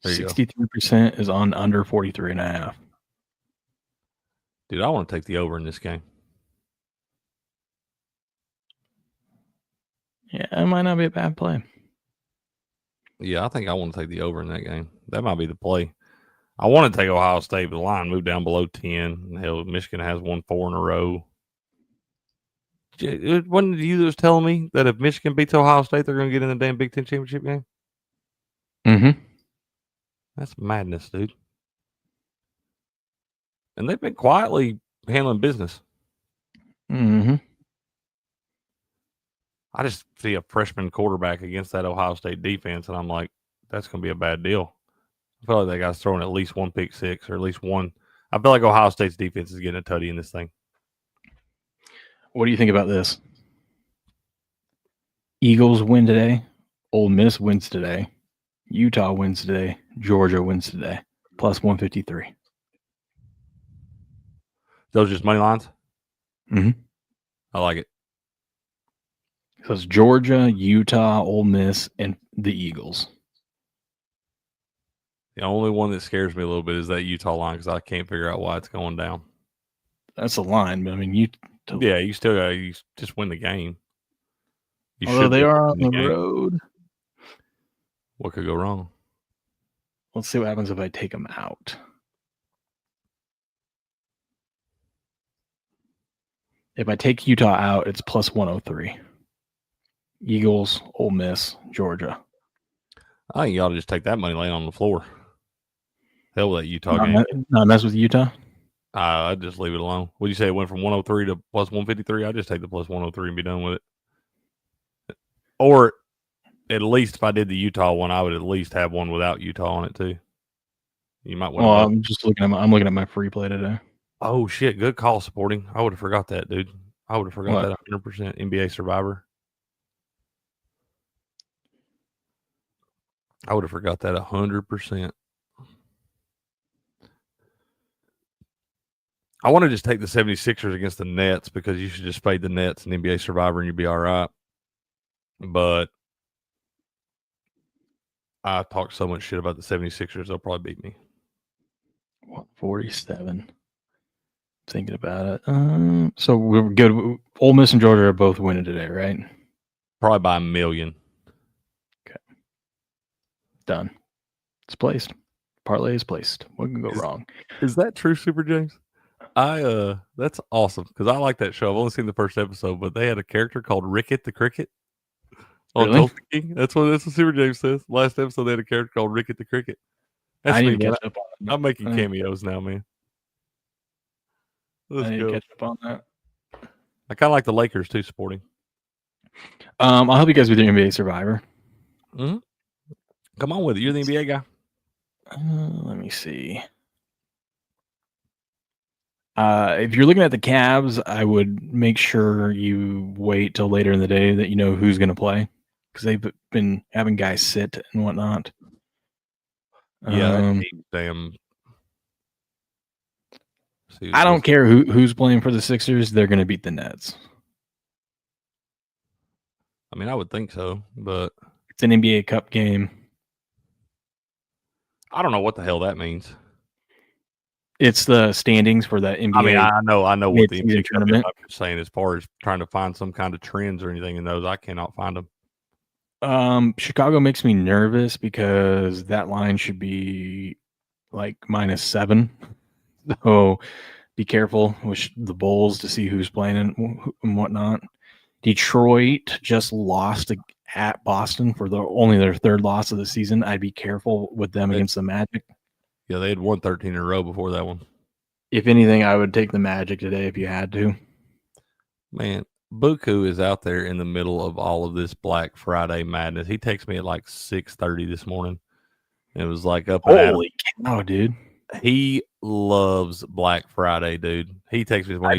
There you go. 63% is on under 43.5. Dude, I want to take the over in this game. Yeah, it might not be a bad play. Yeah, I think I want to take the over in that game. That might be the play. I want to take Ohio State, but the line moved down below 10. Hell, Michigan has won 4 in a row. Wasn't you that was telling me that if Michigan beats Ohio State, they're going to get in the damn Big Ten championship game? Mm-hmm. That's madness, dude. And they've been quietly handling business. Mm-hmm. I just see a freshman quarterback against that Ohio State defense, and I'm like, that's going to be a bad deal. I feel like that guy's throwing at least one pick six or at least one. I feel like Ohio State's defense is getting a tutty in this thing. What do you think about this? Eagles win today. Ole Miss wins today. Utah wins today. Georgia wins today. Plus 153. Those just money lines? Mm-hmm. I like it. So it's Georgia, Utah, Ole Miss, and the Eagles. The only one that scares me a little bit is that Utah line because I can't figure out why it's going down. That's the line, but I mean, Yeah, you still got to just win the game. Although they are on the road. What could go wrong? Let's see what happens if I take them out. If I take Utah out, it's plus 103. Eagles, Ole Miss, Georgia. I think you ought to just take that money laying on the floor. Hell with that Utah game. Not mess with Utah? I'd just leave it alone. Would you say it went from 103 to plus 153? I'd just take the plus 103 and be done with it. Or at least if I did the Utah one, I would at least have one without Utah on it too. You might want. Well, I'm just looking at my free play today. Oh shit! Good call, supporting. I would have forgot that, dude. I would have forgot that 100%. NBA Survivor. I would have forgot that 100%. I want to just take the 76ers against the Nets because you should just fade the Nets and NBA Survivor and you'd be all right. But I talked so much shit about the 76ers, they'll probably beat me. 147. Thinking about it. So we're good. Ole Miss and Georgia are both winning today, right? Probably by 1 million. Okay. Done. It's placed. Parlay is placed. What can go wrong? Is that true, Super James? That's awesome because I like that show. I've only seen the first episode, but they had a character called Ricket the Cricket on Really? Tulsa King. That's what Super James says. Last episode, they had a character called Ricket the Cricket. That's I me, need to man. catch up on that. I'm making cameos now, man. Let's I need go. to catch up on that. I kind of like the Lakers too, supporting. I'll help you guys with your NBA Survivor. Mm-hmm. Come on with it. You're the NBA guy. Let me see. If you're looking at the Cavs, I would make sure you wait till later in the day that you know who's going to play because they've been having guys sit and whatnot. Yeah, damn. I don't care who's playing for the Sixers. They're going to beat the Nets. I mean, I would think so, but it's an NBA Cup game. I don't know what the hell that means. It's the standings for that NBA. I mean, I know what the NBA tournament. I'm just saying, as far as trying to find some kind of trends or anything in those, I cannot find them. Chicago makes me nervous because that line should be like -7. So be careful with the Bulls to see who's playing and whatnot. Detroit just lost at Boston for only their third loss of the season. I'd be careful with them against the Magic. Yeah, they had won 13 in a row before that one. If anything, I would take the Magic today if you had to. Man, Buku is out there in the middle of all of this Black Friday madness. He texted me at like 6:30 this morning. It was like up and Holy cow, dude. He loves Black Friday, dude. He texts me when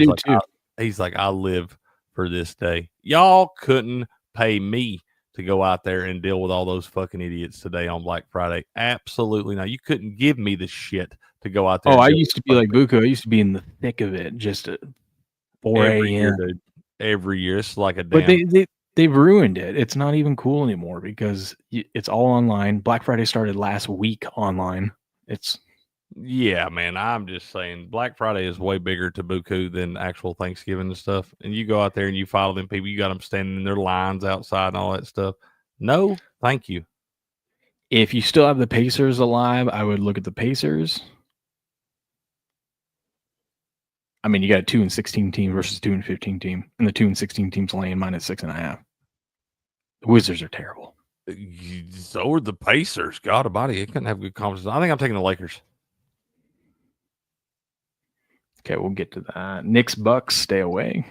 he's like, I live for this day. Y'all couldn't pay me to go out there and deal with all those fucking idiots today on Black Friday. Absolutely not. You couldn't give me the shit to go out there. Oh, I used to be like Buku. I used to be in the thick of it just at 4 a.m. Every year. It's like a damn. But They've ruined it. It's not even cool anymore because it's all online. Black Friday started last week online. Yeah, man. I'm just saying Black Friday is way bigger to Buku than actual Thanksgiving and stuff. And you go out there and you follow them people, you got them standing in their lines outside and all that stuff. No, thank you. If you still have the Pacers alive, I would look at the Pacers. I mean, you got a 2-16 team versus 2-15 team, and the 2-16 team's laying -6.5. The Wizards are terrible. So are the Pacers. God Almighty, it couldn't have good conferences. I think I'm taking the Lakers. Okay, we'll get to that. Knicks, Bucks, stay away.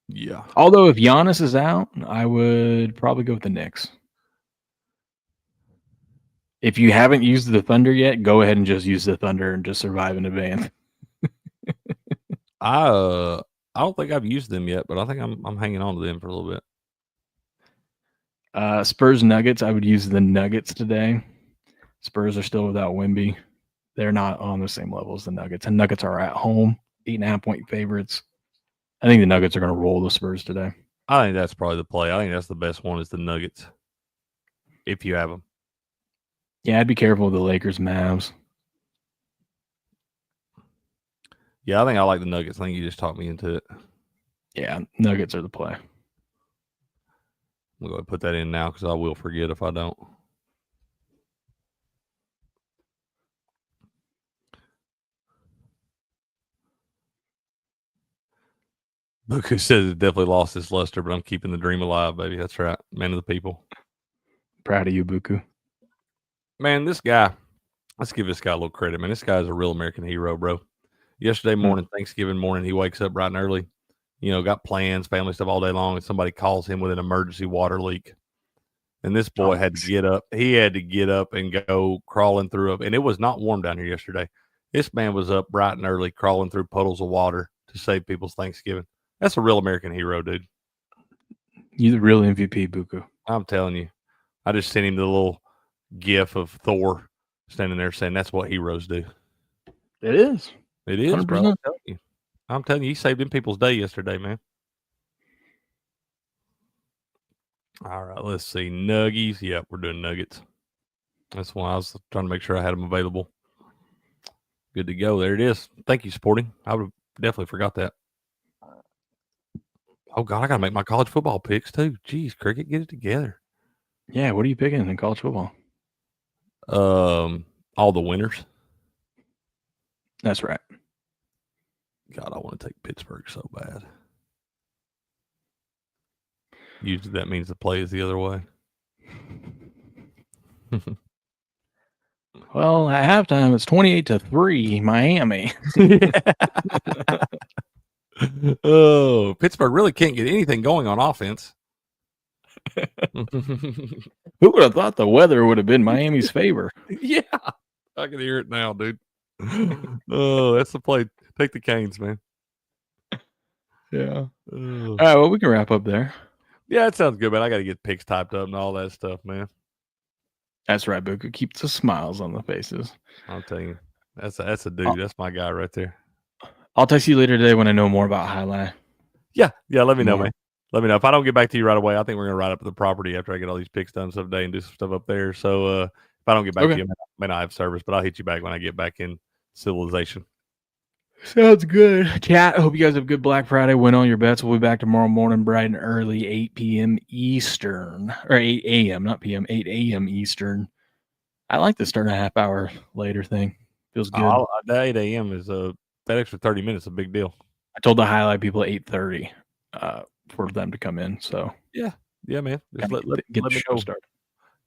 Yeah. Although if Giannis is out, I would probably go with the Knicks. If you haven't used the Thunder yet, go ahead and just use the Thunder and just survive in advance. I don't think I've used them yet, but I think I'm hanging on to them for a little bit. Spurs, Nuggets, I would use the Nuggets today. Spurs are still without Wemby. They're not on the same level as the Nuggets. And Nuggets are at home, 8.5-point favorites. I think the Nuggets are going to roll the Spurs today. I think that's probably the play. I think that's the best one is the Nuggets, if you have them. Yeah, I'd be careful with the Lakers, Mavs. Yeah, I think I like the Nuggets. I think you just talked me into it. Yeah, Nuggets are the play. I'm going to put that in now because I will forget if I don't. Buku says it definitely lost its luster, but I'm keeping the dream alive, baby. That's right. Man of the people. Proud of you, Buku. Man, this guy, let's give this guy a little credit, man. This guy is a real American hero, bro. Yesterday morning, Thanksgiving morning, he wakes up bright and early, got plans, family stuff all day long, and somebody calls him with an emergency water leak. And this boy had to get up. He had to get up and go crawling through it. And it was not warm down here yesterday. This man was up bright and early, crawling through puddles of water to save people's Thanksgiving. That's a real American hero, dude. You're the real MVP, Buku. I'm telling you. I just sent him the little gif of Thor standing there saying that's what heroes do. It is. It is, 100%. Bro. I'm telling you, he saved them people's day yesterday, man. All right, let's see. Nuggies. Yep, we're doing Nuggets. That's why I was trying to make sure I had them available. Good to go. There it is. Thank you, Sporting. I would have definitely forgot that. Oh, God, I got to make my college football picks, too. Jeez, Cricket, get it together. Yeah, what are you picking in college football? All the winners. That's right. God, I want to take Pittsburgh so bad. Usually that means the play is the other way. Well, at halftime, it's 28-3, Miami. Oh, Pittsburgh really can't get anything going on offense. Who would have thought the weather would have been Miami's favor? Yeah, I can hear it now, dude. Oh, that's the play. Take the Canes, man. Yeah. All right, well, we can wrap up there. Yeah, that sounds good, man. I got to get picks typed up and all that stuff, man. That's right, Buku. Keep the smiles on the faces. I'll tell you. That's a dude. That's my guy right there. I'll text you later today when I know more about Jai-Alai. Yeah, let me know, man. Let me know. If I don't get back to you right away, I think we're going to ride up to the property after I get all these picks done someday and do some stuff up there. So if I don't get back to you, I may not have service, but I'll hit you back when I get back in civilization. Sounds good. Chat, I hope you guys have a good Black Friday. Win all your bets. We'll be back tomorrow morning, bright and early, 8 p.m. Eastern. Or 8 a.m., not p.m., 8 a.m. Eastern. I like the start a half hour later thing. Feels good. The 8 a.m. is that extra 30 minutes a big deal. I told the highlight people at 8:30 for them to come in. So yeah, man. Just let the me show know. Started.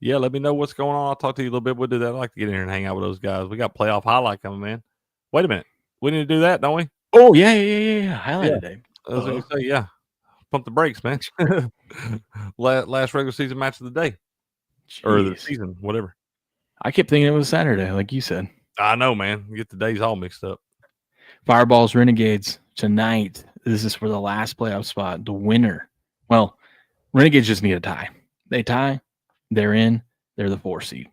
Yeah, let me know what's going on. I'll talk to you a little bit. We'll do that. I like to get in here and hang out with those guys. We got playoff highlight coming, man. Wait a minute. We need to do that, don't we? Oh, yeah. Highlight today. I was going to say, yeah. Pump the brakes, man. Last regular season match of the day. Jeez. Or the season, whatever. I kept thinking it was Saturday, like you said. I know, man. You get the days all mixed up. Fireballs, Renegades tonight. This is for the last playoff spot. The winner. Well, Renegades just need a tie. They tie. They're in. They're the 4 seed.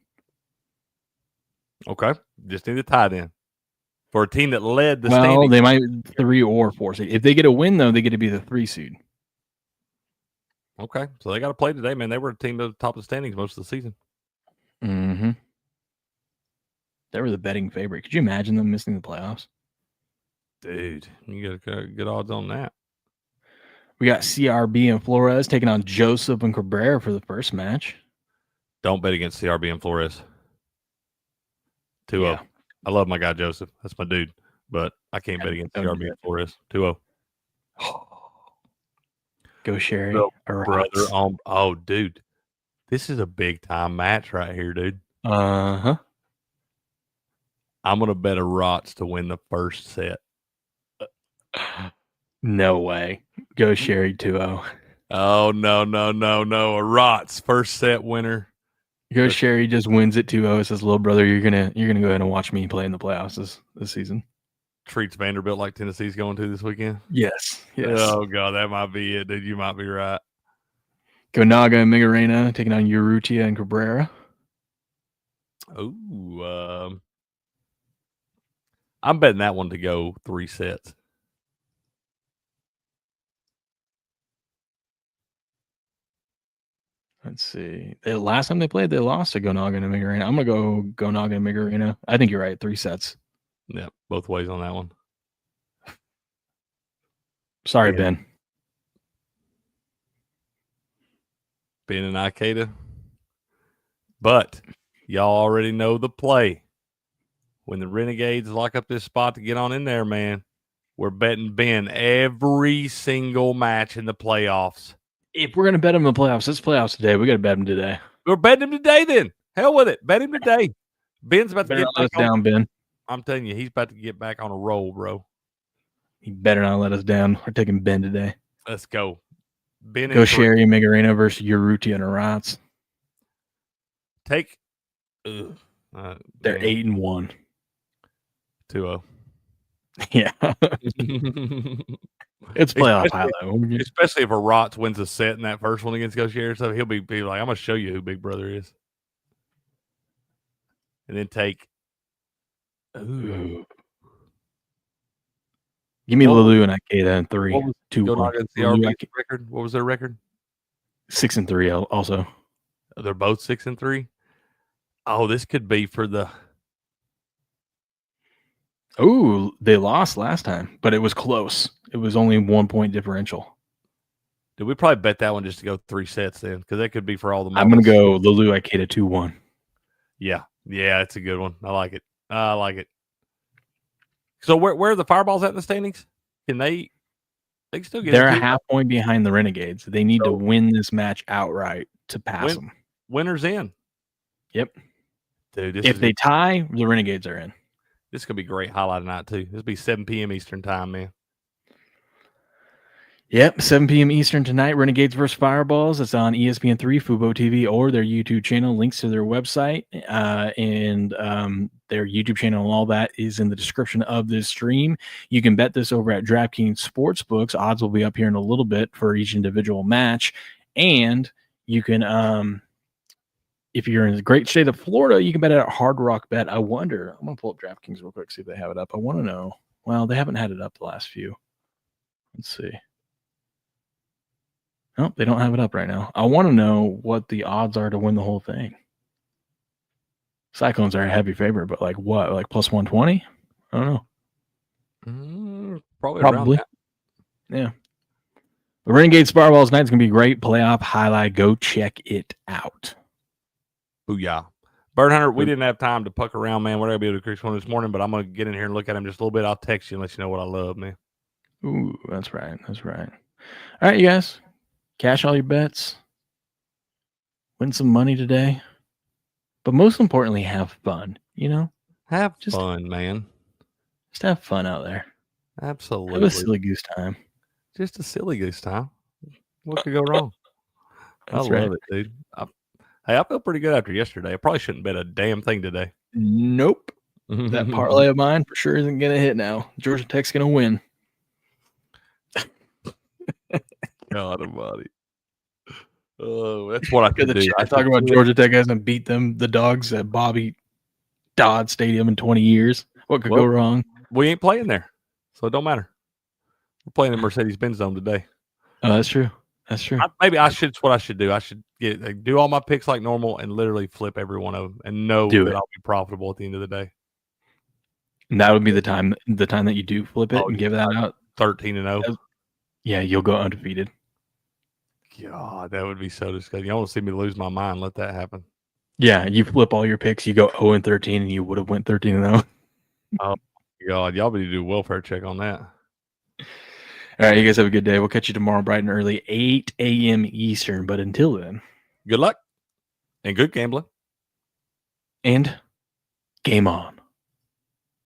Okay. Just need a tie then. For a team that led the standings. Well, they might 3 or 4 seed. If they get a win, though, they get to be the 3 seed. Okay, so they got to play today, man. They were a team at the top of the standings most of the season. Mm-hmm. They were the betting favorite. Could you imagine them missing the playoffs? Dude, you got good odds on that. We got CRB and Flores taking on Joseph and Cabrera for the first match. Don't bet against CRB and Flores. 2-0. Yeah. I love my guy Joseph. That's my dude. But I can't bet against CRB and Flores. 2-0. Go Sherry. No, brother. Oh, dude. This is a big time match right here, dude. Uh-huh. I'm going to bet a Rots to win the first set. No way. Go Sherry 2-0. Oh, no. A Rots first set winner. Go Sherry just wins it 2-0. Says, little brother, you're gonna go ahead and watch me play in the playoffs this season. Treats Vanderbilt like Tennessee's going to this weekend. Yes. Oh God, that might be it, dude. You might be right. Gonaga and Migarena taking on Urrutia and Cabrera. Oh, I'm betting that one to go 3 sets. Let's see. The last time they played, they lost to Gonaga and Migarena. I'm gonna go Gonaga and Migarena. I think you're right. 3 sets. Yeah, both ways on that one. Sorry, Ben. Ben and Ikeda. But y'all already know the play. When the Renegades lock up this spot to get on in there, man, we're betting Ben every single match in the playoffs. If we're gonna bet him in the playoffs, it's playoffs today. We gotta bet him today. We're betting him today then. Hell with it. Bet him today. Ben's about to get back down, Ben. I'm telling you, he's about to get back on a roll, bro. He better not let us down. We're taking Ben today. Let's go. Ben Go Sherry and Migarena versus Urrutia and Arats. Take. They're 8-1. 2-0. Yeah. It's playoff high though. Especially if Arats wins a set in that first one against Go Sherry, so he'll be like, I'm gonna show you who Big Brother is. And then take. Ooh. Give me Lulu and Ikeda in 3. 2-1. Record. What was their record? 6-3 also. They're both 6-3. Oh, this could be for the. Oh, they lost last time, but it was close. It was only 1 point differential. Did we probably bet that one just to go 3 sets then? Because that could be for all the. I'm gonna go Lulu Ikeda 2-1. Yeah, that's a good one. I like it. So where are the Fireballs at in the standings? Can they still get? They're a half point behind the Renegades. They need to win this match outright to pass them. Winners in. Yep. Dude, if they tie, the Renegades are in. This could be a great highlight tonight too. This will be 7 p.m. Eastern time, man. Yep, 7 p.m. Eastern tonight, Renegades versus Fireballs. It's on ESPN 3, FUBO TV, or their YouTube channel. Links to their website and their YouTube channel and all that is in the description of this stream. You can bet this over at DraftKings Sportsbooks. Odds will be up here in a little bit for each individual match. And you can, if you're in the great state of Florida, you can bet it at Hard Rock Bet. I wonder, I'm going to pull up DraftKings real quick, see if they have it up. I want to know. Well, they haven't had it up the last few. Let's see. Nope, they don't have it up right now. I want to know what the odds are to win the whole thing. Cyclones are a heavy favorite, but like what? Like plus 120? I don't know. Probably. Yeah. The Renegade Fireballs night is going to be a great playoff highlight. Go check it out. Booyah. Bird Hunter, we didn't have time to puck around, man. We're going to be able to create one this morning, but I'm going to get in here and look at him just a little bit. I'll text you and let you know what I love, man. Ooh, that's right. That's right. All right, you guys. Cash all your bets. Win some money today. But most importantly, have fun. You know? Have fun, man. Just have fun out there. Absolutely. Have a silly goose time. Just a silly goose time. What could go wrong? I love it, dude. I feel pretty good after yesterday. I probably shouldn't bet a damn thing today. Nope. That parlay of mine for sure isn't going to hit now. Georgia Tech's going to win. God almighty. Oh, that's what I could do. I talk about Georgia Tech hasn't beat the Dogs at Bobby Dodd Stadium in 20 years. What could go wrong? We ain't playing there, so it don't matter. We're playing in Mercedes-Benz Dome today. Oh, that's true. That's true. It's what I should do. I should do all my picks like normal and literally flip every one of them and know Do that it. I'll be profitable at the end of the day. And that would be the time that you do flip it and give that out. 13-0. Yeah, you'll go undefeated. God, that would be so disgusting. You want to see me lose my mind? Let that happen. Yeah, you flip all your picks, you go 0-13, and you would have went 13-0. Oh God, y'all need to do a welfare check on that. All right, you guys have a good day. We'll catch you tomorrow bright and early, 8 a.m. Eastern. But until then, good luck and good gambling. And game on.